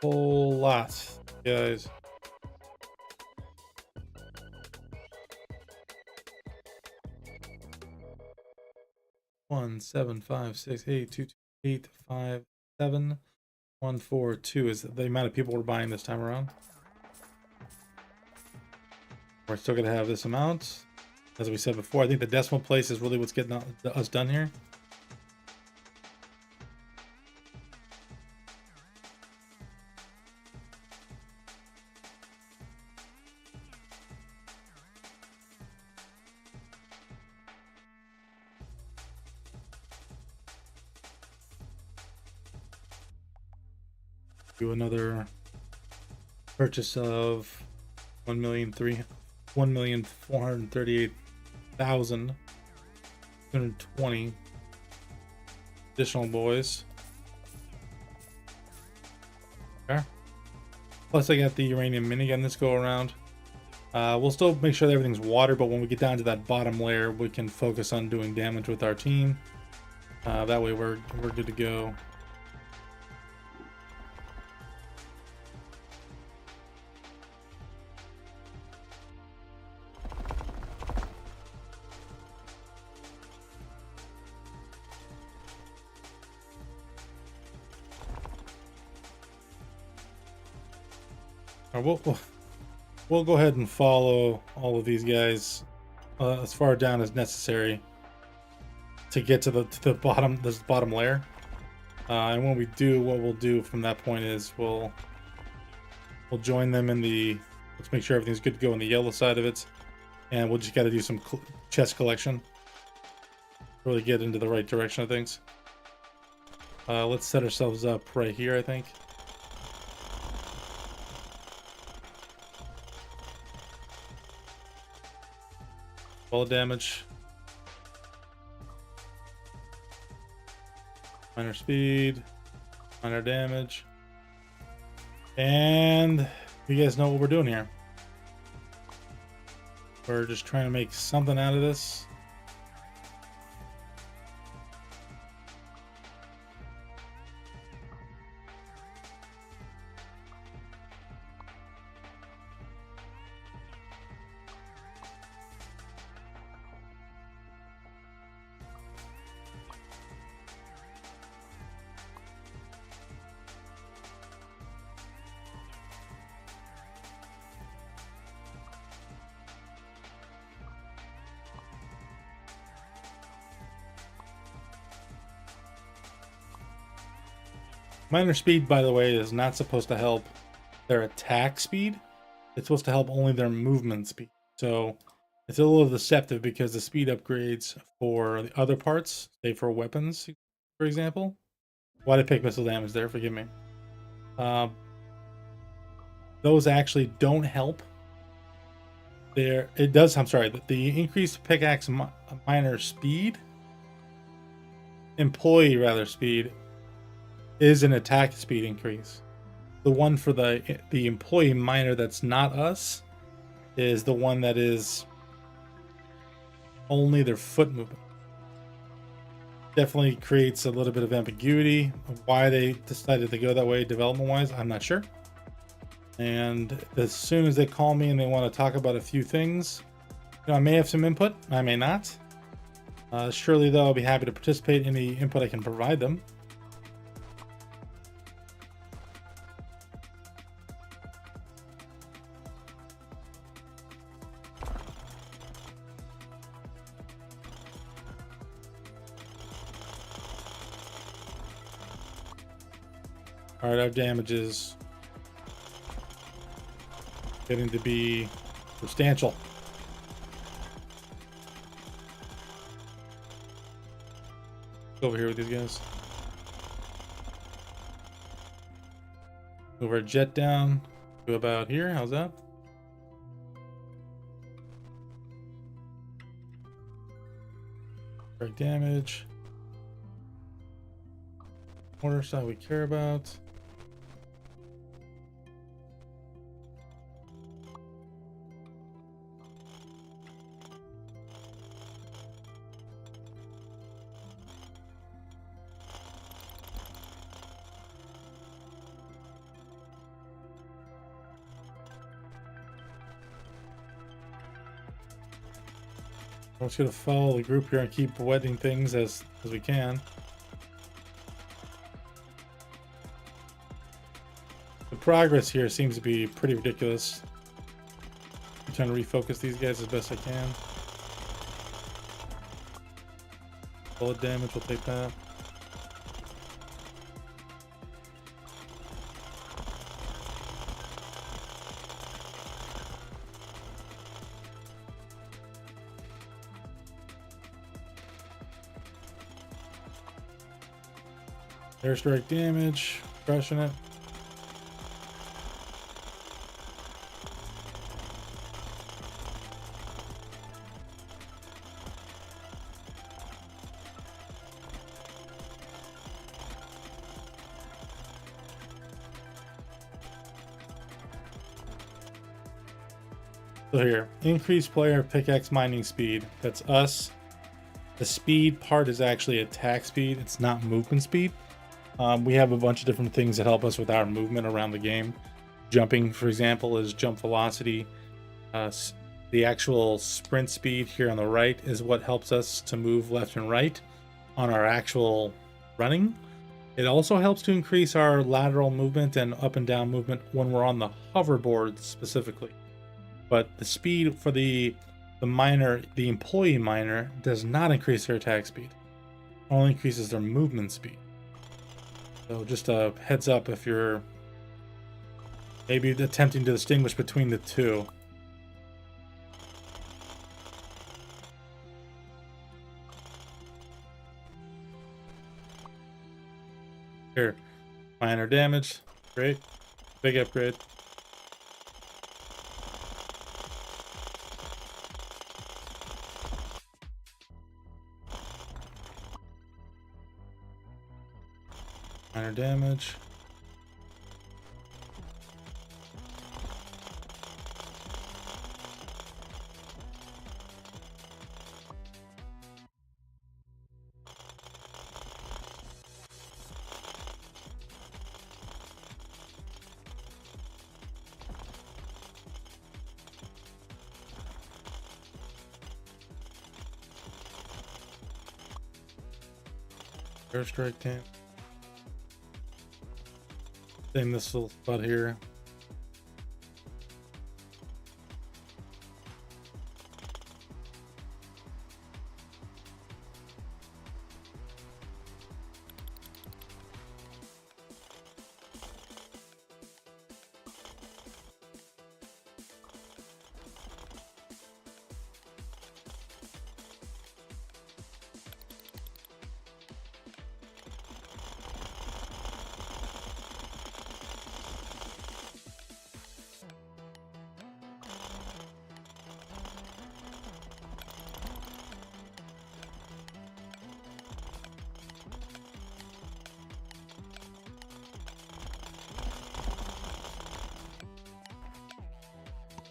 Whole lot, guys. One, 7, 5, 6, 8, 2, 2, 8, 5, 7, 1, 4, 2 is the amount of people we're buying this time around. We're still gonna have this amount. As we said before, I think the decimal place is really what's getting us done here. Do another purchase of 1,438,220 additional boys. Okay. Plus I got the uranium minigun this go around. We'll still make sure that everything's water, but when we get down to that bottom layer, we can focus on doing damage with our team. That way we're good to go. We'll go ahead and follow all of these guys as far down as necessary to get to the bottom, this bottom layer. And when we do, what we'll do from that point is we'll join them in the. Let's make sure everything's good to go on the yellow side of it, and we'll just got to do some chest collection. Really get into the right direction of things. Let's set ourselves up right here, I think. Bullet damage. Minor speed. Minor damage. And you guys know what we're doing here. We're just trying to make something out of this. Minor speed, by the way, is not supposed to help their attack speed. It's supposed to help only their movement speed. So it's a little deceptive because the speed upgrades for the other parts, say for weapons, for example. Why did I pick missile damage there? Forgive me. Those actually don't help there it does. I'm sorry. The increased pickaxe miner speed, employee rather speed, is an attack speed increase. The one for the employee miner that's not us is the one that is only their foot movement. Definitely creates a little bit of ambiguity of why they decided to go that way development wise. I'm not sure. And as soon as they call me and they want to talk about a few things, you know, I may have some input, I may not. Surely though, I'll be happy to participate in any input I can provide them. All right, our damage is getting to be substantial. Go over here with these guys. Move our jet down to about here. How's that? Strike damage. Mortar side we care about. I'm just gonna follow the group here and keep wetting things as we can. The progress here seems to be pretty ridiculous. I'm trying to refocus these guys as best I can. Bullet damage, we'll take that. Airstrike damage, crushing it. So here, increased player pickaxe mining speed. That's us. The speed part is actually attack speed. It's not movement speed. We have a bunch of different things that help us with our movement around the game. Jumping, for example, is jump velocity. The actual sprint speed here on the right is what helps us to move left and right on our actual running. It also helps to increase our lateral movement and up and down movement when we're on the hoverboard specifically. But the speed for the miner, the employee miner, does not increase their attack speed. It only increases their movement speed. So just a heads up if you're maybe attempting to distinguish between the two. Here, minor damage, great, big upgrade. Minor damage. Airstrike tank. Same this little spot here.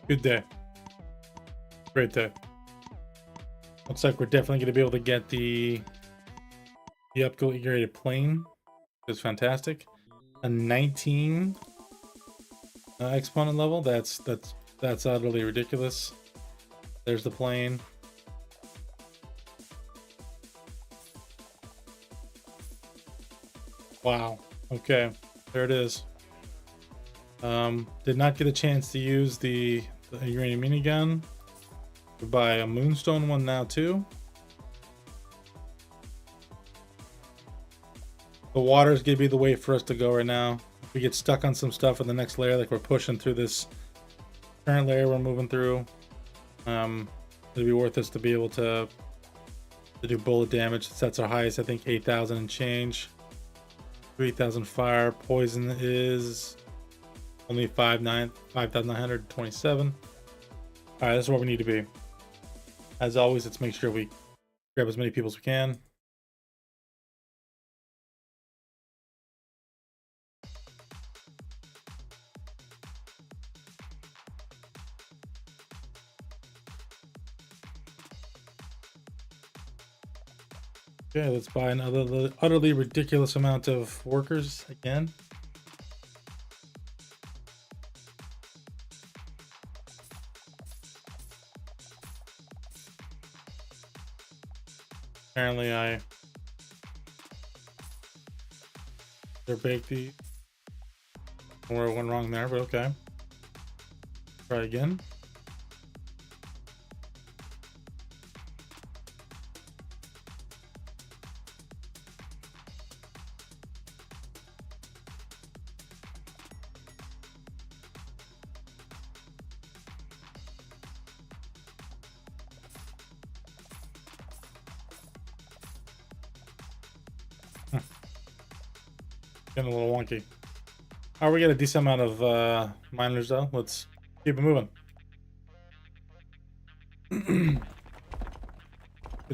Good day. Great day. Looks like we're definitely going to be able to get the upgraded plane. It's fantastic. A 19 exponent level. That's utterly ridiculous. There's the plane. Wow. Okay, there it is. Did not get a chance to use the uranium minigun. We'll buy a moonstone one now too. The water is gonna be the way for us to go right now. If we get stuck on some stuff in the next layer, like we're pushing through this current layer we're moving through, it'll be worth us to be able to do bullet damage. It sets our highest, I think, 8,000 and change. 3,000 fire. Poison is only 5,927. All right, this is where we need to be. As always, let's make sure we grab as many people as we can. Okay, let's buy another utterly ridiculous amount of workers again. Apparently they're baked the where it went wrong there, but okay. Try again. Getting a little wonky. All right, we got a decent amount of miners though. Let's keep it moving. Get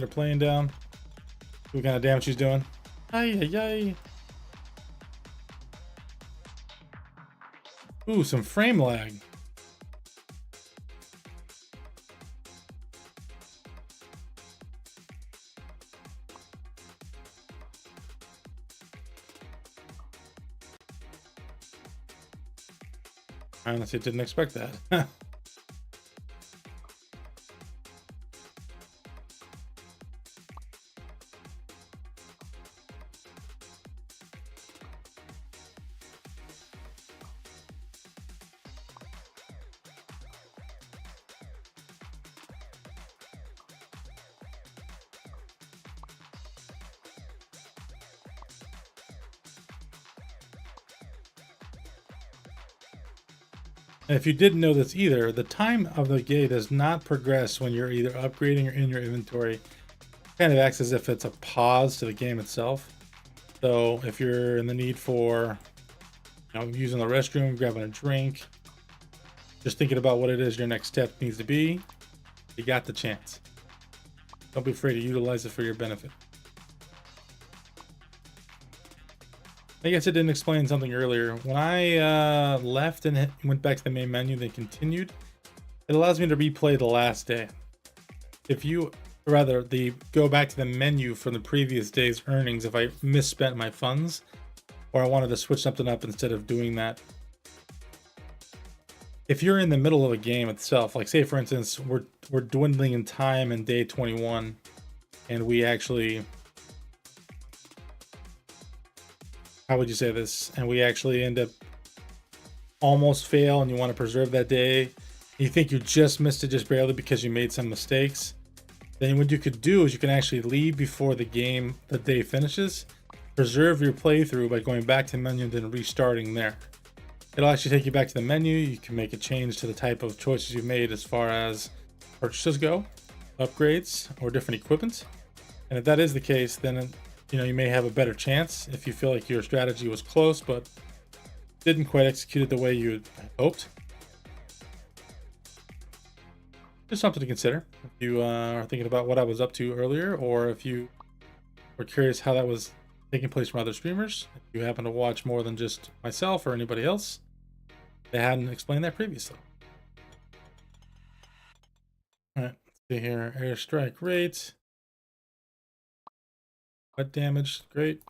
her plane down. See what kind of damage she's doing. Ay. Ooh, some frame lag. I honestly didn't expect that. And if you didn't know this either, the time of the gate does not progress when you're either upgrading or in your inventory. It kind of acts as if it's a pause to the game itself. So if you're in the need for, using the restroom, grabbing a drink, just thinking about what it is your next step needs to be, you got the chance. Don't be afraid to utilize it for your benefit. I guess I didn't explain something earlier. When I left and went back to the main menu, then continued, it allows me to replay the last day. If you, rather, go back to the menu from the previous day's earnings, if I misspent my funds, or I wanted to switch something up instead of doing that. If you're in the middle of a game itself, like say for instance, we're dwindling in time in day 21, and we actually, how would you say this? And we actually end up almost fail, and you want to preserve that day. You think you just missed it just barely because you made some mistakes. Then what you could do is you can actually leave before the day finishes, preserve your playthrough by going back to the menu and then restarting there. It'll actually take you back to the menu. You can make a change to the type of choices you've made as far as purchases go, upgrades, or different equipment. And if that is the case, then you may have a better chance if you feel like your strategy was close but didn't quite execute it the way you hoped. Just something to consider if you are thinking about what I was up to earlier, or if you were curious how that was taking place from other streamers. If you happen to watch more than just myself or anybody else, they hadn't explained that previously. See here, airstrike rate. Wet damage, great.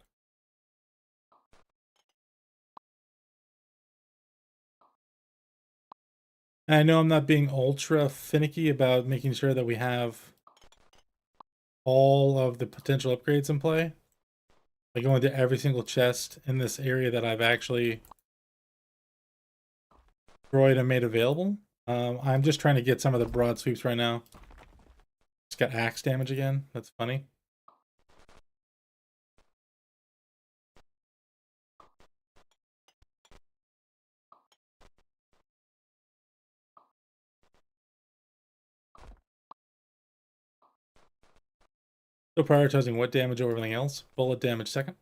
And I know I'm not being ultra finicky about making sure that we have all of the potential upgrades in play. I go into every single chest in this area that I've actually destroyed and made available. I'm just trying to get some of the broad sweeps right now. Just got axe damage again. That's funny. Still prioritizing wet damage over everything else. Bullet damage second.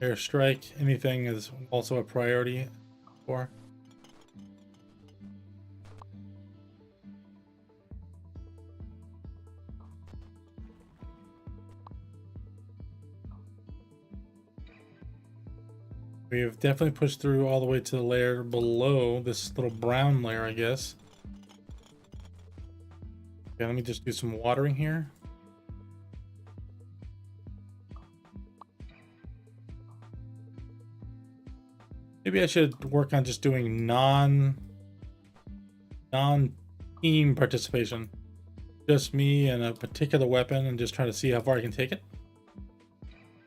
Airstrike, anything is also a priority for. We have definitely pushed through all the way to the layer below, this little brown layer, I guess. Okay, let me just do some watering here. Maybe I should work on just doing non-team participation. Just me and a particular weapon and just try to see how far I can take it.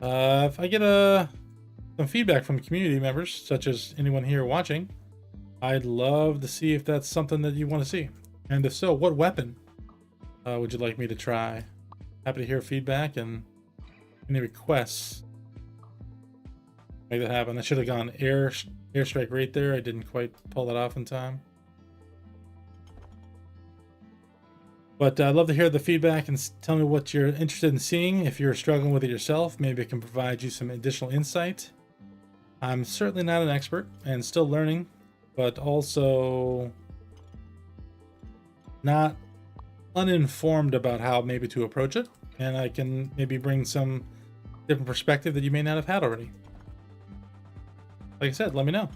If I get some feedback from community members, such as anyone here watching, I'd love to see if that's something that you want to see. And if so, what weapon would you like me to try? Happy to hear feedback and any requests. Make that happen. I should have gone airstrike right there. I didn't quite pull that off in time. But I'd love to hear the feedback and tell me what you're interested in seeing. If you're struggling with it yourself, maybe I can provide you some additional insight. I'm certainly not an expert and still learning, but also not uninformed about how maybe to approach it. And I can maybe bring some different perspective that you may not have had already. Like I said, let me know.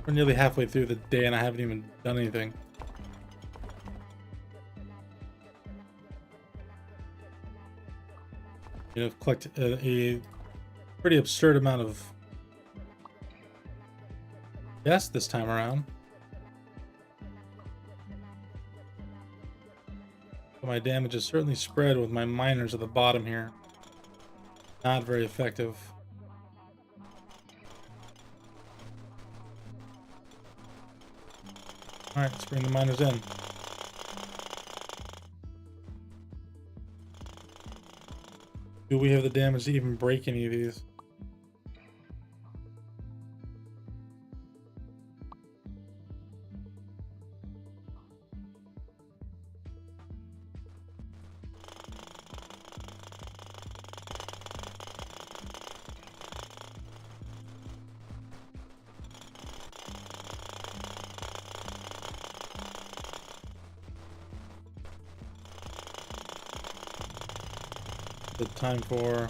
We're nearly halfway through the day and I haven't even done anything. You know, I've collected a pretty absurd amount of deaths this time around. But my damage is certainly spread with my miners at the bottom here. Not very effective. Alright, let's bring the miners in. Do we have the damage to even break any of these? The time for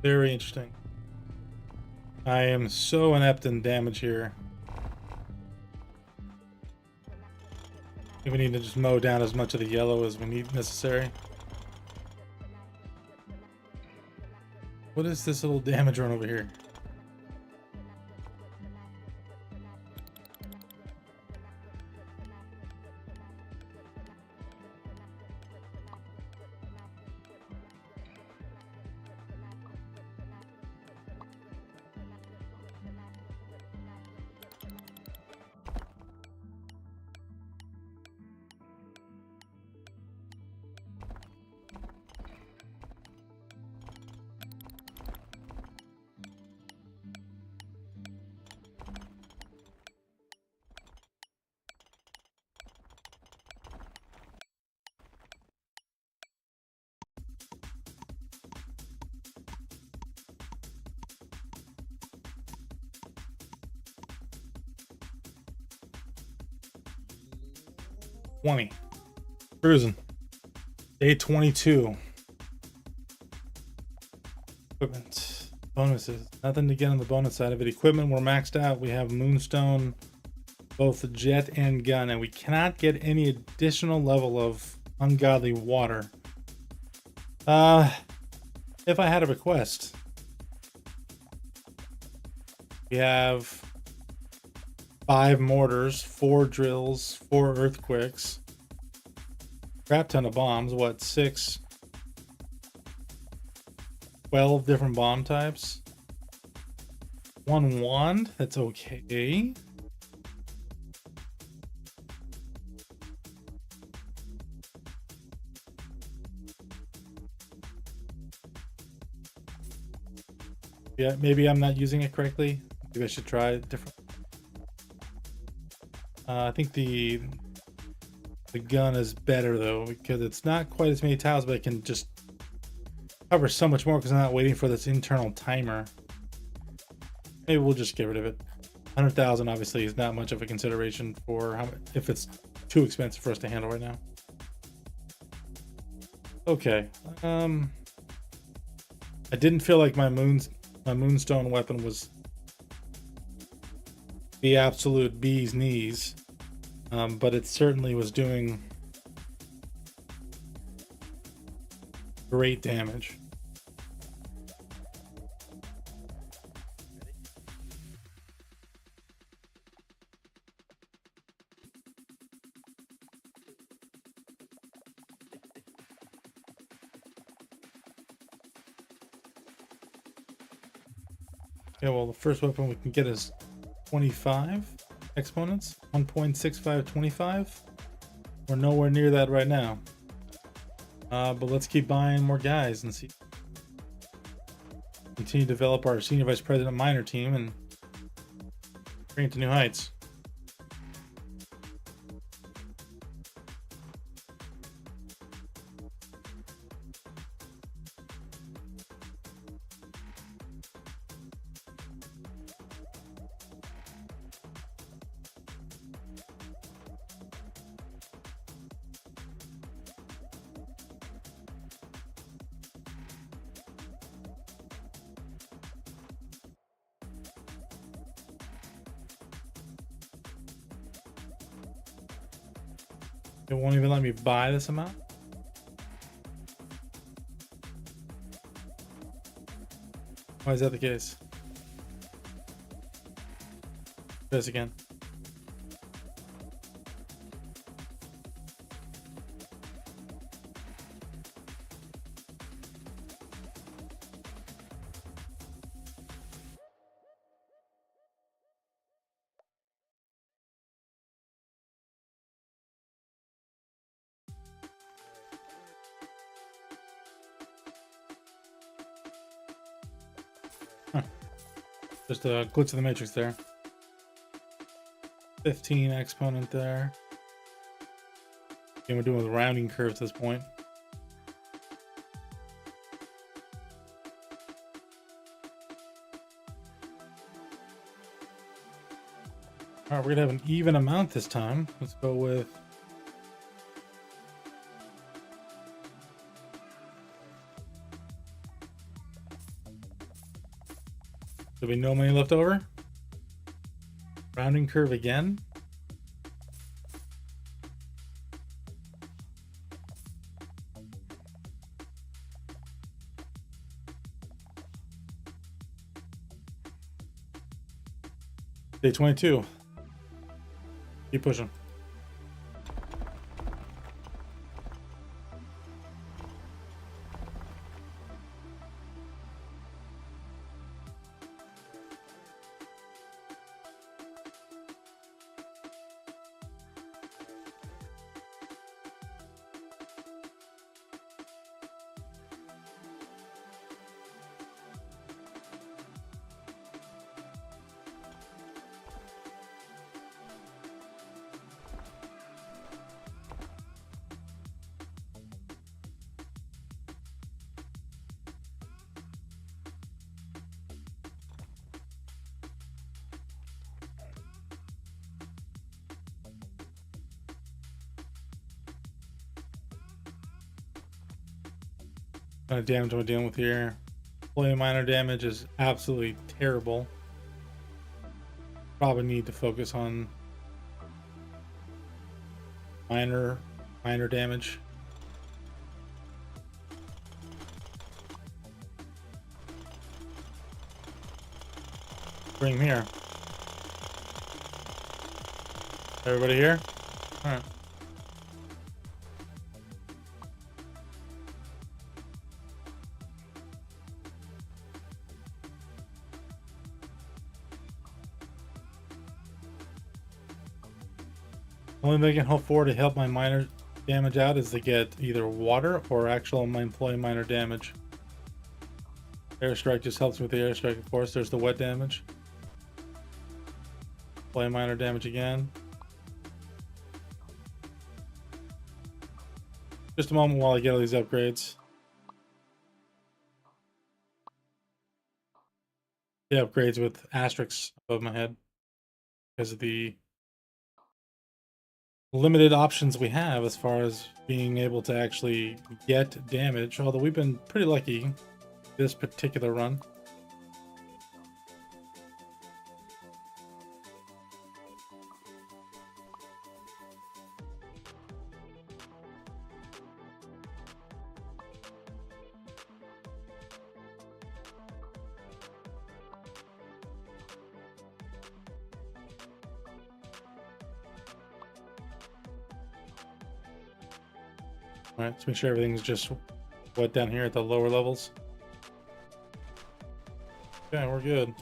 very interesting. I am so inept in damage here. We need to just mow down as much of the yellow as we need necessary. What is this little damage run over here? 20. Cruising. Day 22. Equipment. Bonuses. Nothing to get on the bonus side of it. Equipment, we're maxed out. We have Moonstone, both jet and gun, and we cannot get any additional level of ungodly water. If I had a request, we have 5 mortars, 4 drills, 4 earthquakes, crap ton of bombs. What, 12 different bomb types? 1 wand, that's okay. Yeah, maybe I'm not using it correctly. Maybe I should try it different. I think the gun is better though, because it's not quite as many tiles, but it can just cover so much more because I'm not waiting for this internal timer. Maybe we'll just get rid of it. 100,000 obviously is not much of a consideration for how, if it's too expensive for us to handle right now. Okay. I didn't feel like my Moonstone weapon was the absolute bee's knees, but it certainly was doing great damage. Okay, well, the first weapon we can get is 25 exponents, 1.6525. We're nowhere near that right now. But let's keep buying more guys and see. Continue to develop our senior vice president minor team and bring it to new heights. It won't even let me buy this amount. Why is that the case? Try this again. Just a glitch of the matrix there. 15 exponent there. And we're doing with rounding curves at this point. All right, we're gonna have an even amount this time. Let's go with there'll be no money left over. Rounding curve again. Day 22. Keep pushing. What damage am I dealing with here? Employee minor damage is absolutely terrible. Probably need to focus on minor damage. Bring him here. Everybody here? Alright. Only thing I can hope for to help my minor damage out is to get either water or actual my employee minor damage. Airstrike just helps with the airstrike, of course. There's the wet damage. Employee minor damage again. Just a moment while I get all these upgrades. The upgrades with asterisks above my head because of the limited options we have as far as being able to actually get damage, although we've been pretty lucky this particular run. All right, let's make sure everything's just wet down here at the lower levels. Okay, we're good.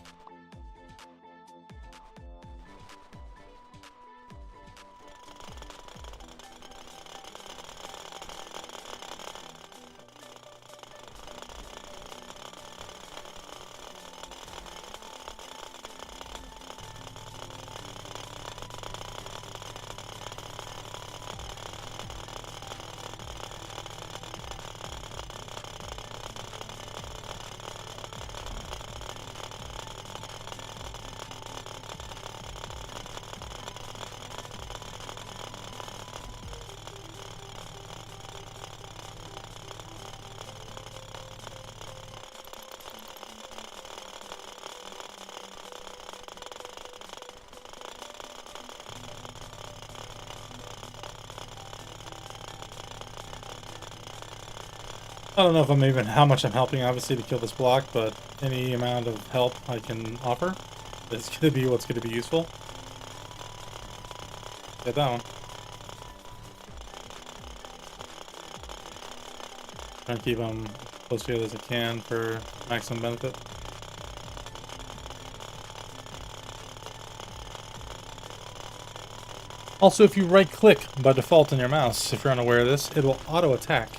I don't know if I'm even how much I'm helping, obviously, to kill this block, but any amount of help I can offer is going to be what's going to be useful. Get that one. Trying to keep them close together as I can for maximum benefit. Also, if you right-click by default on your mouse, if you're unaware of this, it will auto-attack.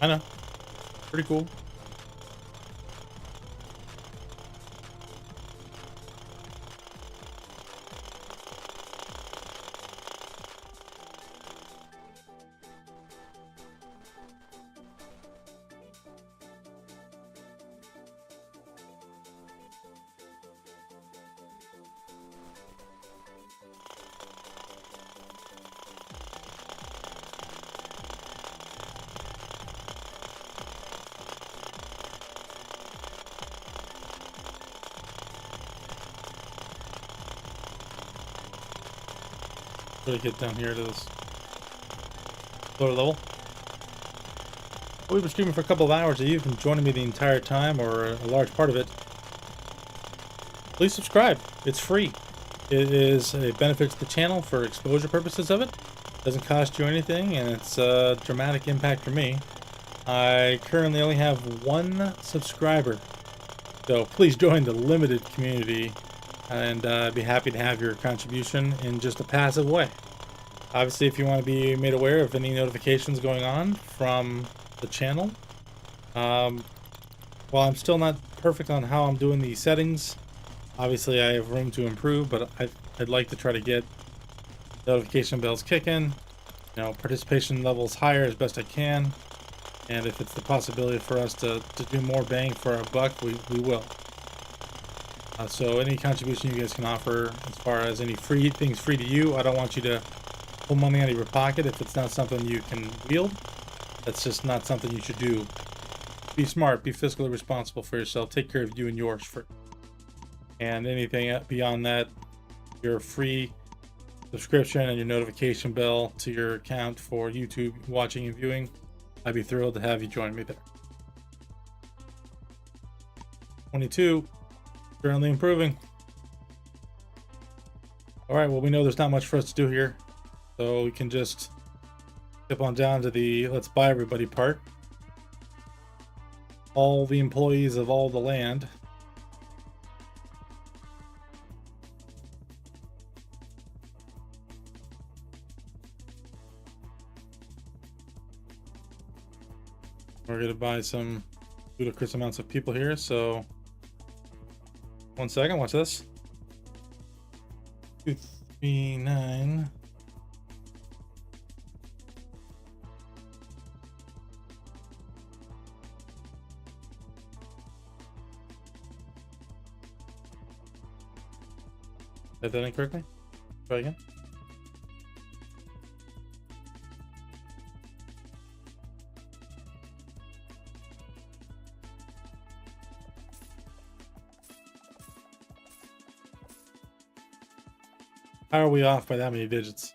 I know. Pretty cool. Really get down here to this lower level. We've been streaming for a couple of hours. If you've been joining me the entire time or a large part of it, please subscribe. It's free. It is a benefit to the channel for exposure purposes of it. Doesn't cost you anything, and it's a dramatic impact for me. I currently only have 1 subscriber, so please join the limited community, and I'd be happy to have your contribution in just a passive way. Obviously, if you want to be made aware of any notifications going on from the channel, while I'm still not perfect on how I'm doing the settings, obviously I have room to improve, but I'd like to try to get notification bells kicking, participation levels higher as best I can, and if it's the possibility for us to do more bang for our buck, we will. So any contribution you guys can offer as far as any free things free to you, I don't want you to pull money out of your pocket if it's not something you can wield. That's just not something you should do. Be smart, be fiscally responsible for yourself, take care of you and yours first. And anything beyond that, your free subscription and your notification bell to your account for YouTube watching and viewing, I'd be thrilled to have you join me there. 22, currently improving. All right, well, we know there's not much for us to do here, so we can just skip on down to the let's buy everybody part. All the employees of all the land. We're going to buy some ludicrous amounts of people here, so 1 second, watch this. 239. Did that incorrectly? Try again. How are we off by that many digits?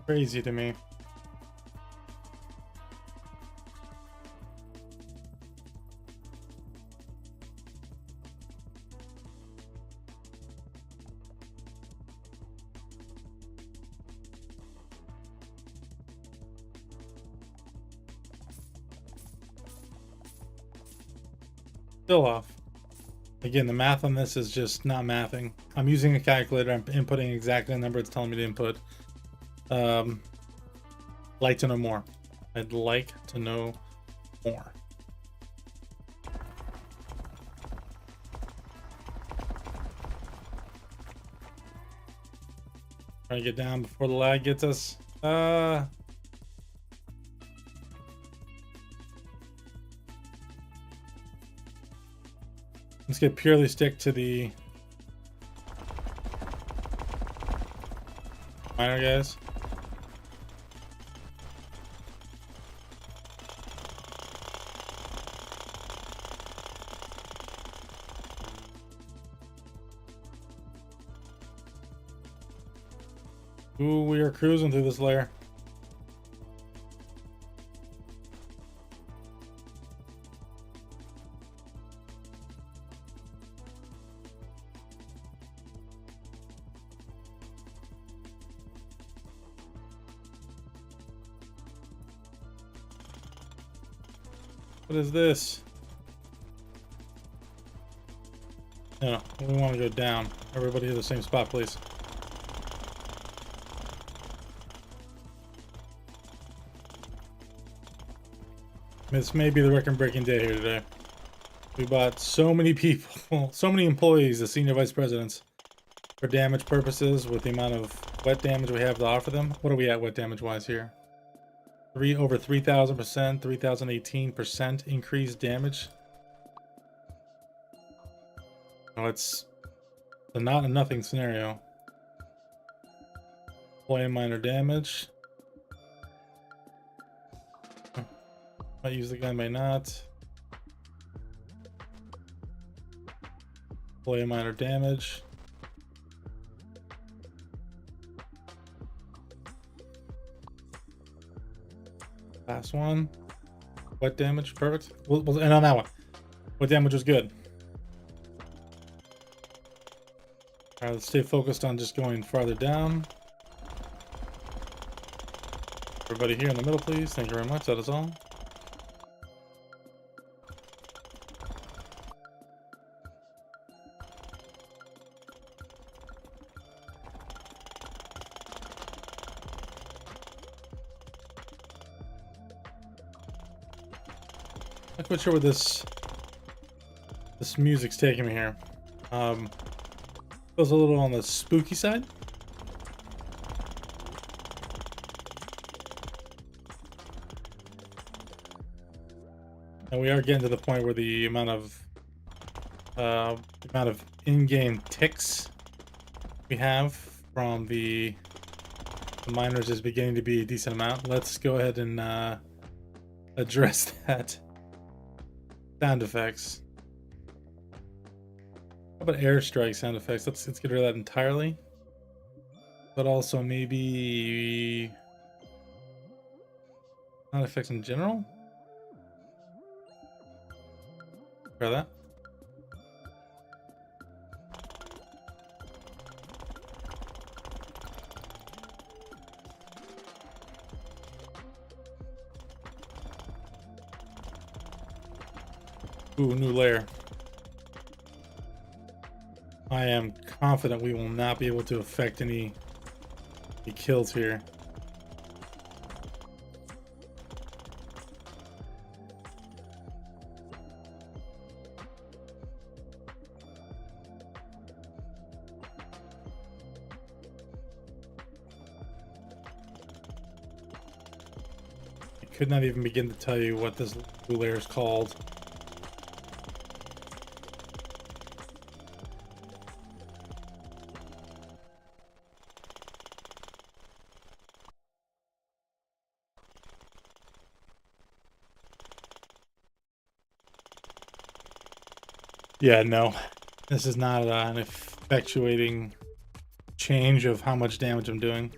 Crazy to me. Still off. Again, the math on this is just not mathing. I'm using a calculator. I'm inputting exactly the number it's telling me to input. Like to know more. I'd like to know more. Trying to get down before the lag gets us. Let's get purely stick to the minor guys. Ooh, we are cruising through this layer. What is this? No, we want to go down. Everybody to the same spot, please. This may be the record-breaking day here today. We bought so many people, so many employees as senior vice presidents for damage purposes with the amount of wet damage we have to offer them. What are we at wet damage-wise here? Over 3,000%, 3,018% increased damage. No, it's a not a nothing scenario. Play minor damage. Might use the gun, may not. Play minor damage. Last one. Wet damage, perfect. And on that one, wet damage was good. All right, let's stay focused on just going farther down. Everybody here in the middle, please. Thank you very much. That is all. I'm not quite sure where this music's taking me here. Feels a little on the spooky side. And we are getting to the point where the amount of in-game ticks we have from the miners is beginning to be a decent amount. Let's go ahead and address that. Sound effects. How about airstrike sound effects? Let's get rid of that entirely. But also maybe sound effects in general. Try that. Ooh, new layer. I am confident we will not be able to affect any kills here. I could not even begin to tell you what this new layer is called. Yeah, no. This is not an effectuating change of how much damage I'm doing.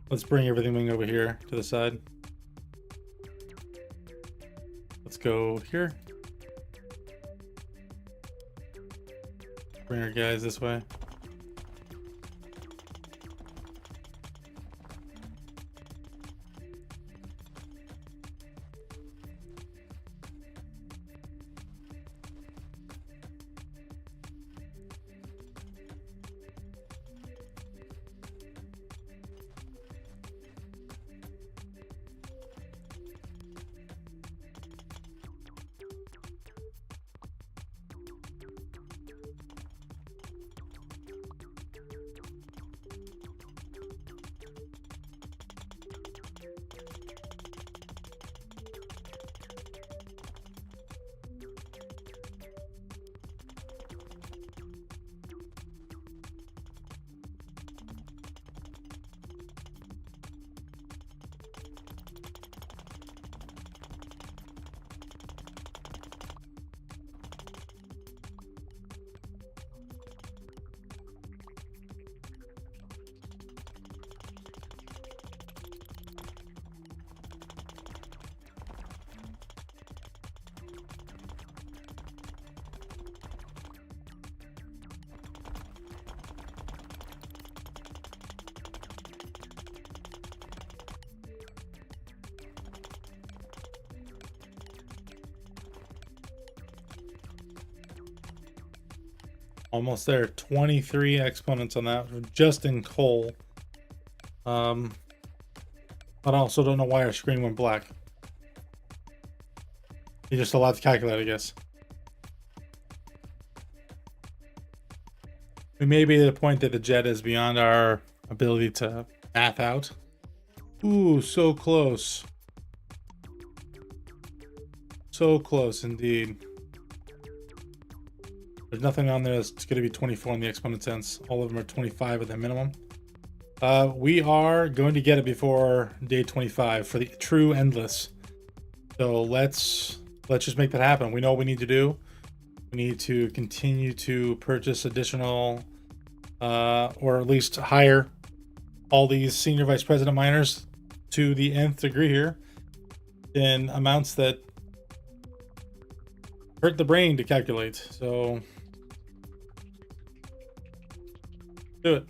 Let's bring everything over here to the side. Let's go here. Bring our guys this way. Almost there. 23 exponents on that, just in coal. But I also don't know why our screen went black. You're just allowed to calculate, I guess. We may be at a point that the jet is beyond our ability to math out. Ooh, so close. So close indeed. There's nothing on there that's going to be 24 in the exponent sense. All of them are 25 at the minimum. We are going to get it before day 25 for the true endless. So let's just make that happen. We know what we need to do. We need to continue to purchase additional, or at least hire all these senior vice president miners to the nth degree here in amounts that hurt the brain to calculate. So do it.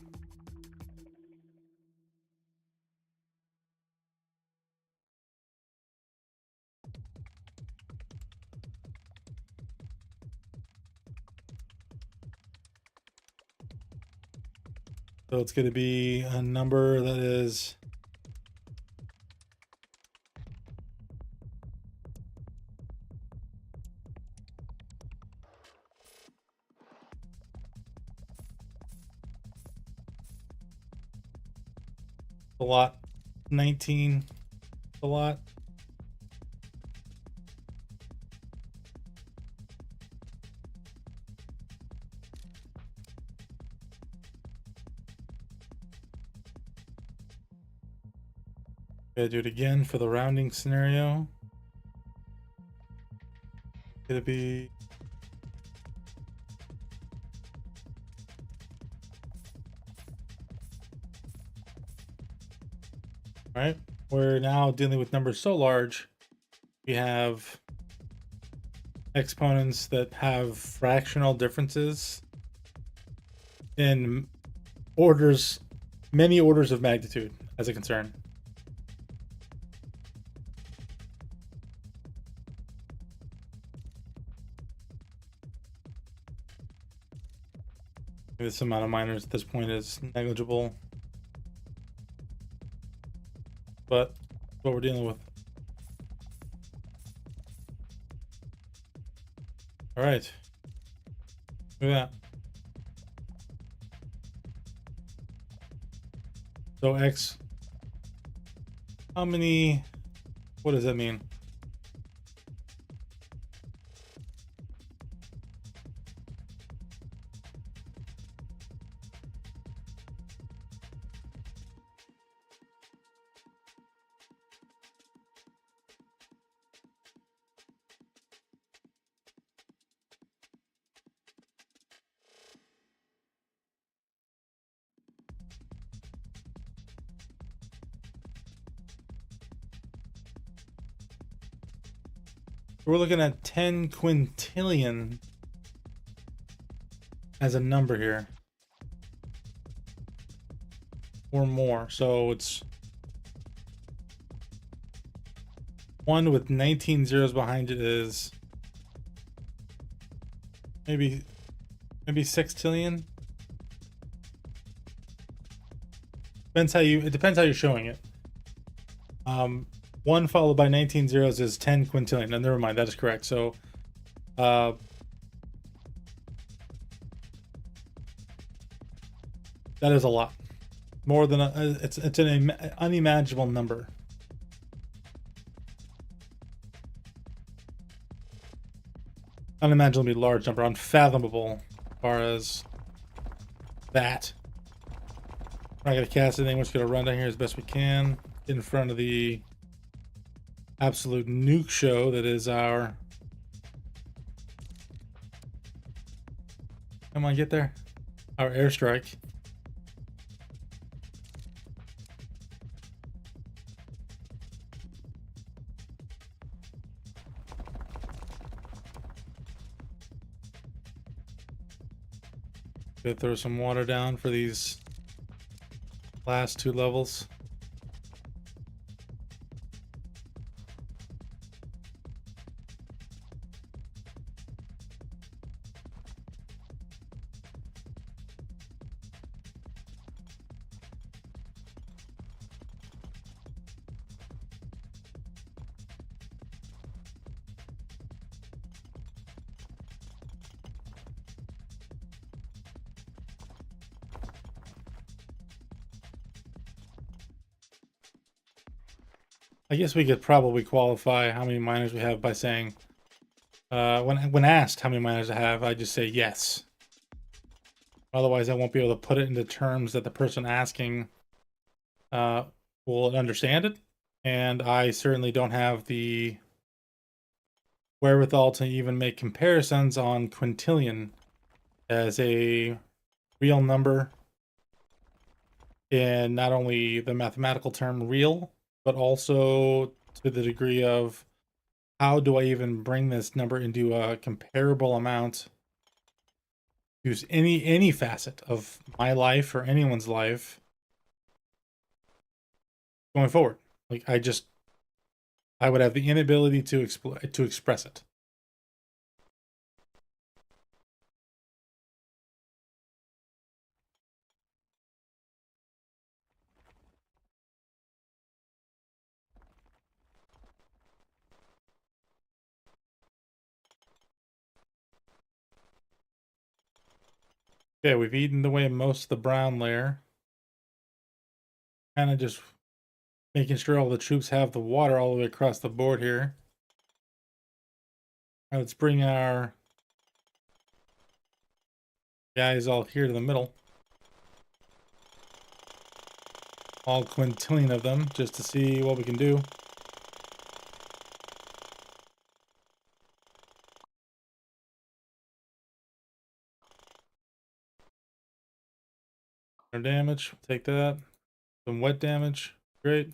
So it's going to be a number that is A lot. 19. A lot. Gotta do it again for the rounding scenario. It'll be all right. We're now dealing with numbers so large. We have exponents that have fractional differences in orders, many orders of magnitude as a concern. This amount of minors at this point is negligible, but what we're dealing with. All right, look at that. So x, how many, what does that mean? We're looking at 10 quintillion as a number here, or more. So it's 1 with 19 zeros behind it is maybe sextillion. Depends how you, it depends how you're showing it. 1 followed by 19 zeros is 10 quintillion. No, never mind, that is correct. So that is a lot more than it's an unimaginable number. Unimaginably large number, unfathomable as far as that. We're not gonna cast anything, we're just gonna run down here as best we can, get in front of the absolute nuke show that is our, come on, get there, our airstrike. Gonna throw some water down for these last 2 levels. I guess we could probably qualify how many miners we have by saying, when asked how many miners I have, I just say yes. Otherwise, I won't be able to put it into terms that the person asking will understand it. And I certainly don't have the wherewithal to even make comparisons on quintillion as a real number in not only the mathematical term real, but also to the degree of how do I even bring this number into a comparable amount to any facet of my life or anyone's life going forward. Like I would have the inability to express it. Okay, we've eaten away most of the brown layer. Kind of just making sure all the troops have the water all the way across the board here. All right, let's bring our guys all here to the middle. All quintillion of them, just to see what we can do. No damage, take that. Some wet damage, great.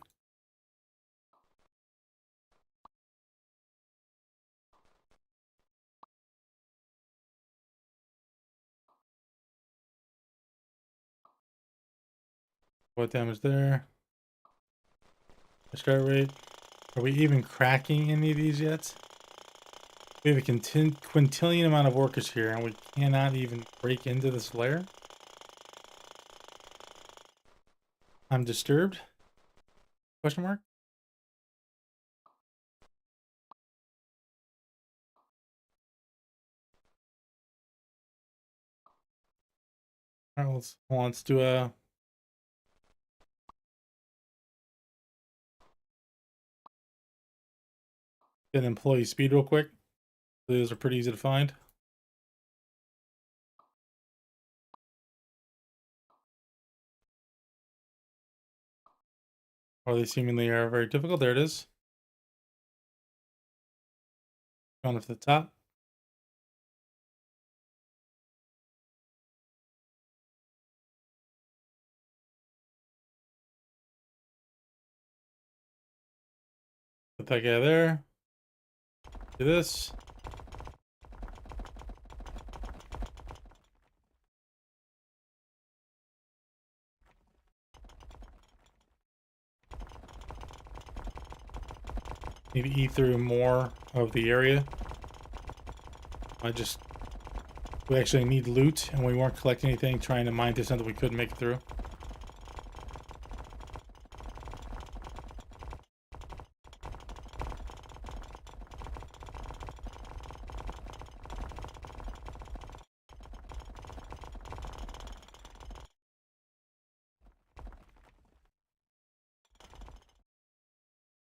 Wet damage there. Start rate. Are we even cracking any of these yet? We have a quintillion amount of workers here, and we cannot even break into this layer. I'm disturbed. Question mark? All right, let's do a get employee speed real quick. Those are pretty easy to find. Or they seemingly are very difficult. There it is. Going up to the top. Put that guy there. Do this. Need to eat through more of the area. We actually need loot, and we weren't collecting anything, trying to mine through something we couldn't make it through.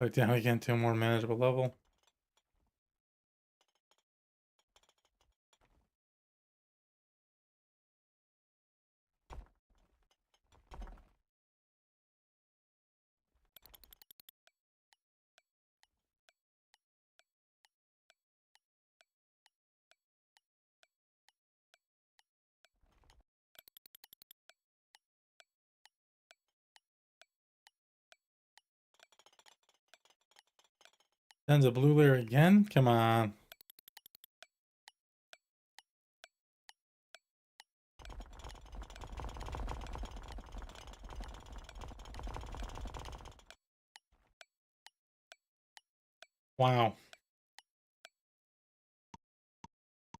Back down again to a more manageable level. Sends a blue layer again? Come on. Wow.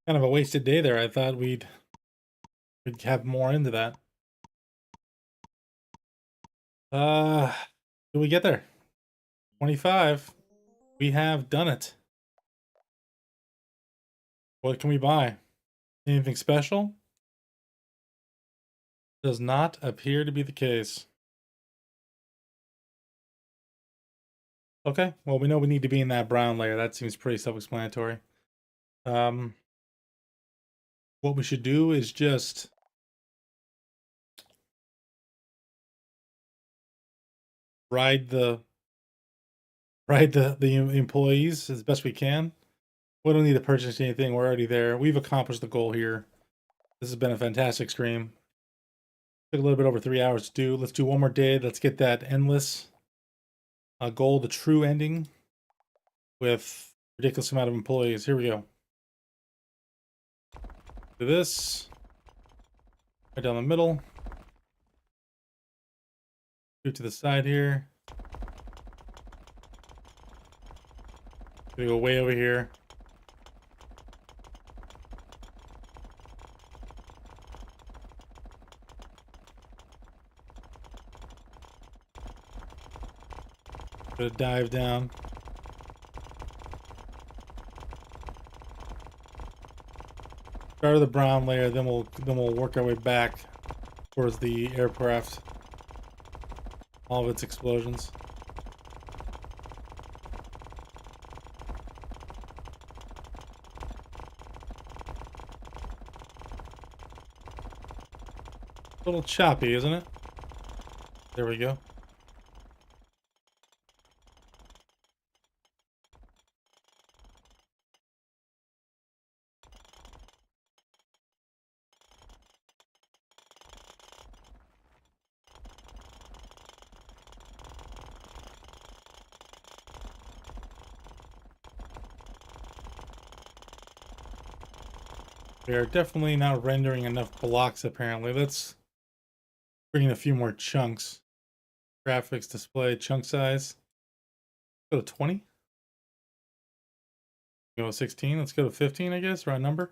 Kind of a wasted day there. I thought we'd have more into that. Did we get there? 25. We have done it. What can we buy? Anything special? Does not appear to be the case. Okay, well, we know we need to be in that brown layer. That seems pretty self-explanatory. What we should do is just ride the employees as best we can. We don't need to purchase anything. We're already there. We've accomplished the goal here. This has been a fantastic stream. Took a little bit over 3 hours to do. Let's do one more day. Let's get that endless goal, the true ending, with ridiculous amount of employees. Here we go. Do this. Right down the middle. Two to the side here. We go way over here. Gonna dive down. Start with the brown layer, then we'll work our way back towards the aircraft. all of its explosions. A little choppy, isn't it? There we go. We are definitely not rendering enough blocks, apparently. Let's bring in a few more chunks. Graphics, display, chunk size. Go to 20. Go to 16. Let's go to 15, I guess. Round number.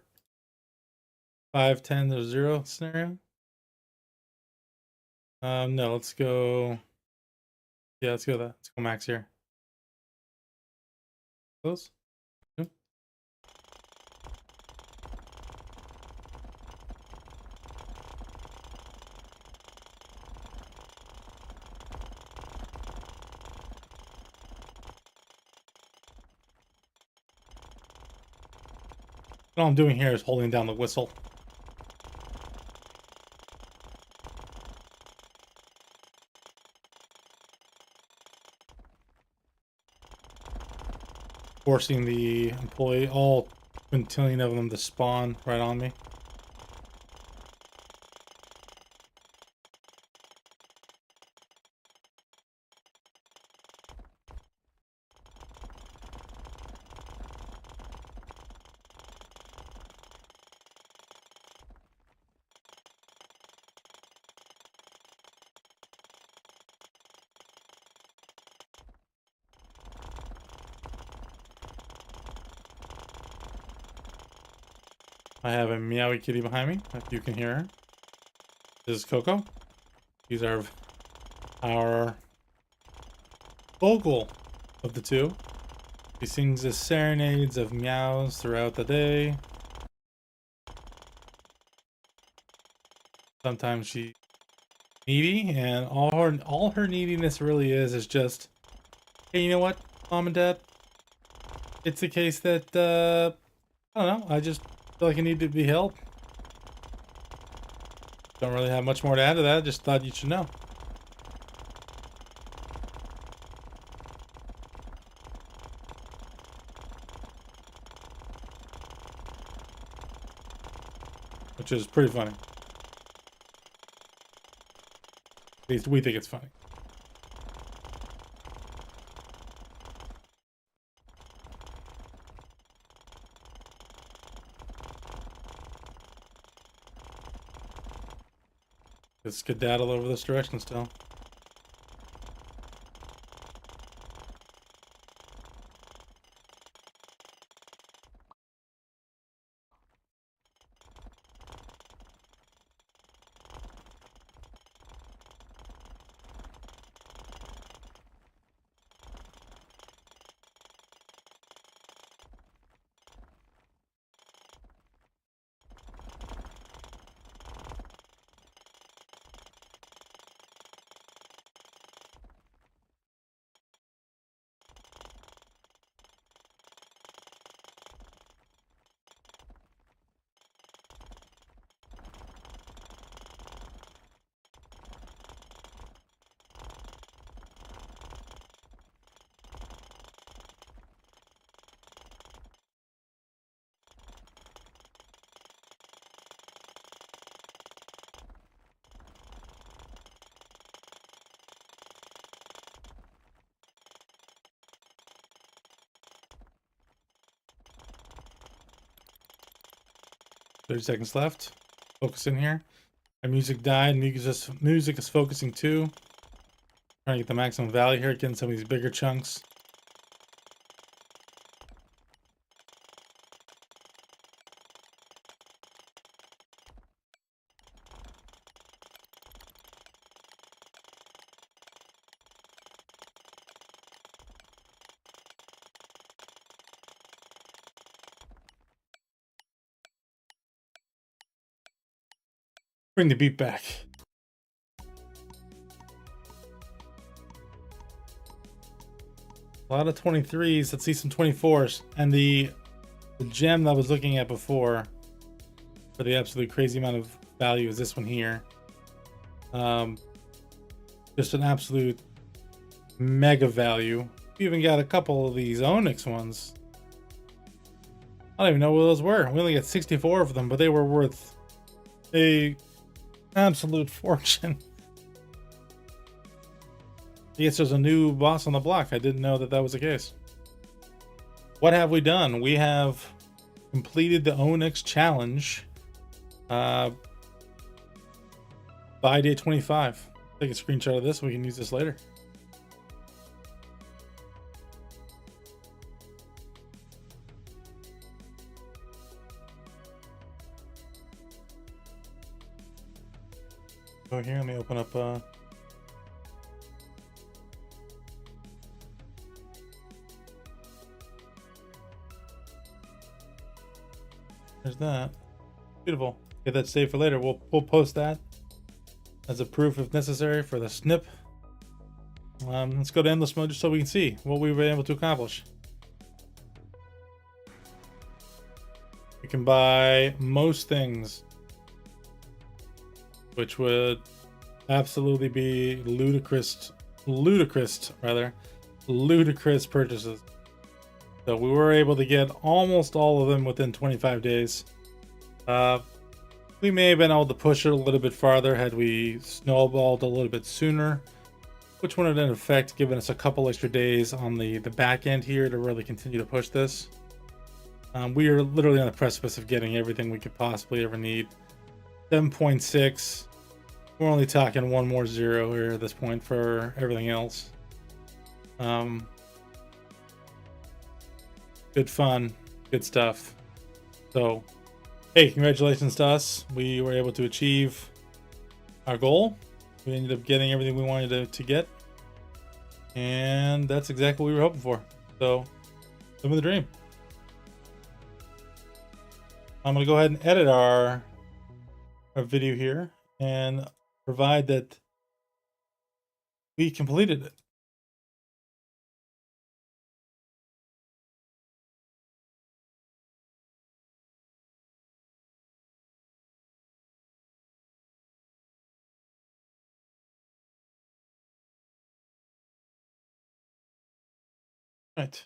5, 10, there's 0 scenario. No, let's go. Yeah, let's go that. Let's go max here. Close. Yep. All I'm doing here is holding down the whistle. Forcing the employee, all quintillion of them, to spawn right on me. I have a meowy kitty behind me, if you can hear her. This is Coco. He's our vocal of the two. He sings his serenades of meows throughout the day. Sometimes she's needy, and all her neediness really is just, hey, you know what, Mom and Dad? It's a case that I don't know. I just feel like I need to be held. Don't really have much more to add to that. Just thought you should know. Which is pretty funny. At least we think it's funny. It's skedaddle over this direction still. Thirty seconds left. Focus in here. My music died. Music is focusing too. Trying to get the maximum value here, getting some of these bigger chunks. Bring the beat back. A lot of 23s. Let's see some 24s. And the gem that I was looking at before for the absolute crazy amount of value is this one here. Just an absolute mega value. We even got a couple of these Onyx ones. I don't even know what those were. We only got 64 of them, but they were worth a absolute fortune. I guess there's a new boss on the block. I didn't know that that was the case. What have we done? We have completed the Onyx challenge by day 25. Take a screenshot of this. We can use this later. Go here. Let me open up. There's that. Beautiful. Get that saved for later. We'll post that as a proof if necessary for the snip. Let's go to endless mode just so we can see what we were able to accomplish. You can buy most things, which would absolutely be ludicrous purchases. So we were able to get almost all of them within 25 days. We may have been able to push it a little bit farther had we snowballed a little bit sooner, which would have in effect given us a couple extra days on the back end here to really continue to push this. We are literally on the precipice of getting everything we could possibly ever need. 7.6. We're only talking one more zero here at this point for everything else. Good fun, good stuff. So, hey, congratulations to us. We were able to achieve our goal. We ended up getting everything we wanted to get. And that's exactly what we were hoping for. So, living the dream. I'm going to go ahead and edit our video here and provide that we completed it. Right.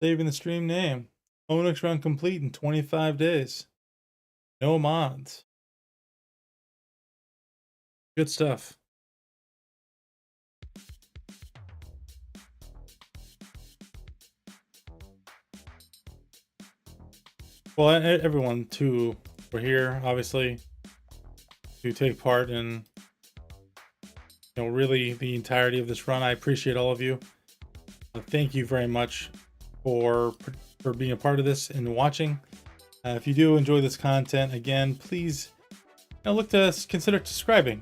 Saving the stream name. Onyx run complete in 25 days. No mods. Good stuff. Well, everyone too, we're here obviously to take part in, really the entirety of this run. I appreciate all of you. Thank you very much for being a part of this and watching. If you do enjoy this content, again, please look to consider subscribing.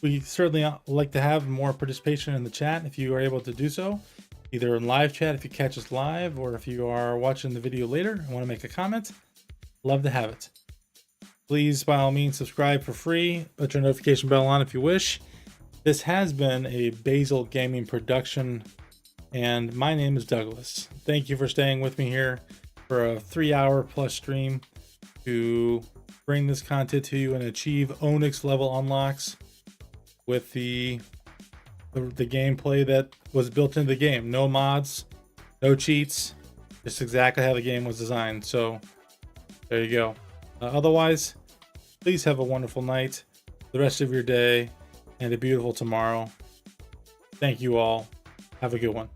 We certainly like to have more participation in the chat if you are able to do so, either in live chat if you catch us live, or if you are watching the video later and want to make a comment. Love to have it. Please, by all means, subscribe for free. Put your notification bell on if you wish. This has been a Basil Gaming production, and my name is Douglas. Thank you for staying with me here for a 3-hour plus stream to bring this content to you and achieve Onyx level unlocks with the gameplay that was built into the game. No mods, no cheats, just exactly how the game was designed. So there you go. Otherwise, please have a wonderful night, the rest of your day, and a beautiful tomorrow. Thank you all. Have a good one.